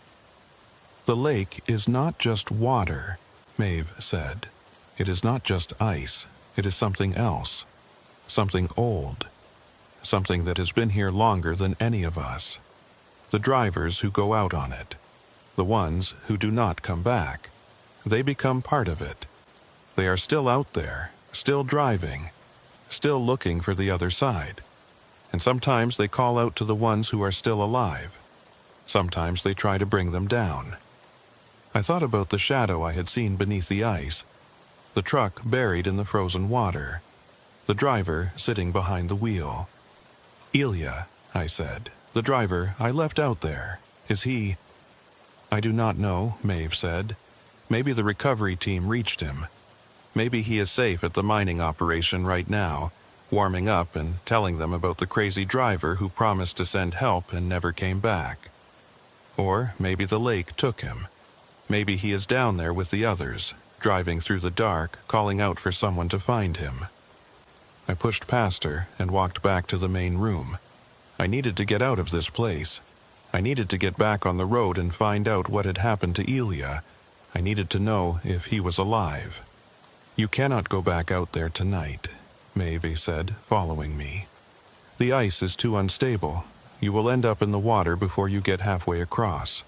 A: "The lake is not just water," Maeve said. "It is not just ice. It is something else. Something old. Something that has been here longer than any of us. The drivers who go out on it. The ones who do not come back. They become part of it. They are still out there, still driving, still looking for the other side. And sometimes they call out to the ones who are still alive. Sometimes they try to bring them down." I thought about the shadow I had seen beneath the ice, the truck buried in the frozen water, the driver sitting behind the wheel. "Ilya," I said. "The driver I left out there. Is he—" "I do not know," Maeve said. "Maybe the recovery team reached him. Maybe he is safe at the mining operation right now, warming up and telling them about the crazy driver who promised to send help and never came back. Or maybe the lake took him. Maybe he is down there with the others, driving through the dark, calling out for someone to find him." I pushed past her and walked back to the main room. I needed to get out of this place. I needed to get back on the road and find out what had happened to Ilya. I needed to know if he was alive. "You cannot go back out there tonight," Maeve said, following me. "The ice is too unstable. You will end up in the water before you get halfway across."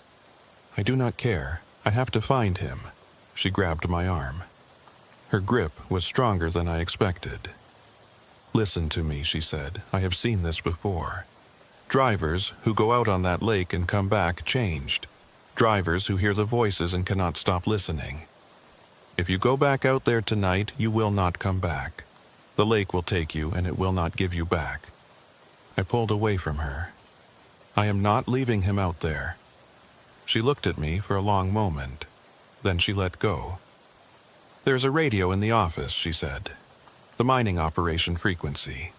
A: "I do not care. I have to find him." She grabbed my arm. Her grip was stronger than I expected. "Listen to me," she said. "I have seen this before. Drivers who go out on that lake and come back changed. Drivers who hear the voices and cannot stop listening. If you go back out there tonight, you will not come back. The lake will take you and it will not give you back." I pulled away from her. "I am not leaving him out there." She looked at me for a long moment. Then she let go. "There's a radio in the office," she said. "The mining operation frequency.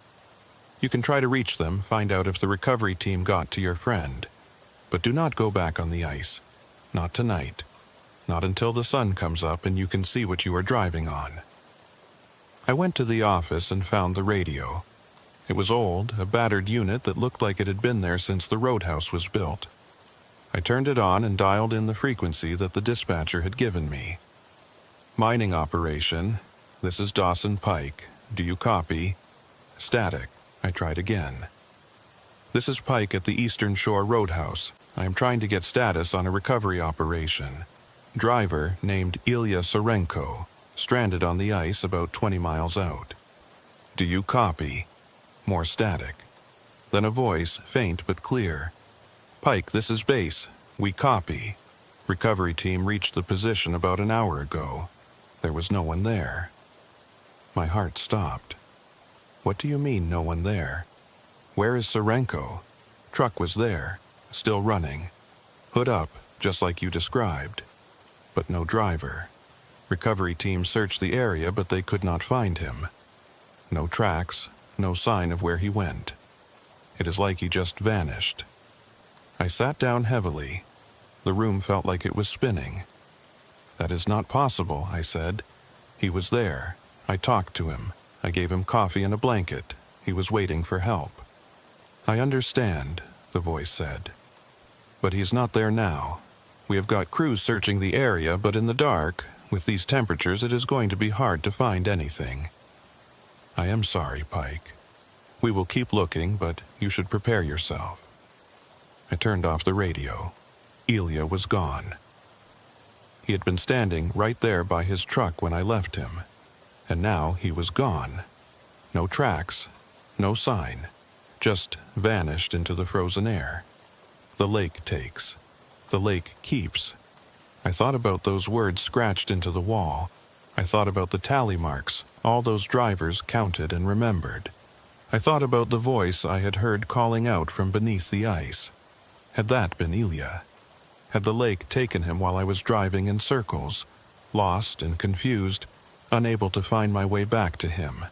A: You can try to reach them, find out if the recovery team got to your friend. But do not go back on the ice. Not tonight. Not until the sun comes up and you can see what you are driving on." I went to the office and found the radio. It was old, a battered unit that looked like it had been there since the roadhouse was built. I turned it on and dialed in the frequency that the dispatcher had given me. "Mining operation. This is Dawson Pike. Do you copy?" "Static." I tried again. "This is Pike at the Eastern Shore Roadhouse. I am trying to get status on a recovery operation. Driver named Ilya Sarenko, stranded on the ice about 20 miles out. Do you copy?" More static. Then a voice, faint but clear. "Pike, this is base. We copy. Recovery team reached the position about an hour ago. There was no one there." My heart stopped. "What do you mean, no one there? Where is Sarenko? Truck was there, still running. Hood up, just like you described. But no driver. Recovery team searched the area, but they could not find him. No tracks, no sign of where he went. It is like he just vanished." I sat down heavily. The room felt like it was spinning. "That is not possible," I said. "He was there. I talked to him. I gave him coffee and a blanket. He was waiting for help." "I understand," the voice said. "But he's not there now. We have got crews searching the area, but in the dark, with these temperatures, it is going to be hard to find anything." "I am sorry, Pike. We will keep looking, but you should prepare yourself." I turned off the radio. Ilya was gone. He had been standing right there by his truck when I left him, and now he was gone. No tracks, no sign, just vanished into the frozen air. The lake takes. The lake keeps. I thought about those words scratched into the wall. I thought about the tally marks all those drivers counted and remembered. I thought about the voice I had heard calling out from beneath the ice. Had that been Ilya? Had the lake taken him while I was driving in circles, lost and confused, unable to find my way back to him?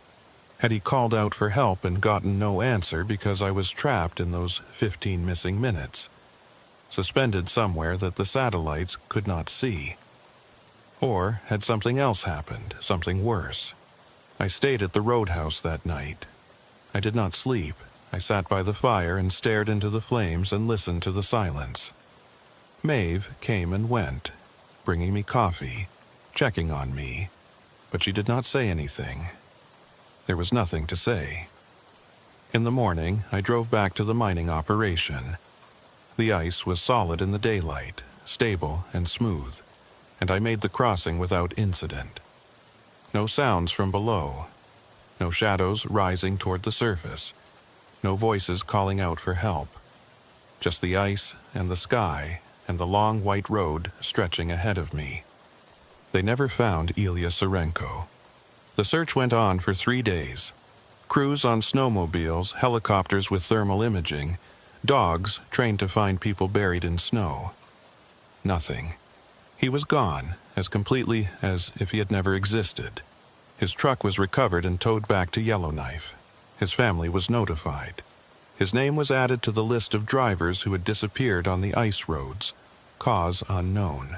A: Had he called out for help and gotten no answer because I was trapped in those 15 missing minutes, suspended somewhere that the satellites could not see? Or had something else happened, something worse? I stayed at the roadhouse that night. I did not sleep. I sat by the fire and stared into the flames and listened to the silence. Maeve came and went, bringing me coffee, checking on me, but she did not say anything. There was nothing to say. In the morning, I drove back to the mining operation. The ice was solid in the daylight, stable and smooth, and I made the crossing without incident. No sounds from below, no shadows rising toward the surface, no voices calling out for help. Just the ice and the sky and the long white road stretching ahead of me. They never found Ilya Sarenko. The search went on for 3 days. Crews on snowmobiles, helicopters with thermal imaging, dogs trained to find people buried in snow. Nothing. He was gone, as completely as if he had never existed. His truck was recovered and towed back to Yellowknife. His family was notified. His name was added to the list of drivers who had disappeared on the ice roads, cause unknown.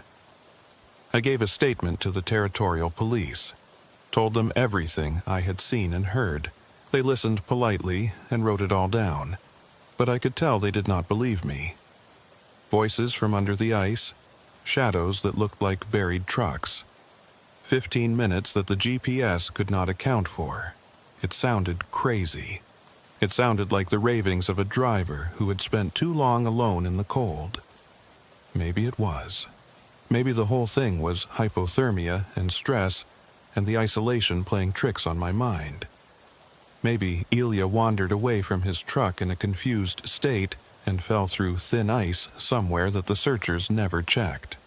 A: I gave a statement to the territorial police, told them everything I had seen and heard. They listened politely and wrote it all down, but I could tell they did not believe me. Voices from under the ice, shadows that looked like buried trucks. 15 minutes that the GPS could not account for. It sounded crazy. It sounded like the ravings of a driver who had spent too long alone in the cold. Maybe it was. Maybe the whole thing was hypothermia and stress and the isolation playing tricks on my mind. Maybe Ilya wandered away from his truck in a confused state and fell through thin ice somewhere that the searchers never checked.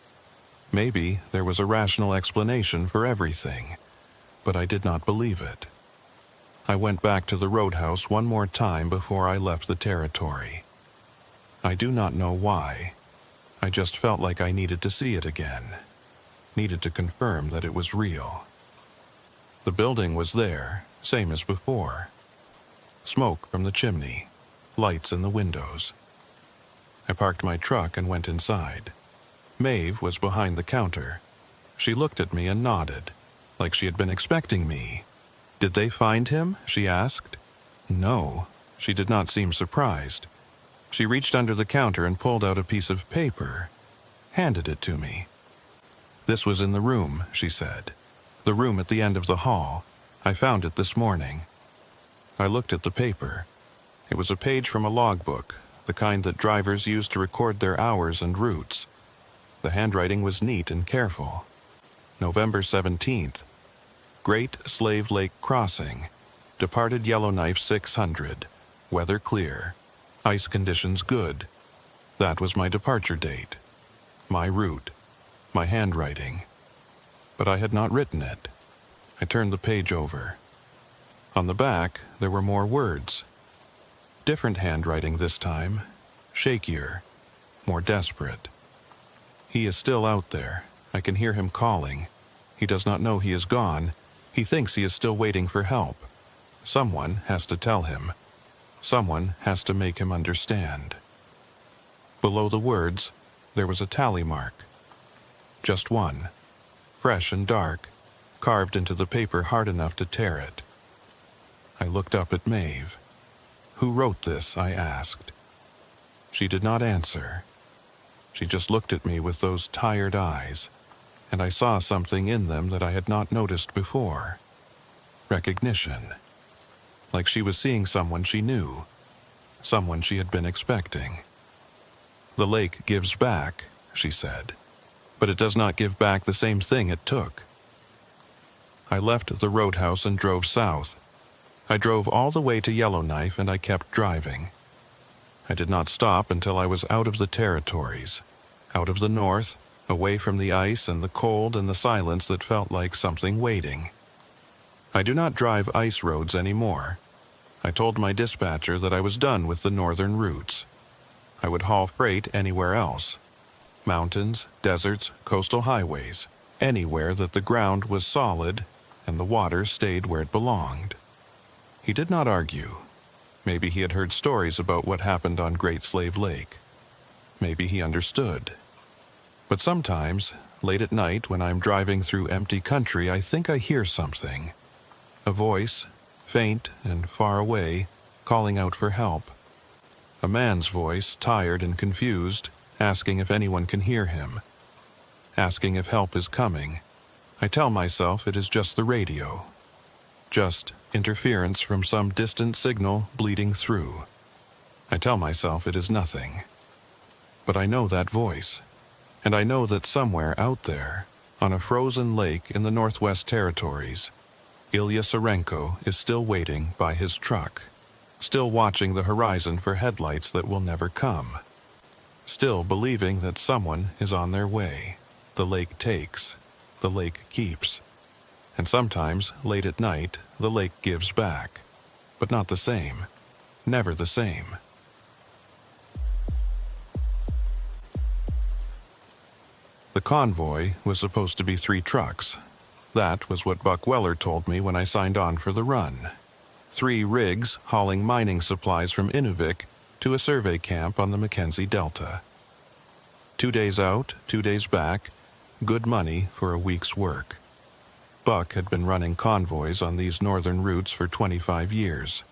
A: Maybe there was a rational explanation for everything, but I did not believe it. I went back to the roadhouse one more time before I left the territory. I do not know why. I just felt like I needed to see it again, needed to confirm that it was real. The building was there, same as before. Smoke from the chimney, lights in the windows. I parked my truck and went inside. Maeve was behind the counter. She looked at me and nodded, like she had been expecting me. "Did they find him?" she asked. No, she did not seem surprised. She reached under the counter and pulled out a piece of paper, handed it to me. "This was in the room," she said. "The room at the end of the hall. I found it this morning." I looked at the paper. It was a page from a logbook, the kind that drivers use to record their hours and routes. The handwriting was neat and careful. November 17th. Great Slave Lake Crossing. Departed Yellowknife 600. Weather clear. Ice conditions good. That was my departure date. My route. My handwriting. But I had not written it. I turned the page over. On the back, there were more words. Different handwriting this time. Shakier. More desperate. "He is still out there. I can hear him calling. He does not know he is gone. He thinks he is still waiting for help. Someone has to tell him. Someone has to make him understand." Below the words, there was a tally mark. Just one. Fresh and dark, carved into the paper hard enough to tear it. I looked up at Maeve. "Who wrote this?" I asked. She did not answer. She just looked at me with those tired eyes, and I saw something in them that I had not noticed before. Recognition. Like she was seeing someone she knew, someone she had been expecting. "The lake gives back," she said, "but it does not give back the same thing it took." I left the roadhouse and drove south. I drove all the way to Yellowknife and I kept driving. I did not stop until I was out of the territories, out of the north, away from the ice and the cold and the silence that felt like something waiting. I do not drive ice roads anymore. I told my dispatcher that I was done with the northern routes. I would haul freight anywhere else. Mountains, deserts, coastal highways, anywhere that the ground was solid and the water stayed where it belonged. He did not argue. Maybe he had heard stories about what happened on Great Slave Lake. Maybe he understood. But sometimes, late at night when I'm driving through empty country, I think I hear something. A voice, faint and far away, calling out for help. A man's voice, tired and confused, asking if anyone can hear him. Asking if help is coming. I tell myself it is just the radio. Just interference from some distant signal bleeding through. I tell myself it is nothing. But I know that voice. And I know that somewhere out there, on a frozen lake in the Northwest Territories, Ilya Sarenko is still waiting by his truck, still watching the horizon for headlights that will never come, still believing that someone is on their way. The lake takes, the lake keeps, and sometimes, late at night, the lake gives back. but not the same. Never the same. The convoy was supposed to be 3 trucks. That was what Buck Weller told me when I signed on for the run. 3 rigs hauling mining supplies from Inuvik to a survey camp on the Mackenzie Delta. 2 days out, 2 days back, good money for a week's work. Buck had been running convoys on these northern routes for 25 years.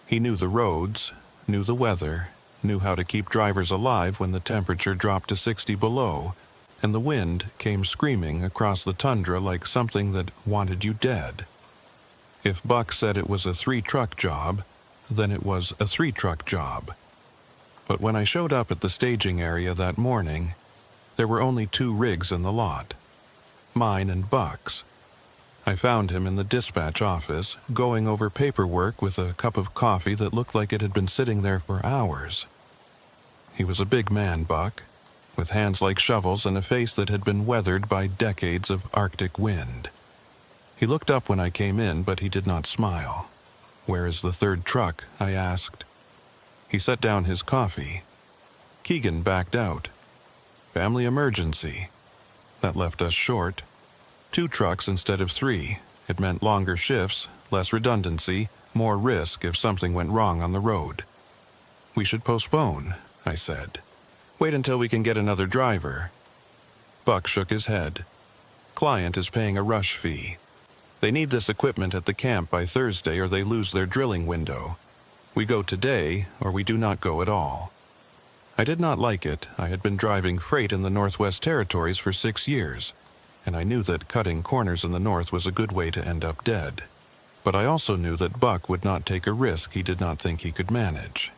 A: He knew the roads, knew the weather, knew how to keep drivers alive when the temperature dropped to 60 below, and the wind came screaming across the tundra like something that wanted you dead. If Buck said it was a 3-truck job, then it was a 3-truck job. But when I showed up at the staging area that morning, there were only 2 rigs in the lot. Mine and Buck's. I found him in the dispatch office, going over paperwork with a cup of coffee that looked like it had been sitting there for hours. He was a big man, Buck, with hands like shovels and a face that had been weathered by decades of Arctic wind. He looked up when I came in, but he did not smile. "Where is the 3rd truck?" I asked. He set down his coffee. Keegan backed out. "Family emergency." That left us short. 2 trucks instead of 3. It meant longer shifts, less redundancy, more risk if something went wrong on the road. "We should postpone," I said. "Wait until we can get another driver." Buck shook his head. "Client is paying a rush fee. They need this equipment at the camp by Thursday or they lose their drilling window. We go today or we do not go at all." I did not like it. I had been driving freight in the Northwest Territories for 6 years, and I knew that cutting corners in the north was a good way to end up dead. But I also knew that Buck would not take a risk he did not think he could manage.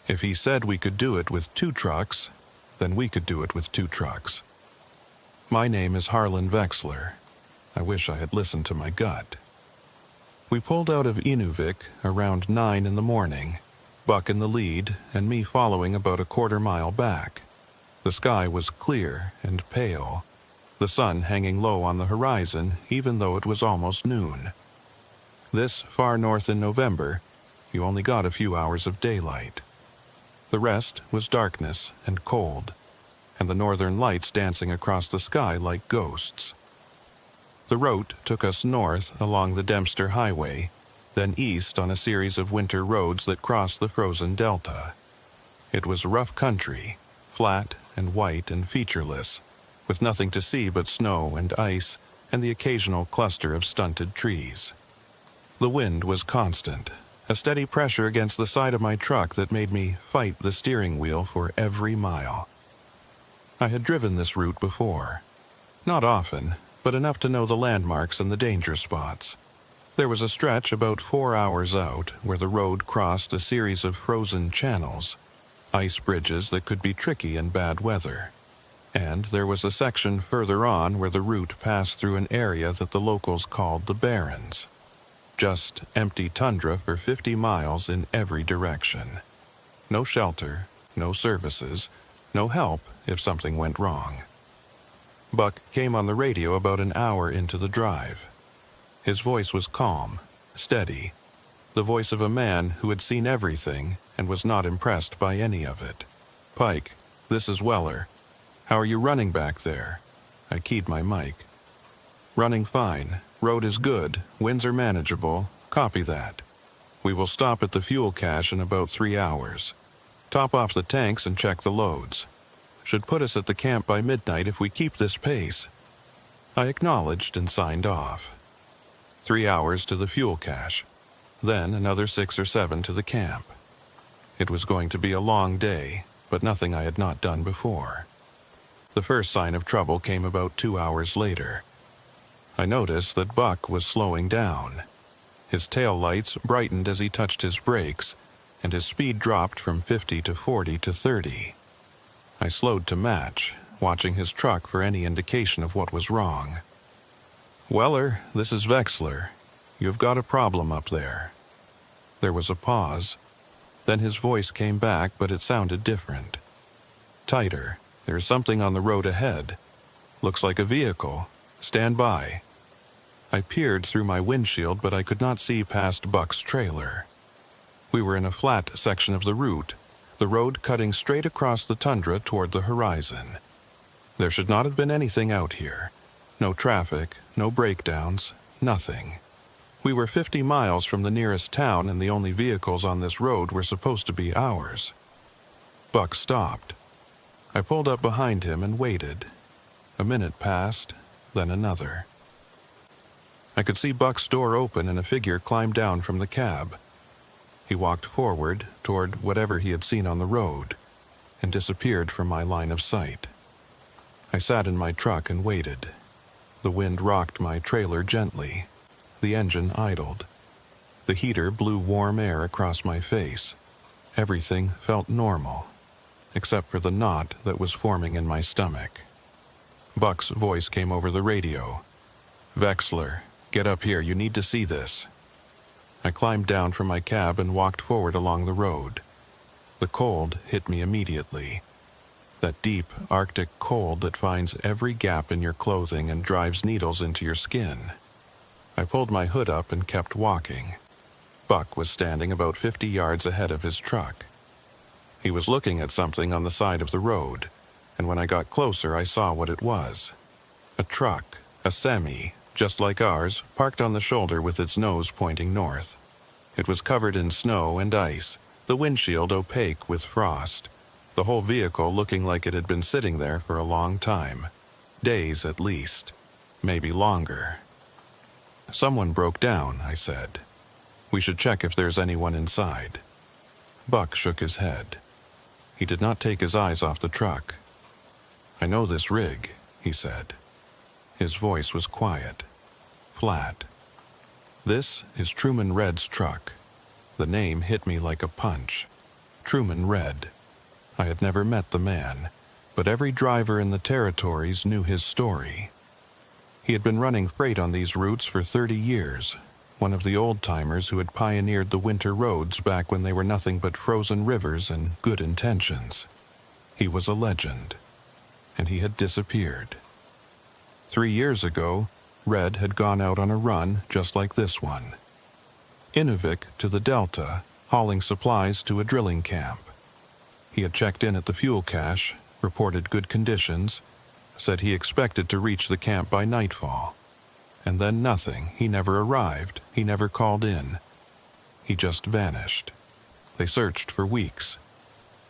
A: If he said we could do it with 2 trucks, then we could do it with 2 trucks. "My name is Harlan Vexler." I wish I had listened to my gut. We pulled out of Inuvik around 9 in the morning, Buck in the lead and me following about a quarter-mile back. The sky was clear and pale, the sun hanging low on the horizon even though it was almost noon. This far north in November, you only got a few hours of daylight. The rest was darkness and cold, and the northern lights dancing across the sky like ghosts. The route took us north along the Dempster Highway, then east on a series of winter roads that crossed the frozen delta. It was rough country, flat and white and featureless, with nothing to see but snow and ice and the occasional cluster of stunted trees. The wind was constant, a steady pressure against the side of my truck that made me fight the steering wheel for every mile. I had driven this route before. Not often, but enough to know the landmarks and the danger spots. There was a stretch about 4 hours out where the road crossed a series of frozen channels, ice bridges that could be tricky in bad weather. And there was a section further on where the route passed through an area that the locals called the Barrens. Just empty tundra for 50 miles in every direction. No shelter, no services, no help if something went wrong. Buck came on the radio about an hour into the drive. His voice was calm, steady, the voice of a man who had seen everything and was not impressed by any of it. "Pike, this is Weller. How are you running back there?" I keyed my mic. "Running fine. Road is good. Winds are manageable. Copy that. We will stop at the fuel cache in about 3 hours. Top off the tanks and check the loads. Should put us at the camp by midnight if we keep this pace." I acknowledged and signed off. 3 hours to the fuel cache, then another 6 or 7 to the camp. It was going to be a long day, but nothing I had not done before. The first sign of trouble came about 2 hours later. I noticed that Buck was slowing down. His tail lights brightened as he touched his brakes, and his speed dropped from 50 to 40 to 30. I slowed to match, watching his truck for any indication of what was wrong. "Weller, this is Vexler. You've got a problem up there." There was a pause. Then his voice came back, but it sounded different. "Tighter. There's something on the road ahead. Looks like a vehicle. Stand by." I peered through my windshield, but I could not see past Buck's trailer. We were in a flat section of the route, the road cutting straight across the tundra toward the horizon. There should not have been anything out here. No traffic, no breakdowns, nothing. We were 50 miles from the nearest town, and the only vehicles on this road were supposed to be ours. Buck stopped. I pulled up behind him and waited. A minute passed, then another. I could see Buck's door open and a figure climb down from the cab. He walked forward toward whatever he had seen on the road and disappeared from my line of sight. I sat in my truck and waited. The wind rocked my trailer gently. The engine idled. The heater blew warm air across my face. Everything felt normal, except for the knot that was forming in my stomach. Buck's voice came over the radio. "Vexler, get up here, you need to see this." I climbed down from my cab and walked forward along the road. The cold hit me immediately. That deep Arctic cold that finds every gap in your clothing and drives needles into your skin. I pulled my hood up and kept walking. Buck was standing about 50 yards ahead of his truck. He was looking at something on the side of the road, and when I got closer I saw what it was. A truck, a semi, just like ours, parked on the shoulder with its nose pointing north. It was covered in snow and ice, the windshield opaque with frost, the whole vehicle looking like it had been sitting there for a long time. Days at least, maybe longer. "Someone broke down," I said. "We should check if there's anyone inside." Buck shook his head. He did not take his eyes off the truck. "I know this rig," he said. His voice was quiet, flat. "This is Truman Red's truck." The name hit me like a punch. Truman Red. I had never met the man, but every driver in the territories knew his story. He had been running freight on these routes for 30 years, one of the old-timers who had pioneered the winter roads back when they were nothing but frozen rivers and good intentions. He was a legend, and he had disappeared. 3 years ago, Red had gone out on a run just like this one. Inuvik to the Delta, hauling supplies to a drilling camp. He had checked in at the fuel cache, reported good conditions, said he expected to reach the camp by nightfall. And then nothing. He never arrived. He never called in. He just vanished. They searched for weeks.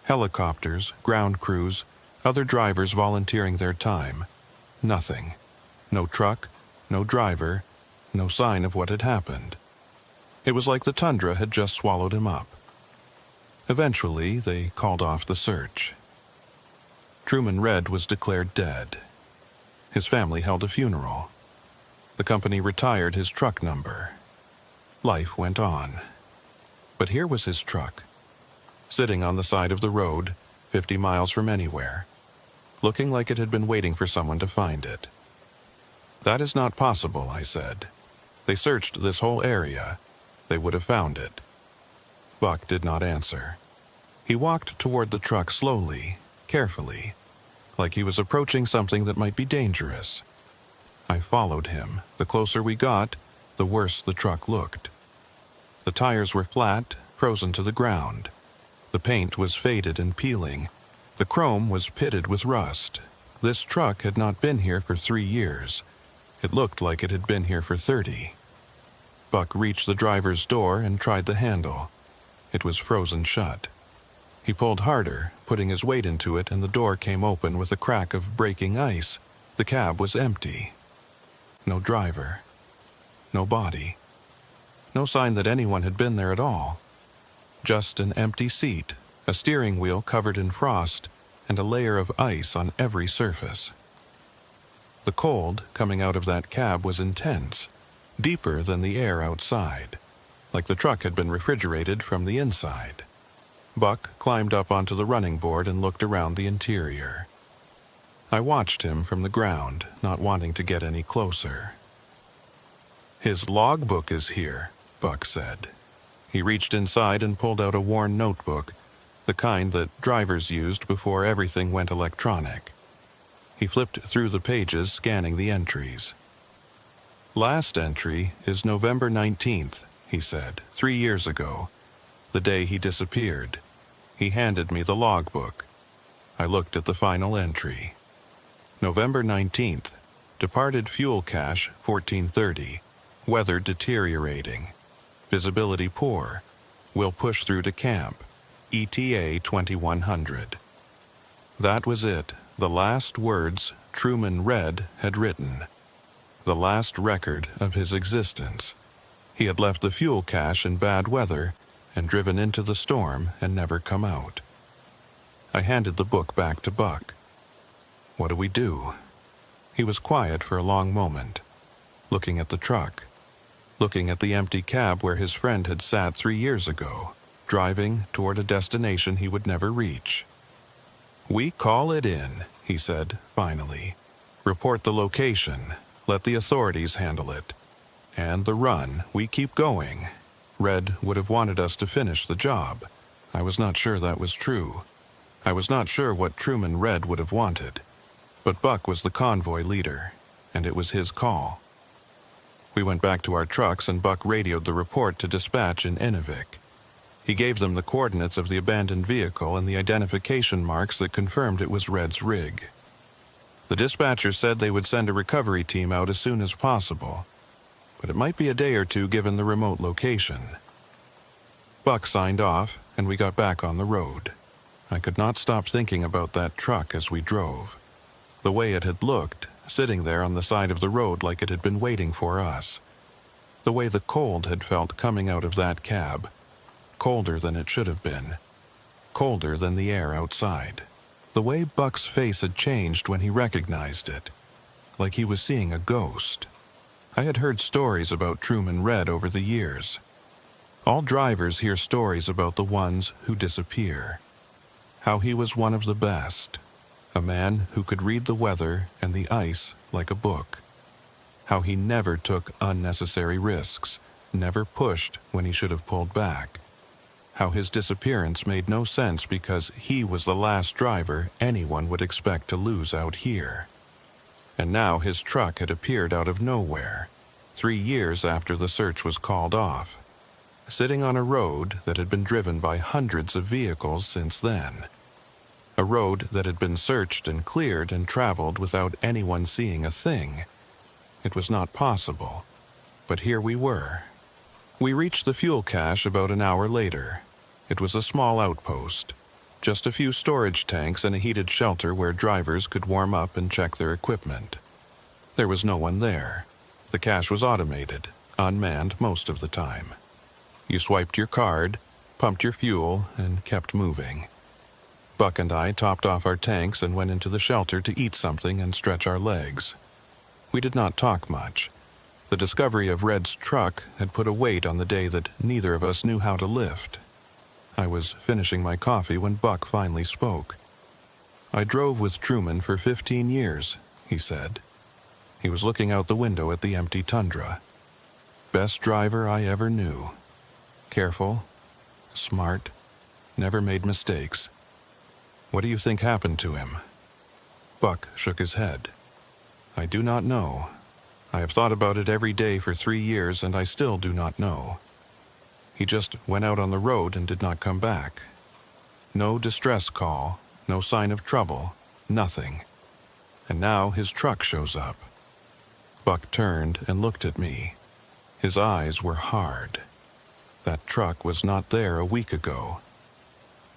A: Helicopters, ground crews, other drivers volunteering their time. Nothing. No truck, no driver, no sign of what had happened. It was like the tundra had just swallowed him up. Eventually, they called off the search. Truman Red was declared dead. His family held a funeral. The company retired his truck number. Life went on. But here was his truck, sitting on the side of the road, 50 miles from anywhere, looking like it had been waiting for someone to find it. "That is not possible," I said. "They searched this whole area. They would have found it." Buck did not answer. He walked toward the truck slowly, carefully, like he was approaching something that might be dangerous. I followed him. The closer we got, the worse the truck looked. The tires were flat, frozen to the ground. The paint was faded and peeling. The chrome was pitted with rust. This truck had not been here for 3 years. It looked like it had been here for 30. Buck reached the driver's door and tried the handle. It was frozen shut. He pulled harder, putting his weight into it, and the door came open with a crack of breaking ice. The cab was empty. No driver. No body. No sign that anyone had been there at all. Just an empty seat, a steering wheel covered in frost, and a layer of ice on every surface. The cold coming out of that cab was intense, deeper than the air outside, like the truck had been refrigerated from the inside. Buck climbed up onto the running board and looked around the interior. I watched him from the ground, not wanting to get any closer. "His logbook is here," Buck said. He reached inside and pulled out a worn notebook, the kind that drivers used before everything went electronic. He flipped through the pages, scanning the entries. "Last entry is November 19th, he said, 3 years ago. the day he disappeared. He handed me the logbook. I looked at the final entry. November 19th. Departed fuel cache 1430. Weather deteriorating. Visibility poor. Will push through to camp. ETA 2100. That was it, the last words Truman Red had written. The last record of his existence. He had left the fuel cache in bad weather and driven into the storm and never come out. I handed the book back to Buck. What do we do? He was quiet for a long moment, looking at the truck, looking at the empty cab where his friend had sat 3 years ago, driving toward a destination he would never reach. We call it in, he said, finally. Report the location. Let the authorities handle it. And the run, we keep going. Red would have wanted us to finish the job. I was not sure that was true. I was not sure what Truman Red would have wanted. But Buck was the convoy leader, and it was his call. We went back to our trucks and Buck radioed the report to dispatch in Inuvik. He gave them the coordinates of the abandoned vehicle and the identification marks that confirmed it was Red's rig. The dispatcher said they would send a recovery team out as soon as possible, but it might be a day or two given the remote location. Buck signed off, and we got back on the road. I could not stop thinking about that truck as we drove. The way it had looked, sitting there on the side of the road like it had been waiting for us. The way the cold had felt coming out of that cab. Colder than it should have been. Colder than the air outside. The way Buck's face had changed when he recognized it. Like he was seeing a ghost. I had heard stories about Truman Red over the years. All drivers hear stories about the ones who disappear. How he was one of the best. A man who could read the weather and the ice like a book. How he never took unnecessary risks, never pushed when he should have pulled back. How his disappearance made no sense because he was the last driver anyone would expect to lose out here. And now his truck had appeared out of nowhere, 3 years after the search was called off, sitting on a road that had been driven by hundreds of vehicles since then. A road that had been searched and cleared and traveled without anyone seeing a thing. It was not possible, but here we were. We reached the fuel cache about an hour later. It was a small outpost, just a few storage tanks and a heated shelter where drivers could warm up and check their equipment. There was no one there. The cache was automated, unmanned most of the time. You swiped your card, pumped your fuel, and kept moving. Buck and I topped off our tanks and went into the shelter to eat something and stretch our legs. We did not talk much. The discovery of Red's truck had put a weight on the day that neither of us knew how to lift. I was finishing my coffee when Buck finally spoke. I drove with Truman for 15 years, he said. He was looking out the window at the empty tundra. Best driver I ever knew. Careful, smart, never made mistakes. What do you think happened to him? Buck shook his head. I do not know. I have thought about it every day for 3 years and I still do not know. He just went out on the road and did not come back. No distress call, no sign of trouble, nothing. And now his truck shows up. Buck turned and looked at me. His eyes were hard. That truck was not there a week ago.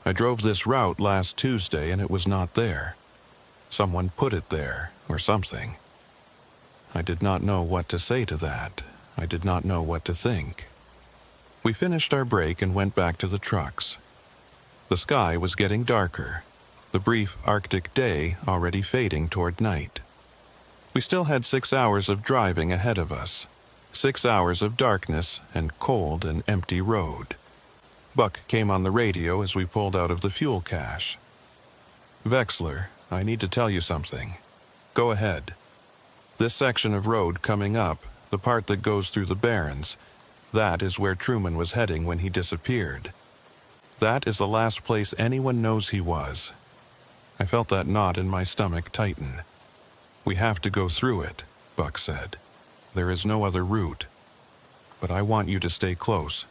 A: I drove this route last Tuesday and it was not there. Someone put it there, or something. I did not know what to say to that. I did not know what to think. We finished our break and went back to the trucks. The sky was getting darker, the brief Arctic day already fading toward night. We still had 6 hours of driving ahead of us, 6 hours of darkness and cold and empty road. Buck came on the radio as we pulled out of the fuel cache. Vexler, I need to tell you something. Go ahead. This section of road coming up, the part that goes through the barrens, that is where Truman was heading when he disappeared. That is the last place anyone knows he was. I felt that knot in my stomach tighten. We have to go through it, Buck said. There is no other route. But I want you to stay close.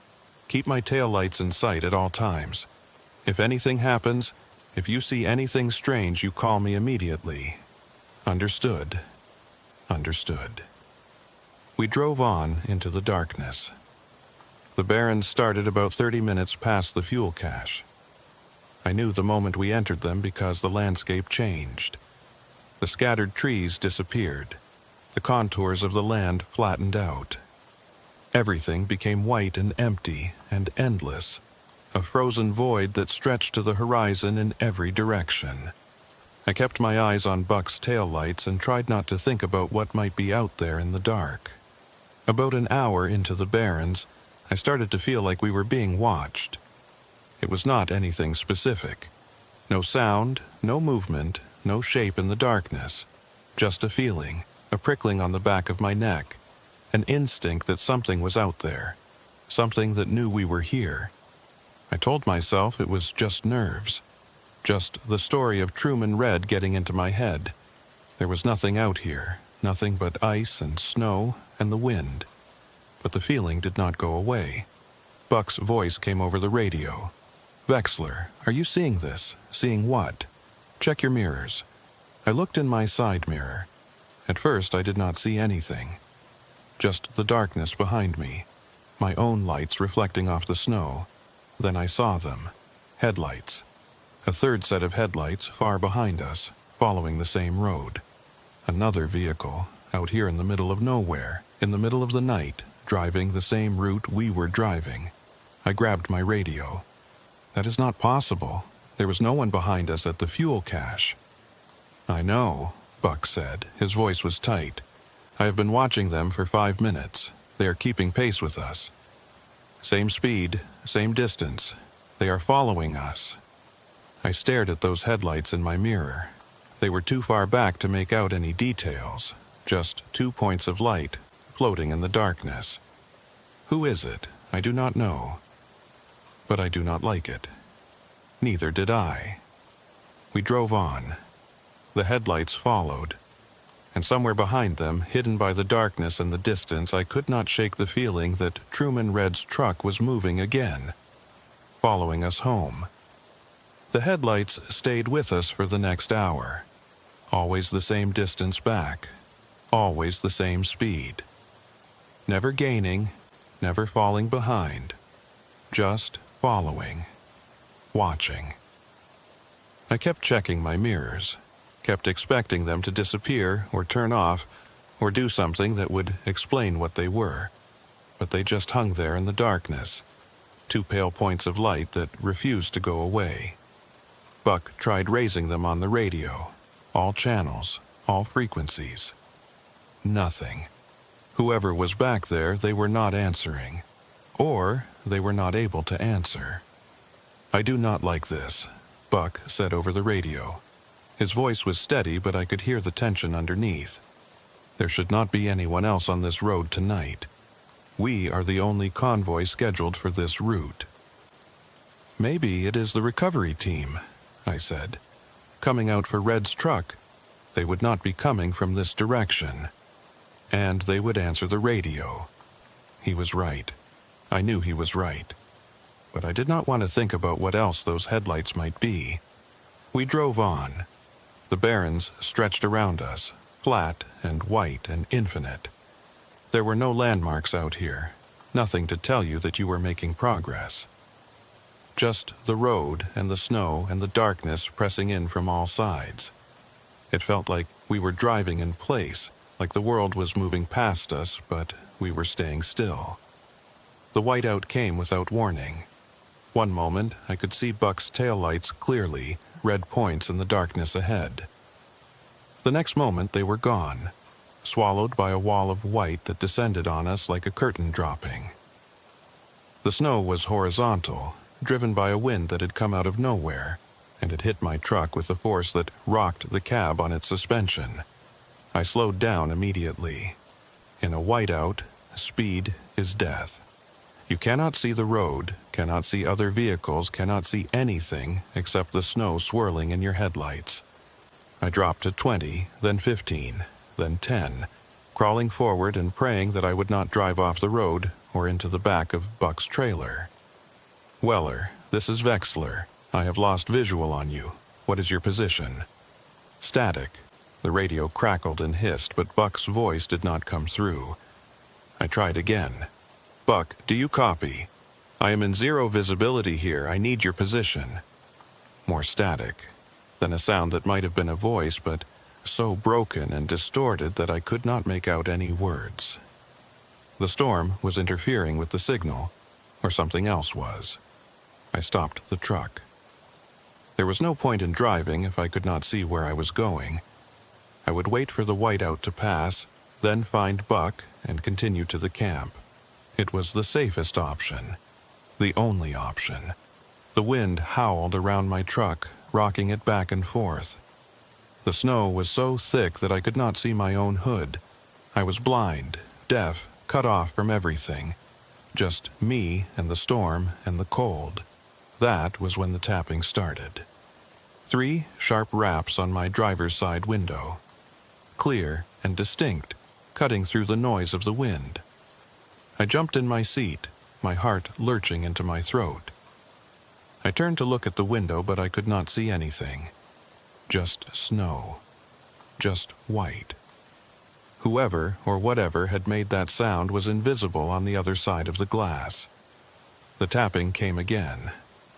A: Keep my taillights in sight at all times. If anything happens, if you see anything strange, you call me immediately. Understood. Understood. We drove on into the darkness. The barrens started about 30 minutes past the fuel cache. I knew the moment we entered them because the landscape changed. The scattered trees disappeared. The contours of the land flattened out. Everything became white and empty and endless, a frozen void that stretched to the horizon in every direction. I kept my eyes on Buck's taillights and tried not to think about what might be out there in the dark. About an hour into the barrens, I started to feel like we were being watched. It was not anything specific. No sound, no movement, no shape in the darkness. Just a feeling, a prickling on the back of my neck, an instinct that something was out there, something that knew we were here. I told myself it was just nerves, just the story of Truman Red getting into my head. There was nothing out here, nothing but ice and snow and the wind. But the feeling did not go away. Buck's voice came over the radio. "Vexler, are you seeing this? Seeing what? Check your mirrors." I looked in my side mirror. At first I did not see anything. Just the darkness behind me, my own lights reflecting off the snow. Then I saw them. Headlights. A third set of headlights far behind us, following the same road. Another vehicle, out here in the middle of nowhere, in the middle of the night, driving the same route we were driving. I grabbed my radio. That is not possible. There was no one behind us at the fuel cache. "I know," Buck said. His voice was tight. "I have been watching them for 5 minutes. They are keeping pace with us. Same speed, same distance. They are following us." I stared at those headlights in my mirror. They were too far back to make out any details. Just 2 points of light, floating in the darkness. Who is it? I do not know. But I do not like it. Neither did I. We drove on. The headlights followed. And somewhere behind them, hidden by the darkness and the distance, I could not shake the feeling that Truman Red's truck was moving again, following us home. The headlights stayed with us for the next hour. Always the same distance back. Always the same speed. Never gaining, never falling behind. Just following. Watching. I kept checking my mirrors. Kept expecting them to disappear or turn off or do something that would explain what they were. But they just hung there in the darkness. 2 pale points of light that refused to go away. Buck tried raising them on the radio. All channels, all frequencies. Nothing. Whoever was back there, they were not answering. Or they were not able to answer. "I do not like this," Buck said over the radio. His voice was steady, but I could hear the tension underneath. "There should not be anyone else on this road tonight. We are the only convoy scheduled for this route." "Maybe it is the recovery team," I said. "Coming out for Red's truck. They would not be coming from this direction. And they would answer the radio." He was right. I knew he was right. But I did not want to think about what else those headlights might be. We drove on. The barrens stretched around us, flat and white and infinite. There were no landmarks out here, nothing to tell you that you were making progress. Just the road and the snow and the darkness pressing in from all sides. It felt like we were driving in place, like the world was moving past us, but we were staying still. The whiteout came without warning. One moment, I could see Buck's taillights clearly, red points in the darkness ahead. The next moment, they were gone, swallowed by a wall of white that descended on us like a curtain dropping. The snow was horizontal, driven by a wind that had come out of nowhere, and it hit my truck with a force that rocked the cab on its suspension. I slowed down immediately. In a whiteout, speed is death. You cannot see the road, cannot see other vehicles, cannot see anything except the snow swirling in your headlights. I dropped to 20, then 15, then 10, crawling forward and praying that I would not drive off the road or into the back of Buck's trailer. Weller, this is Vexler. I have lost visual on you. What is your position? Static. The radio crackled and hissed, but Buck's voice did not come through. I tried again. Buck, do you copy? I am in zero visibility here. I need your position. More static. Then a sound that might have been a voice, but so broken and distorted that I could not make out any words. The storm was interfering with the signal, or something else was. I stopped the truck. There was no point in driving if I could not see where I was going. I would wait for the whiteout to pass, then find Buck and continue to the camp. It was the safest option, the only option. The wind howled around my truck, rocking it back and forth. The snow was so thick that I could not see my own hood. I was blind, deaf, cut off from everything. Just me and the storm and the cold. That was when the tapping started. 3 sharp raps on my driver's side window. Clear and distinct, cutting through the noise of the wind. I jumped in my seat, my heart lurching into my throat. I turned to look at the window, but I could not see anything. Just snow. Just white. Whoever or whatever had made that sound was invisible on the other side of the glass. The tapping came again,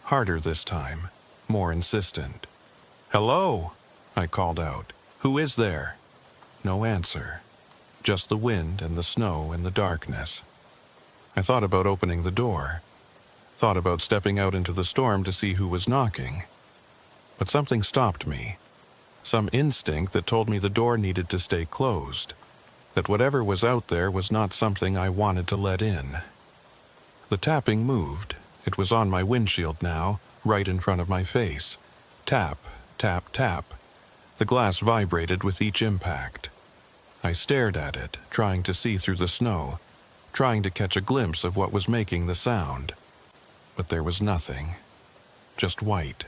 A: harder this time, more insistent. "Hello," I called out. "Who is there?" No answer. Just the wind and the snow and the darkness. I thought about opening the door. Thought about stepping out into the storm to see who was knocking. But something stopped me. Some instinct that told me the door needed to stay closed. That whatever was out there was not something I wanted to let in. The tapping moved. It was on my windshield now, right in front of my face. Tap, tap, tap. The glass vibrated with each impact. I stared at it, trying to see through the snow, trying to catch a glimpse of what was making the sound. But there was nothing. Just white.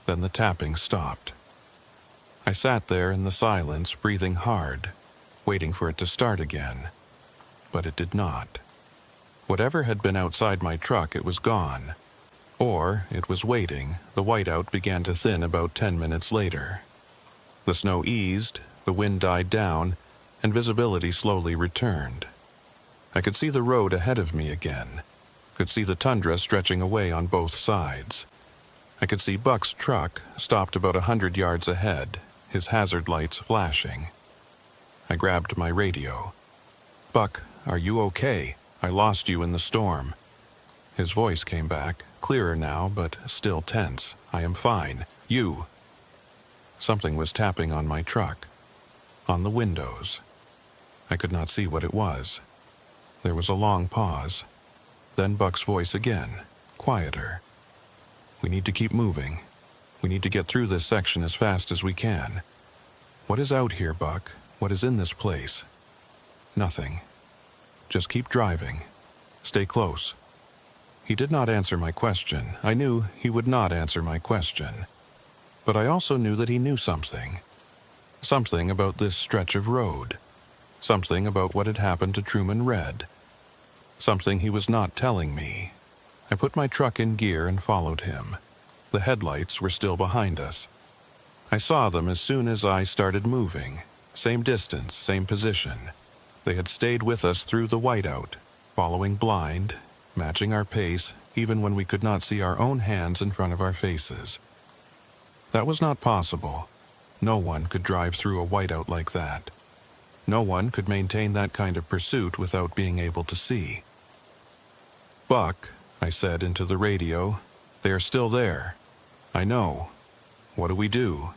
A: Then the tapping stopped. I sat there in the silence, breathing hard, waiting for it to start again. But it did not. Whatever had been outside my truck, it was gone. Or it was waiting. The whiteout began to thin about 10 minutes later. The snow eased, the wind died down, and visibility slowly returned. I could see the road ahead of me again. Could see the tundra stretching away on both sides. I could see Buck's truck stopped about 100 yards ahead, his hazard lights flashing. I grabbed my radio. "Buck, are you okay? I lost you in the storm." His voice came back, clearer now, but still tense. "I am fine. You." Something was tapping on my truck, on the windows. I could not see what it was. There was a long pause. Then Buck's voice again, quieter. "We need to keep moving. We need to get through this section as fast as we can. What is out here, Buck? What is in this place?" "Nothing. Just keep driving. Stay close." He did not answer my question. I knew he would not answer my question. But I also knew that he knew something. Something about this stretch of road. Something about what had happened to Truman Red. Something he was not telling me. I put my truck in gear and followed him. The headlights were still behind us. I saw them as soon as I started moving. Same distance, same position. They had stayed with us through the whiteout, following blind, matching our pace even when we could not see our own hands in front of our faces. That was not possible. No one could drive through a whiteout like that. No one could maintain that kind of pursuit without being able to see. "Buck," I said into the radio, "they are still there. I know. What do we do?"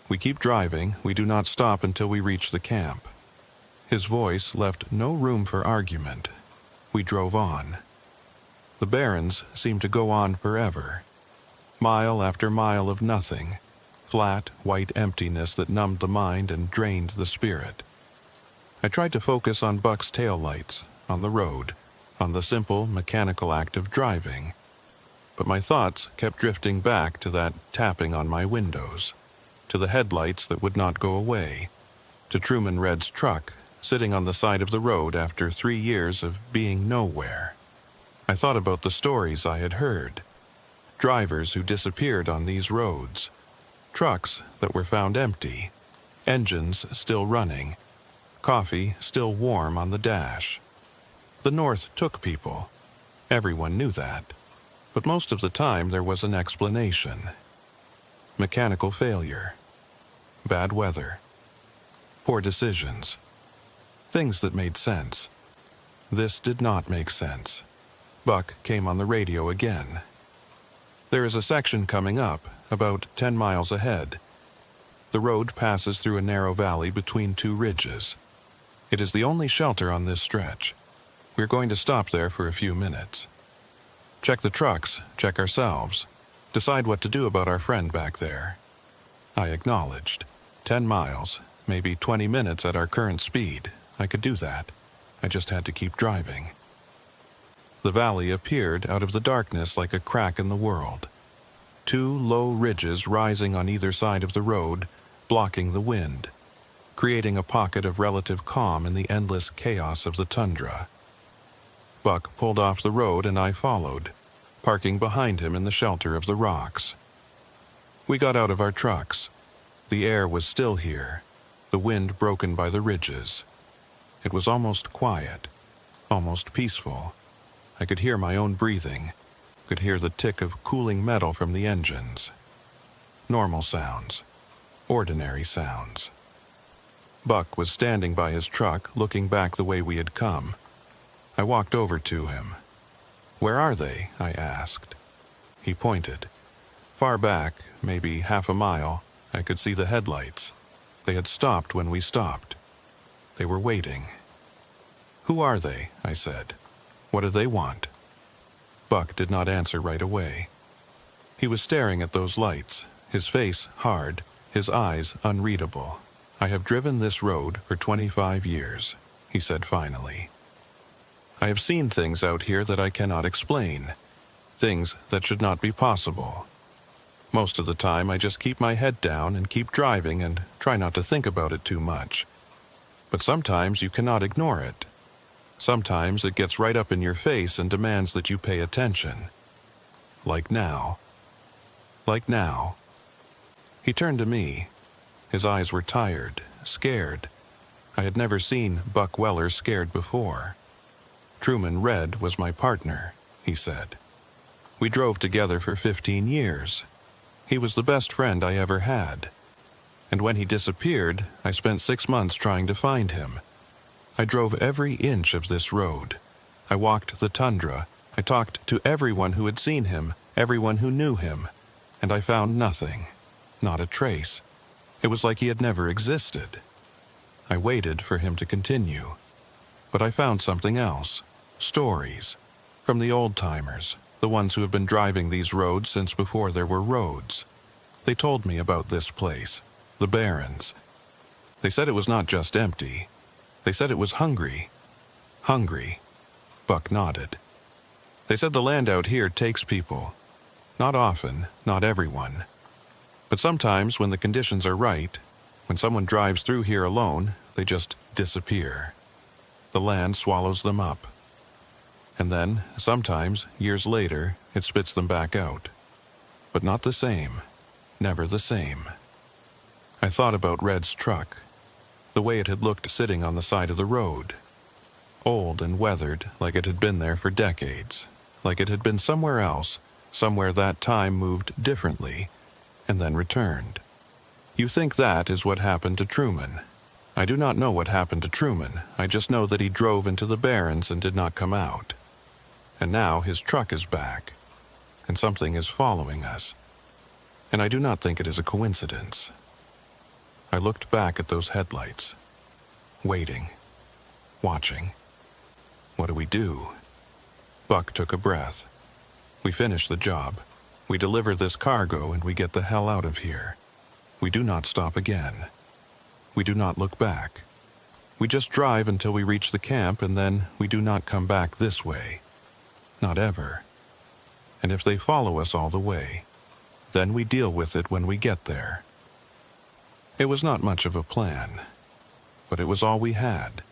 A: "We keep driving. We do not stop until we reach the camp." His voice left no room for argument. We drove on. The barrens seemed to go on forever. Mile after mile of nothing. Flat, white emptiness that numbed the mind and drained the spirit. I tried to focus on Buck's taillights, on the road, on the simple, mechanical act of driving. But my thoughts kept drifting back to that tapping on my windows, to the headlights that would not go away, to Truman Red's truck sitting on the side of the road after 3 years of being nowhere. I thought about the stories I had heard. Drivers who disappeared on these roads. Trucks that were found empty. Engines still running. Coffee still warm on the dash. The North took people. Everyone knew that. But most of the time there was an explanation. Mechanical failure. Bad weather. Poor decisions. Things that made sense. This did not make sense. Buck came on the radio again. There is a section coming up, about 10 miles ahead. The road passes through a narrow valley between two ridges. It is the only shelter on this stretch. We're going to stop there for a few minutes. Check the trucks, check ourselves. Decide what to do about our friend back there. I acknowledged. 10 miles, maybe 20 minutes at our current speed. I could do that. I just had to keep driving. The valley appeared out of the darkness like a crack in the world. Two low ridges rising on either side of the road, blocking the wind, creating a pocket of relative calm in the endless chaos of the tundra. Buck pulled off the road and I followed, parking behind him in the shelter of the rocks. We got out of our trucks. The air was still here, the wind broken by the ridges. It was almost quiet, almost peaceful. I could hear my own breathing, could hear the tick of cooling metal from the engines. Normal sounds, ordinary sounds. Buck was standing by his truck, looking back the way we had come. I walked over to him. "Where are they?" I asked. He pointed. Far back, maybe half a mile, I could see the headlights. They had stopped when we stopped. They were waiting. "Who are they?" I said. "What do they want?" Buck did not answer right away. He was staring at those lights, his face hard, his eyes unreadable. "I have driven this road for 25 years, he said finally. "I have seen things out here that I cannot explain, things that should not be possible. Most of the time I just keep my head down and keep driving and try not to think about it too much. But sometimes you cannot ignore it. Sometimes it gets right up in your face and demands that you pay attention. Like now. Like now." He turned to me. His eyes were tired, scared. I had never seen Buck Weller scared before. "Truman Red was my partner," he said. "We drove together for 15 years. He was the best friend I ever had. And when he disappeared, I spent 6 months trying to find him. I drove every inch of this road. I walked the tundra. I talked to everyone who had seen him, everyone who knew him, and I found nothing, not a trace. It was like he had never existed. I waited for him to continue. But I found something else. Stories. From the old-timers, the ones who have been driving these roads since before there were roads. They told me about this place, the Barrens. They said it was not just empty. They said it was hungry. Hungry. Buck nodded. They said the land out here takes people. Not often, not everyone. But sometimes when the conditions are right, when someone drives through here alone, they just disappear. The land swallows them up. And then, sometimes, years later, it spits them back out. But not the same. Never the same. I thought about Red's truck, the way it had looked sitting on the side of the road. Old and weathered, like it had been there for decades, like it had been somewhere else, somewhere that time moved differently, and then returned. You think that is what happened to Truman. I do not know what happened to Truman. I just know that he drove into the Barrens and did not come out. And now his truck is back, and something is following us. And I do not think it is a coincidence. I looked back at those headlights, waiting, watching. What do we do? Buck took a breath. We finish the job. We deliver this cargo and we get the hell out of here. We do not stop again. We do not look back. We just drive until we reach the camp and then we do not come back this way. Not ever. And if they follow us all the way, then we deal with it when we get there. It was not much of a plan, but it was all we had.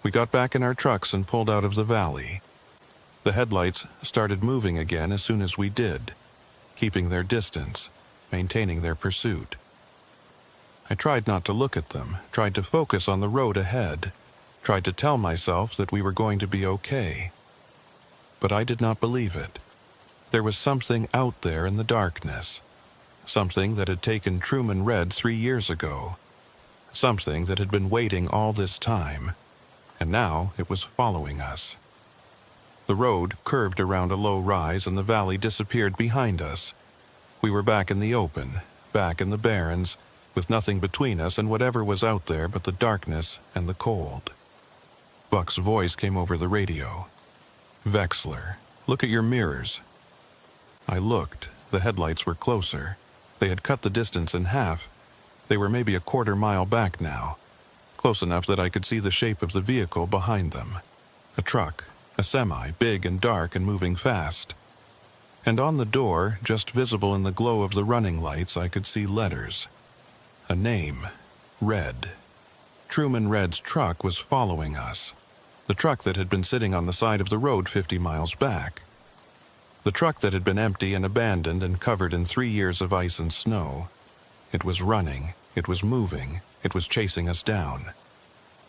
A: We got back in our trucks and pulled out of the valley. The headlights started moving again as soon as we did, keeping their distance, maintaining their pursuit. I tried not to look at them, tried to focus on the road ahead, tried to tell myself that we were going to be okay. But I did not believe it. There was something out there in the darkness, something that had taken Truman Red 3 years ago, something that had been waiting all this time, and now it was following us. The road curved around a low rise and the valley disappeared behind us. We were back in the open, back in the barrens, with nothing between us and whatever was out there but the darkness and the cold. Buck's voice came over the radio. "Vexler, look at your mirrors." I looked. The headlights were closer. They had cut the distance in half. They were maybe a quarter mile back now, close enough that I could see the shape of the vehicle behind them. A truck, a semi, big and dark and moving fast. And on the door, just visible in the glow of the running lights, I could see letters. A name, Red. Truman Red's truck was following us. The truck that had been sitting on the side of the road 50 miles back. The truck that had been empty and abandoned and covered in 3 years of ice and snow. It was running, it was moving, it was chasing us down.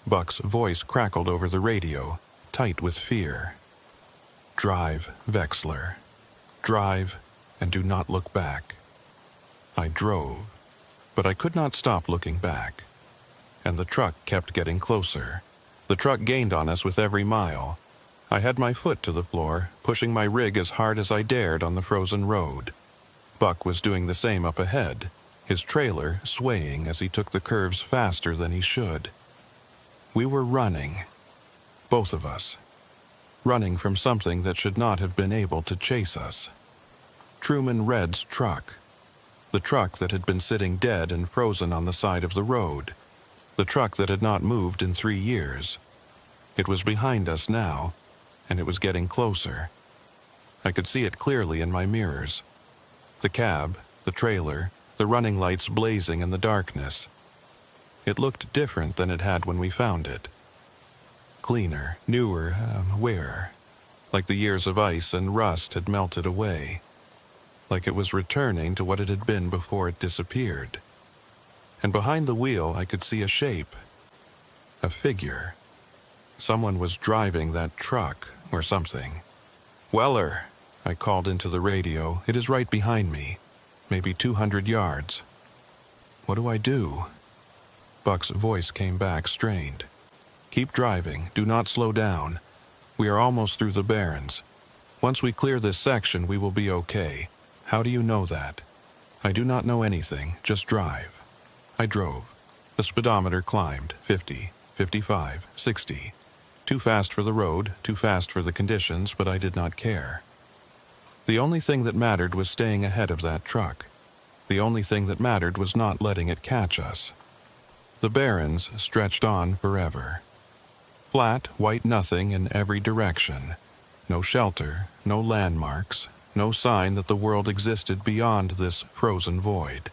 A: Buck's voice crackled over the radio, tight with fear. "Drive, Vexler. Drive, and do not look back." I drove, but I could not stop looking back. And the truck kept getting closer. The truck gained on us with every mile. I had my foot to the floor, pushing my rig as hard as I dared on the frozen road. Buck was doing the same up ahead, his trailer swaying as he took the curves faster than he should. We were running, both of us, running from something that should not have been able to chase us. Truman Red's truck, the truck that had been sitting dead and frozen on the side of the road, the truck that had not moved in 3 years. It was behind us now, and it was getting closer. I could see it clearly in my mirrors. The cab, the trailer, the running lights blazing in the darkness. It looked different than it had when we found it. Cleaner, newer, wearer. Like the years of ice and rust had melted away. Like it was returning to what it had been before it disappeared. And behind the wheel I could see a shape. A figure. Someone was driving that truck, or something. "Weller," I called into the radio. "It is right behind me. Maybe 200 yards. What do I do?" Buck's voice came back, strained. "Keep driving. Do not slow down. We are almost through the barrens. Once we clear this section, we will be okay. How do you know that?" "I do not know anything. Just drive." I drove. The speedometer climbed, 50, 55, 60. Too fast for the road, too fast for the conditions, but I did not care. The only thing that mattered was staying ahead of that truck. The only thing that mattered was not letting it catch us. The barrens stretched on forever. Flat, white nothing in every direction. No shelter, no landmarks, no sign that the world existed beyond this frozen void.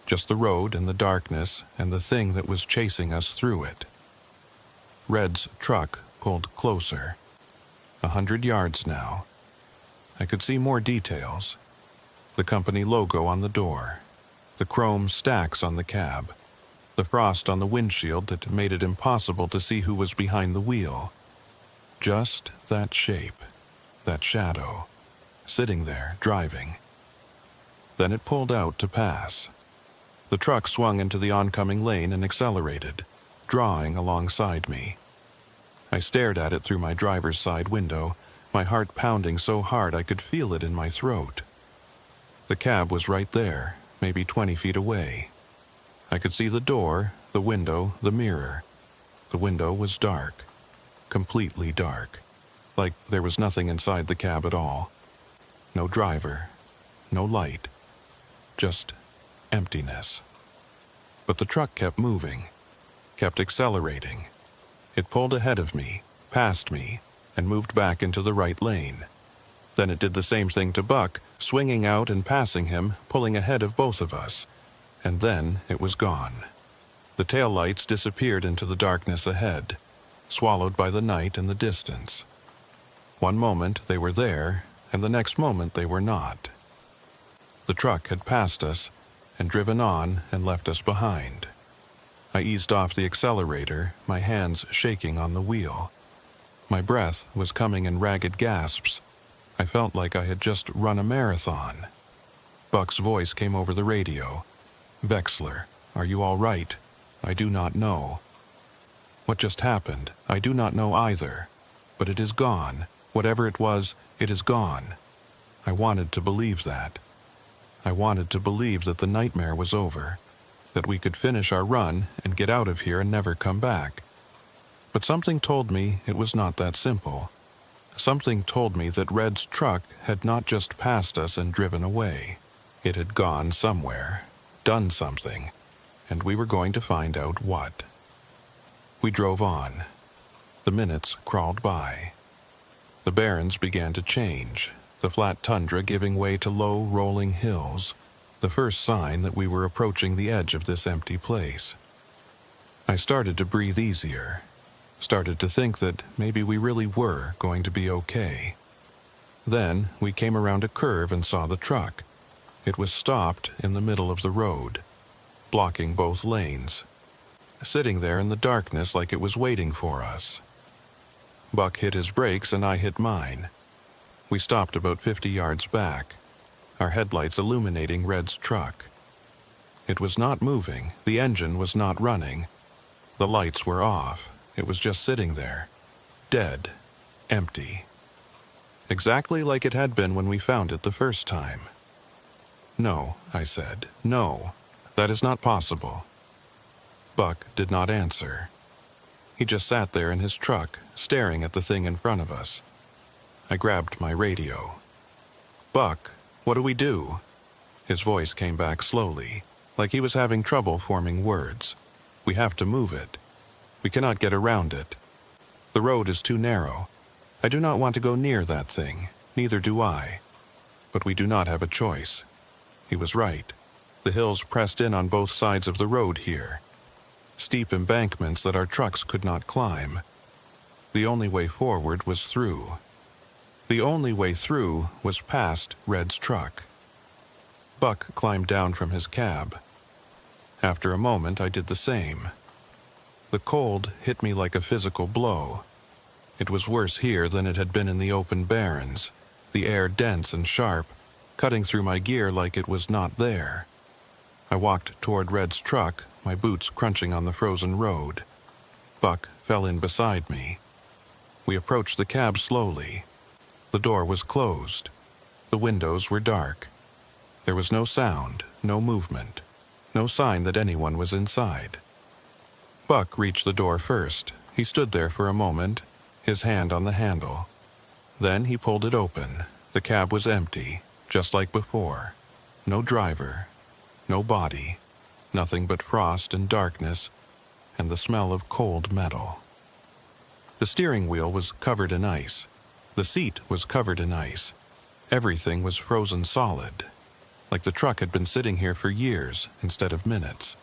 A: Just the road and the darkness and the thing that was chasing us through it. Red's truck pulled closer. 100 yards now. I could see more details. The company logo on the door. The chrome stacks on the cab. The frost on the windshield that made it impossible to see who was behind the wheel. Just that shape, that shadow, sitting there, driving. Then it pulled out to pass. The truck swung into the oncoming lane and accelerated, drawing alongside me. I stared at it through my driver's side window, my heart pounding so hard I could feel it in my throat. The cab was right there, maybe 20 feet away. I could see the door, the window, the mirror. The window was dark, completely dark, like there was nothing inside the cab at all. No driver, no light, just emptiness. But the truck kept moving, kept accelerating. It pulled ahead of me, past me, and moved back into the right lane. Then it did the same thing to Buck, swinging out and passing him, pulling ahead of both of us. And then it was gone. The taillights disappeared into the darkness ahead, swallowed by the night and the distance. One moment they were there, and the next moment they were not. The truck had passed us and driven on and left us behind. I eased off the accelerator, my hands shaking on the wheel. My breath was coming in ragged gasps. I felt like I had just run a marathon. Buck's voice came over the radio. "Vexler, are you all right? I do not know." What just happened? I do not know either. But it is gone. Whatever it was, it is gone. I wanted to believe that. I wanted to believe that the nightmare was over, that we could finish our run and get out of here and never come back. But something told me it was not that simple. Something told me that Red's truck had not just passed us and driven away. It had gone somewhere, done something, and we were going to find out what. We drove on. The minutes crawled by. The barrens began to change, the flat tundra giving way to low, rolling hills, the first sign that we were approaching the edge of this empty place. I started to breathe easier, started to think that maybe we really were going to be okay. Then we came around a curve and saw the truck. It was stopped in the middle of the road, blocking both lanes, sitting there in the darkness like it was waiting for us. Buck hit his brakes and I hit mine. We stopped about 50 yards back, our headlights illuminating Red's truck. It was not moving, the engine was not running. The lights were off, it was just sitting there, dead, empty. Exactly like it had been when we found it the first time. "No," I said, "no, that is not possible." Buck did not answer. He just sat there in his truck, staring at the thing in front of us. I grabbed my radio. "Buck, what do we do?" His voice came back slowly, like he was having trouble forming words. "We have to move it. We cannot get around it. The road is too narrow. I do not want to go near that thing, neither do I. But we do not have a choice." He was right. The hills pressed in on both sides of the road here. Steep embankments that our trucks could not climb. The only way forward was through. The only way through was past Red's truck. Buck climbed down from his cab. After a moment, I did the same. The cold hit me like a physical blow. It was worse here than it had been in the open barrens, the air dense and sharp, cutting through my gear like it was not there. I walked toward Red's truck, my boots crunching on the frozen road. Buck fell in beside me. We approached the cab slowly. The door was closed. The windows were dark. There was no sound, no movement, no sign that anyone was inside. Buck reached the door first. He stood there for a moment, his hand on the handle. Then he pulled it open. The cab was empty, just like before. No driver, no body, nothing but frost and darkness, and the smell of cold metal. The steering wheel was covered in ice. The seat was covered in ice. Everything was frozen solid, like the truck had been sitting here for years instead of minutes.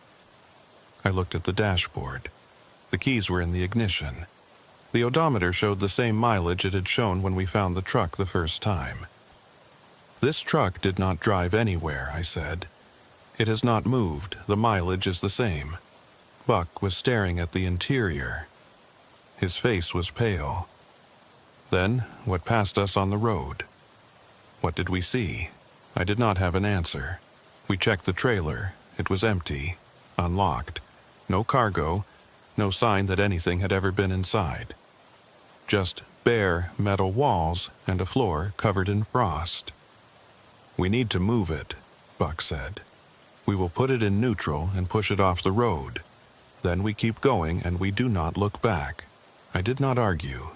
A: I looked at the dashboard. The keys were in the ignition. The odometer showed the same mileage it had shown when we found the truck the first time. "This truck did not drive anywhere," I said. "It has not moved. The mileage is the same." Buck was staring at the interior. His face was pale. Then, what passed us on the road? What did we see? I did not have an answer. We checked the trailer. It was empty, unlocked. No cargo, no sign that anything had ever been inside. Just bare metal walls and a floor covered in frost. "We need to move it," Buck said. "We will put it in neutral and push it off the road. Then we keep going and we do not look back." I did not argue.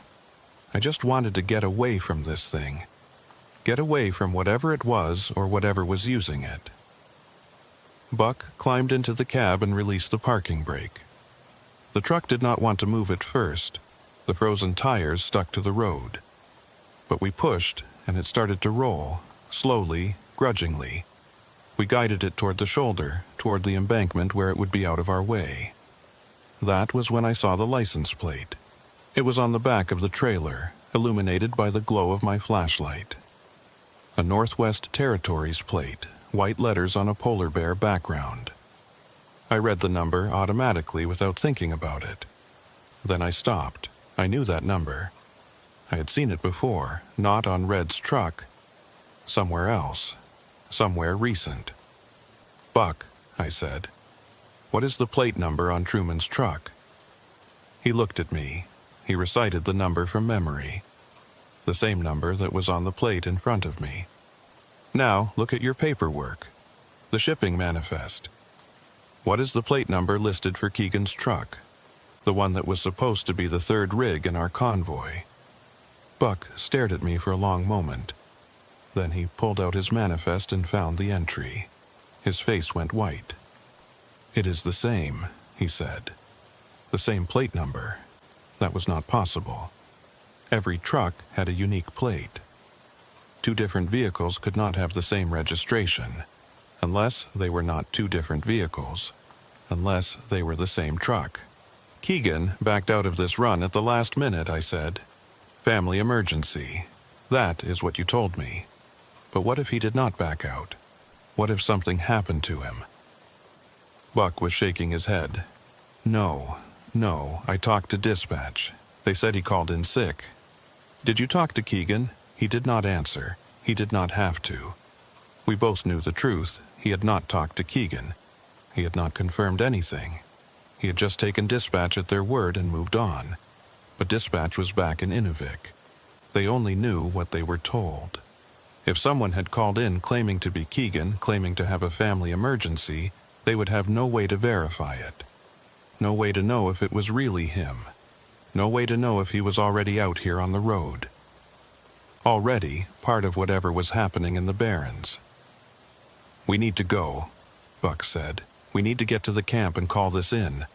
A: I just wanted to get away from this thing. Get away from whatever it was or whatever was using it. Buck climbed into the cab and released the parking brake. The truck did not want to move at first. The frozen tires stuck to the road. But we pushed, and it started to roll, slowly, grudgingly. We guided it toward the shoulder, toward the embankment where it would be out of our way. That was when I saw the license plate. It was on the back of the trailer, illuminated by the glow of my flashlight. A Northwest Territories plate, white letters on a polar bear background. I read the number automatically without thinking about it. Then I stopped. I knew that number. I had seen it before, not on Red's truck. Somewhere else. Somewhere recent. "Buck," I said, "what is the plate number on Truman's truck?" He looked at me. He recited the number from memory. The same number that was on the plate in front of me. "Now, look at your paperwork. The shipping manifest. What is the plate number listed for Keegan's truck? The one that was supposed to be the third rig in our convoy." Buck stared at me for a long moment. Then he pulled out his manifest and found the entry. His face went white. "It is the same," he said. "The same plate number. That was not possible. Every truck had a unique plate. Two different vehicles could not have the same registration, unless they were not two different vehicles, unless they were the same truck." "Keegan backed out of this run at the last minute," I said. "Family emergency. That is what you told me. But what if he did not back out? What if something happened to him?" Buck was shaking his head. No, I talked to dispatch. They said he called in sick." "Did you talk to Keegan?" He did not answer. He did not have to. We both knew the truth. He had not talked to Keegan. He had not confirmed anything. He had just taken dispatch at their word and moved on. But dispatch was back in Inuvik. They only knew what they were told. If someone had called in claiming to be Keegan, claiming to have a family emergency, they would have no way to verify it. No way to know if it was really him. No way to know if he was already out here on the road. Already part of whatever was happening in the Barrens. "We need to go," Buck said. "We need to get to the camp and call this in.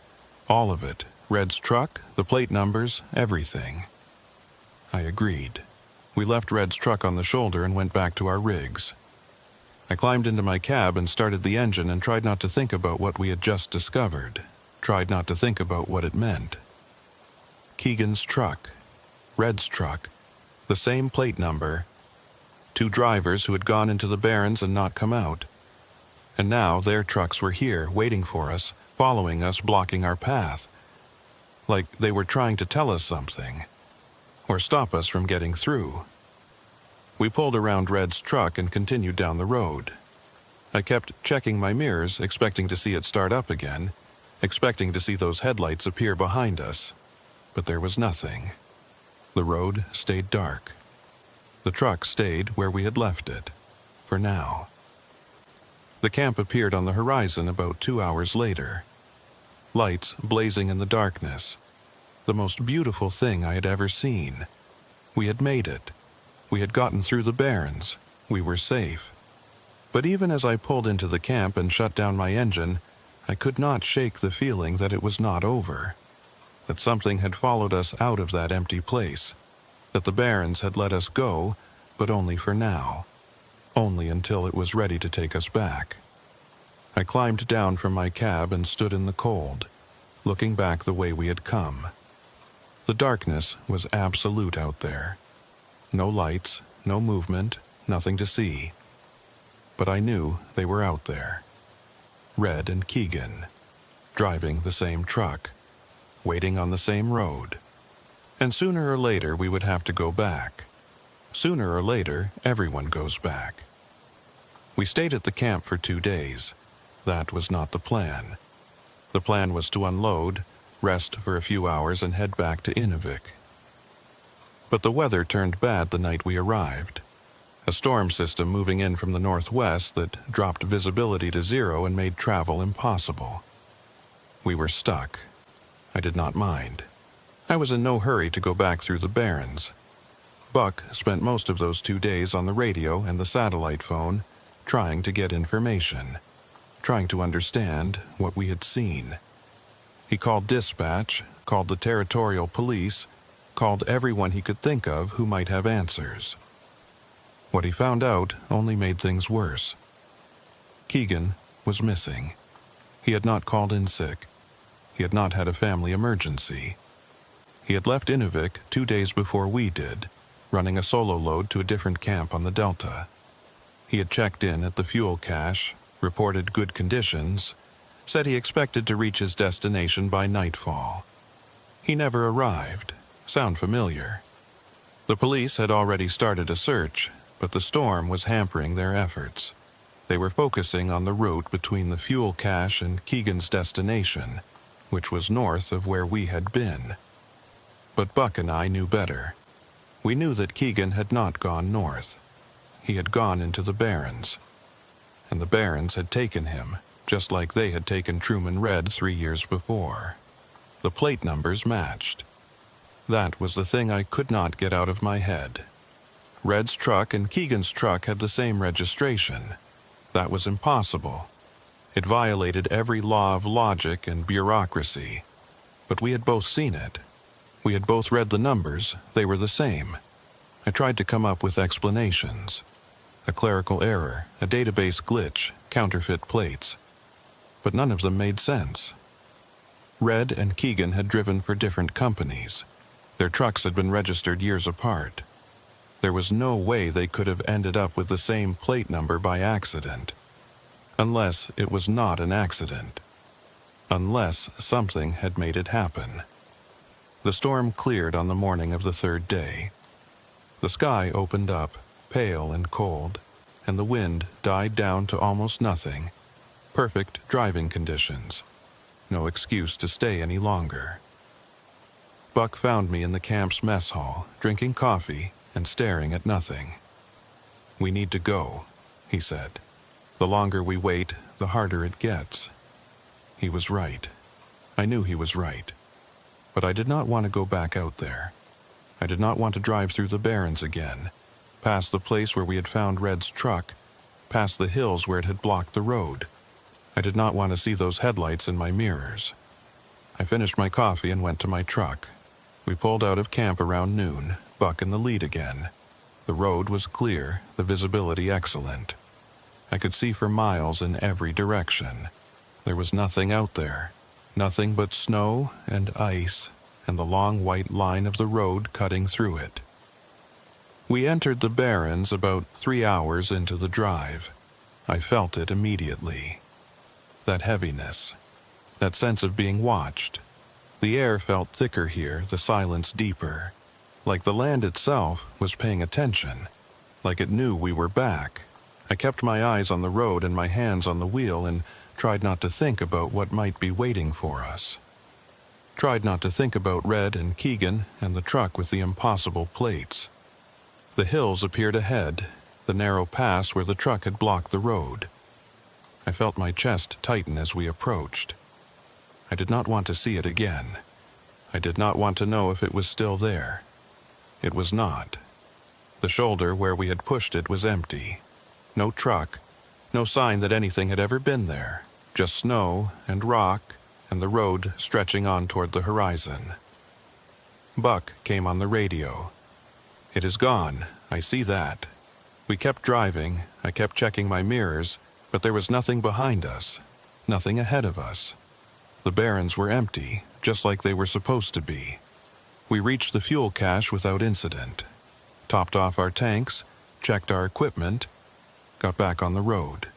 A: All of it. Red's truck, the plate numbers, everything." I agreed. We left Red's truck on the shoulder and went back to our rigs. I climbed into my cab and started the engine and tried not to think about what we had just discovered. Tried not to think about what it meant. Keegan's truck. Red's truck. The same plate number. Two drivers who had gone into the Barrens and not come out. And now their trucks were here, waiting for us, following us, blocking our path. Like they were trying to tell us something. Or stop us from getting through. We pulled around Red's truck and continued down the road. I kept checking my mirrors, expecting to see it start up again, expecting to see those headlights appear behind us. But there was nothing. The road stayed dark. The truck stayed where we had left it. For now. The camp appeared on the horizon about 2 hours later. Lights blazing in the darkness. The most beautiful thing I had ever seen. We had made it. We had gotten through the Barrens. We were safe. But even as I pulled into the camp and shut down my engine, I could not shake the feeling that it was not over. That something had followed us out of that empty place. That the Barrens had let us go, but only for now. Only until it was ready to take us back. I climbed down from my cab and stood in the cold, looking back the way we had come. The darkness was absolute out there. No lights, no movement, nothing to see. But I knew they were out there. Red and Keegan, driving the same truck, waiting on the same road. And sooner or later we would have to go back. Sooner or later, everyone goes back. We stayed at the camp for 2 days. That was not the plan. The plan was to unload, rest for a few hours, and head back to Inuvik. But the weather turned bad the night we arrived. A storm system moving in from the northwest that dropped visibility to 0 and made travel impossible. We were stuck. I did not mind. I was in no hurry to go back through the Barrens. Buck spent most of those 2 days on the radio and the satellite phone, trying to get information, trying to understand what we had seen. He called dispatch, called the territorial police, called everyone he could think of who might have answers. What he found out only made things worse. Keegan was missing. He had not called in sick. He had not had a family emergency. He had left Inuvik 2 days before we did, running a solo load to a different camp on the Delta. He had checked in at the fuel cache, reported good conditions, said he expected to reach his destination by nightfall. He never arrived. Sound familiar? The police had already started a search, but the storm was hampering their efforts. They were focusing on the route between the fuel cache and Keegan's destination, which was north of where we had been. But Buck and I knew better. We knew that Keegan had not gone north. He had gone into the Barrens. And the Barrens had taken him, just like they had taken Truman Red 3 years before. The plate numbers matched. That was the thing I could not get out of my head. Red's truck and Keegan's truck had the same registration. That was impossible. It violated every law of logic and bureaucracy. But we had both seen it. We had both read the numbers. They were the same. I tried to come up with explanations. A clerical error, a database glitch, counterfeit plates. But none of them made sense. Red and Keegan had driven for different companies. Their trucks had been registered years apart. There was no way they could have ended up with the same plate number by accident. Unless it was not an accident. Unless something had made it happen. The storm cleared on the morning of the 3rd day. The sky opened up, pale and cold, and the wind died down to almost nothing. Perfect driving conditions. No excuse to stay any longer. Buck found me in the camp's mess hall, drinking coffee and staring at nothing. "We need to go," he said. "The longer we wait, the harder it gets." He was right. I knew he was right. But I did not want to go back out there. I did not want to drive through the Barrens again, past the place where we had found Red's truck, past the hills where it had blocked the road. I did not want to see those headlights in my mirrors. I finished my coffee and went to my truck. We pulled out of camp around noon, Buck in the lead again. The road was clear, the visibility excellent. I could see for miles in every direction. There was nothing out there, nothing but snow and ice and the long white line of the road cutting through it. We entered the Barrens about 3 hours into the drive. I felt it immediately. That heaviness, that sense of being watched. The air felt thicker here, the silence deeper. Like the land itself was paying attention, like it knew we were back. I kept my eyes on the road and my hands on the wheel and tried not to think about what might be waiting for us. Tried not to think about Red and Keegan and the truck with the impossible plates. The hills appeared ahead, the narrow pass where the truck had blocked the road. I felt my chest tighten as we approached. I did not want to see it again. I did not want to know if it was still there. It was not. The shoulder where we had pushed it was empty. No truck, no sign that anything had ever been there. Just snow and rock and the road stretching on toward the horizon. Buck came on the radio. "It is gone, I see that." We kept driving, I kept checking my mirrors, but there was nothing behind us, nothing ahead of us. The Barrens were empty, just like they were supposed to be. We reached the fuel cache without incident, topped off our tanks, checked our equipment, got back on the road.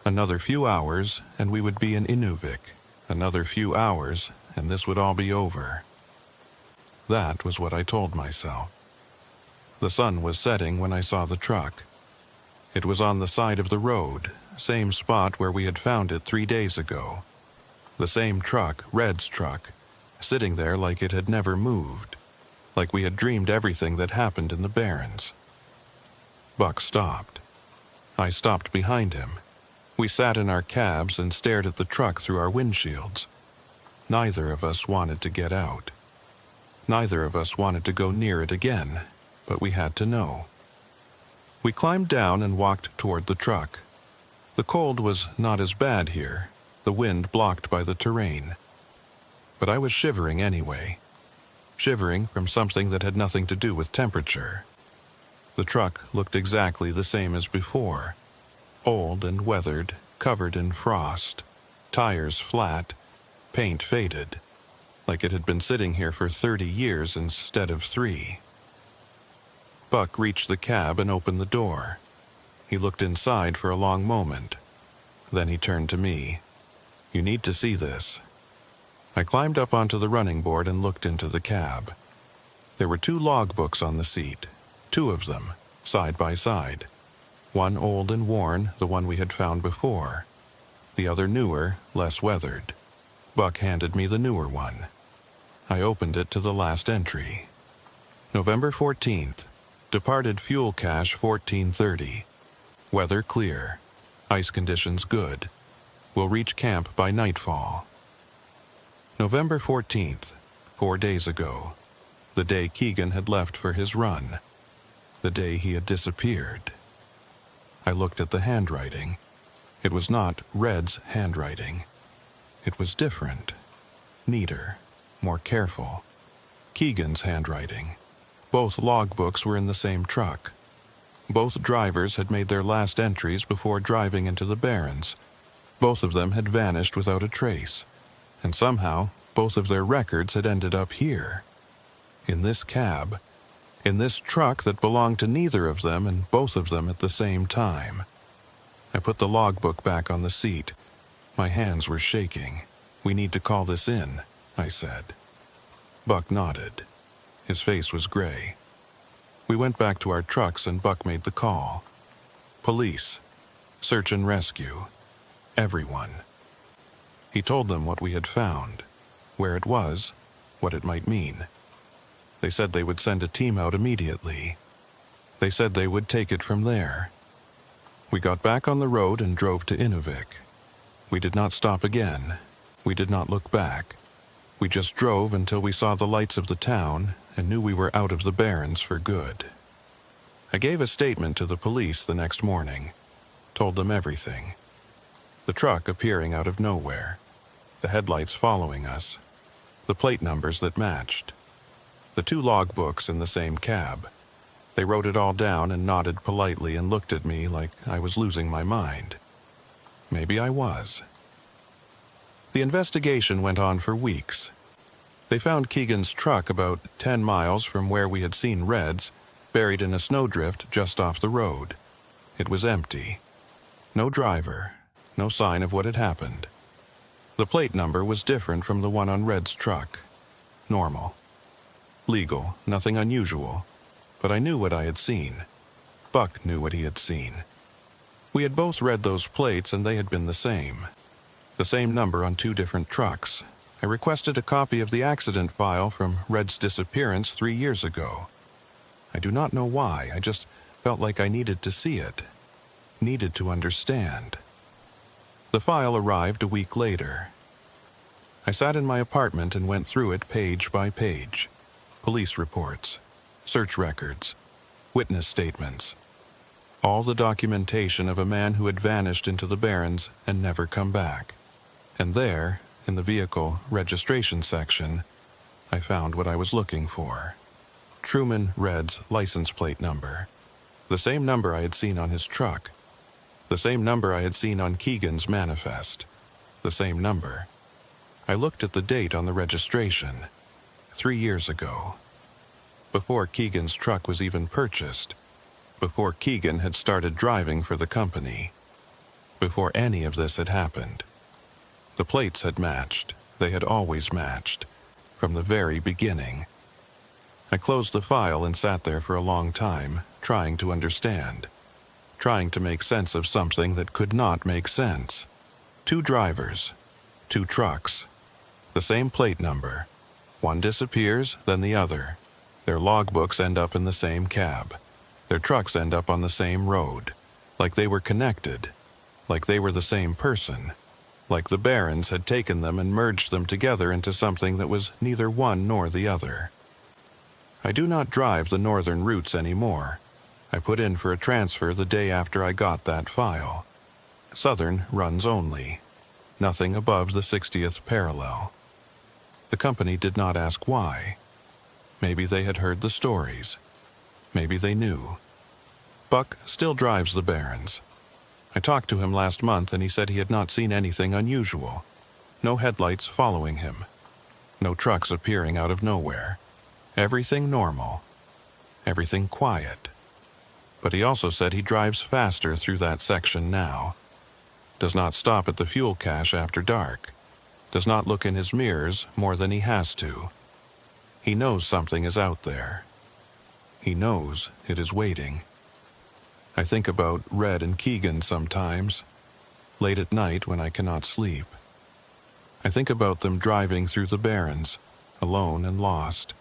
A: Another few hours, and we would be in Inuvik. Another few hours, and this would all be over. That was what I told myself. The sun was setting when I saw the truck. It was on the side of the road, same spot where we had found it 3 days ago. The same truck, Red's truck, sitting there like it had never moved, like we had dreamed everything that happened in the Barrens. Buck stopped. I stopped behind him. We sat in our cabs and stared at the truck through our windshields. Neither of us wanted to get out. Neither of us wanted to go near it again, but we had to know. We climbed down and walked toward the truck. The cold was not as bad here, the wind blocked by the terrain. But I was shivering anyway. Shivering from something that had nothing to do with temperature. The truck looked exactly the same as before. Old and weathered, covered in frost, tires flat, paint faded. like it had been sitting here for 30 years instead of 3. Buck reached the cab and opened the door. He looked inside for a long moment. Then he turned to me. "You need to see this." I climbed up onto the running board and looked into the cab. There were 2 logbooks on the seat, 2 of them, side by side. One old and worn, the one we had found before. The other newer, less weathered. Buck handed me the newer one. I opened it to the last entry. November 14th. Departed fuel cache 14:30. Weather clear. Ice conditions good. Will reach camp by nightfall. November 14th. 4 days ago. The day Keegan had left for his run. The day he had disappeared. I looked at the handwriting. It was not Red's handwriting. It was different. Neater. More careful. Keegan's handwriting. Both logbooks were in the same truck. Both drivers had made their last entries before driving into the Barrens. Both of them had vanished without a trace. And somehow, both of their records had ended up here. In this cab. In this truck that belonged to neither of them and both of them at the same time. I put the logbook back on the seat. My hands were shaking. "We need to call this in," I said. Buck nodded. His face was gray. We went back to our trucks and Buck made the call. Police. Search and rescue. Everyone. He told them what we had found, where it was, what it might mean. They said they would send a team out immediately. They said they would take it from there. We got back on the road and drove to Inuvik. We did not stop again. We did not look back. We just drove until we saw the lights of the town and knew we were out of the Barrens for good. I gave a statement to the police the next morning. Told them everything. The truck appearing out of nowhere. The headlights following us. The plate numbers that matched. The 2 logbooks in the same cab. They wrote it all down and nodded politely and looked at me like I was losing my mind. Maybe I was. The investigation went on for weeks. They found Keegan's truck about 10 miles from where we had seen Red's, buried in a snowdrift just off the road. It was empty. No driver. No sign of what had happened. The plate number was different from the one on Red's truck. Normal. Legal, nothing unusual. But I knew what I had seen. Buck knew what he had seen. We had both read those plates and they had been the same. The same number on 2 different trucks. I requested a copy of the accident file from Red's disappearance 3 years ago. I do not know why, I just felt like I needed to see it. Needed to understand. The file arrived a week later. I sat in my apartment and went through it page by page. Police reports, search records, witness statements. All the documentation of a man who had vanished into the Barrens and never come back. And there, in the vehicle registration section, I found what I was looking for. Truman Red's license plate number. The same number I had seen on his truck. The same number I had seen on Keegan's manifest. The same number. I looked at the date on the registration. 3 years ago. Before Keegan's truck was even purchased. Before Keegan had started driving for the company. Before any of this had happened. The plates had matched. They had always matched. From the very beginning. I closed the file and sat there for a long time, trying to understand. Trying to make sense of something that could not make sense. 2 drivers. 2 trucks. The same plate number. One disappears, then the other. Their logbooks end up in the same cab. Their trucks end up on the same road. Like they were connected. Like they were the same person. Like the Barrens had taken them and merged them together into something that was neither one nor the other. I do not drive the northern routes anymore. I put in for a transfer the day after I got that file. Southern runs only. Nothing above the 60th parallel. The company did not ask why. Maybe they had heard the stories. Maybe they knew. Buck still drives the Barrens. I talked to him last month and he said he had not seen anything unusual. No headlights following him. No trucks appearing out of nowhere. Everything normal. Everything quiet. But he also said he drives faster through that section now. Does not stop at the fuel cache after dark. Does not look in his mirrors more than he has to. He knows something is out there. He knows it is waiting. I think about Red and Keegan sometimes, late at night when I cannot sleep. I think about them driving through the barrens, alone and lost,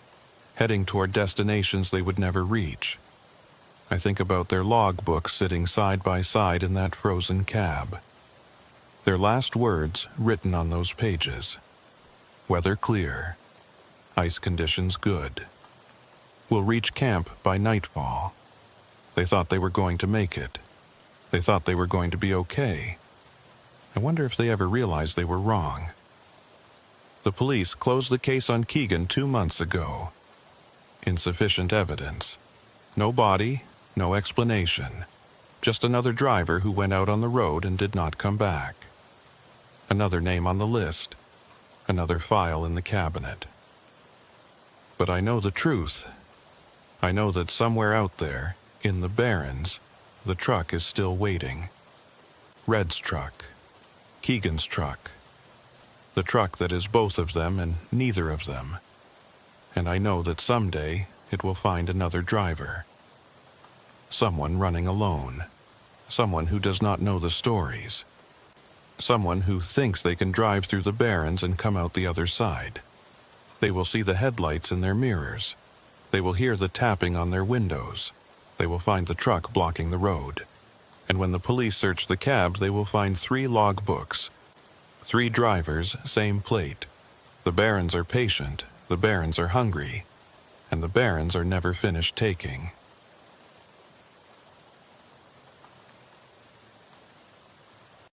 A: heading toward destinations they would never reach. I think about their logbooks sitting side by side in that frozen cab. Their last words written on those pages. Weather clear. Ice conditions good. We'll reach camp by nightfall. They thought they were going to make it. They thought they were going to be okay. I wonder if they ever realized they were wrong. The police closed the case on Keegan 2 months ago. Insufficient evidence. No body, no explanation. Just another driver who went out on the road and did not come back. Another name on the list. Another file in the cabinet. But I know the truth. I know that somewhere out there, in the barrens, the truck is still waiting. Red's truck. Keegan's truck. The truck that is both of them and neither of them. And I know that someday it will find another driver. Someone running alone. Someone who does not know the stories. Someone who thinks they can drive through the barrens and come out the other side. They will see the headlights in their mirrors. They will hear the tapping on their windows. They will find the truck blocking the road. And when the police search the cab, they will find 3 log books. 3 drivers, same plate. The barons are patient, the barons are hungry, and the barons are never finished taking.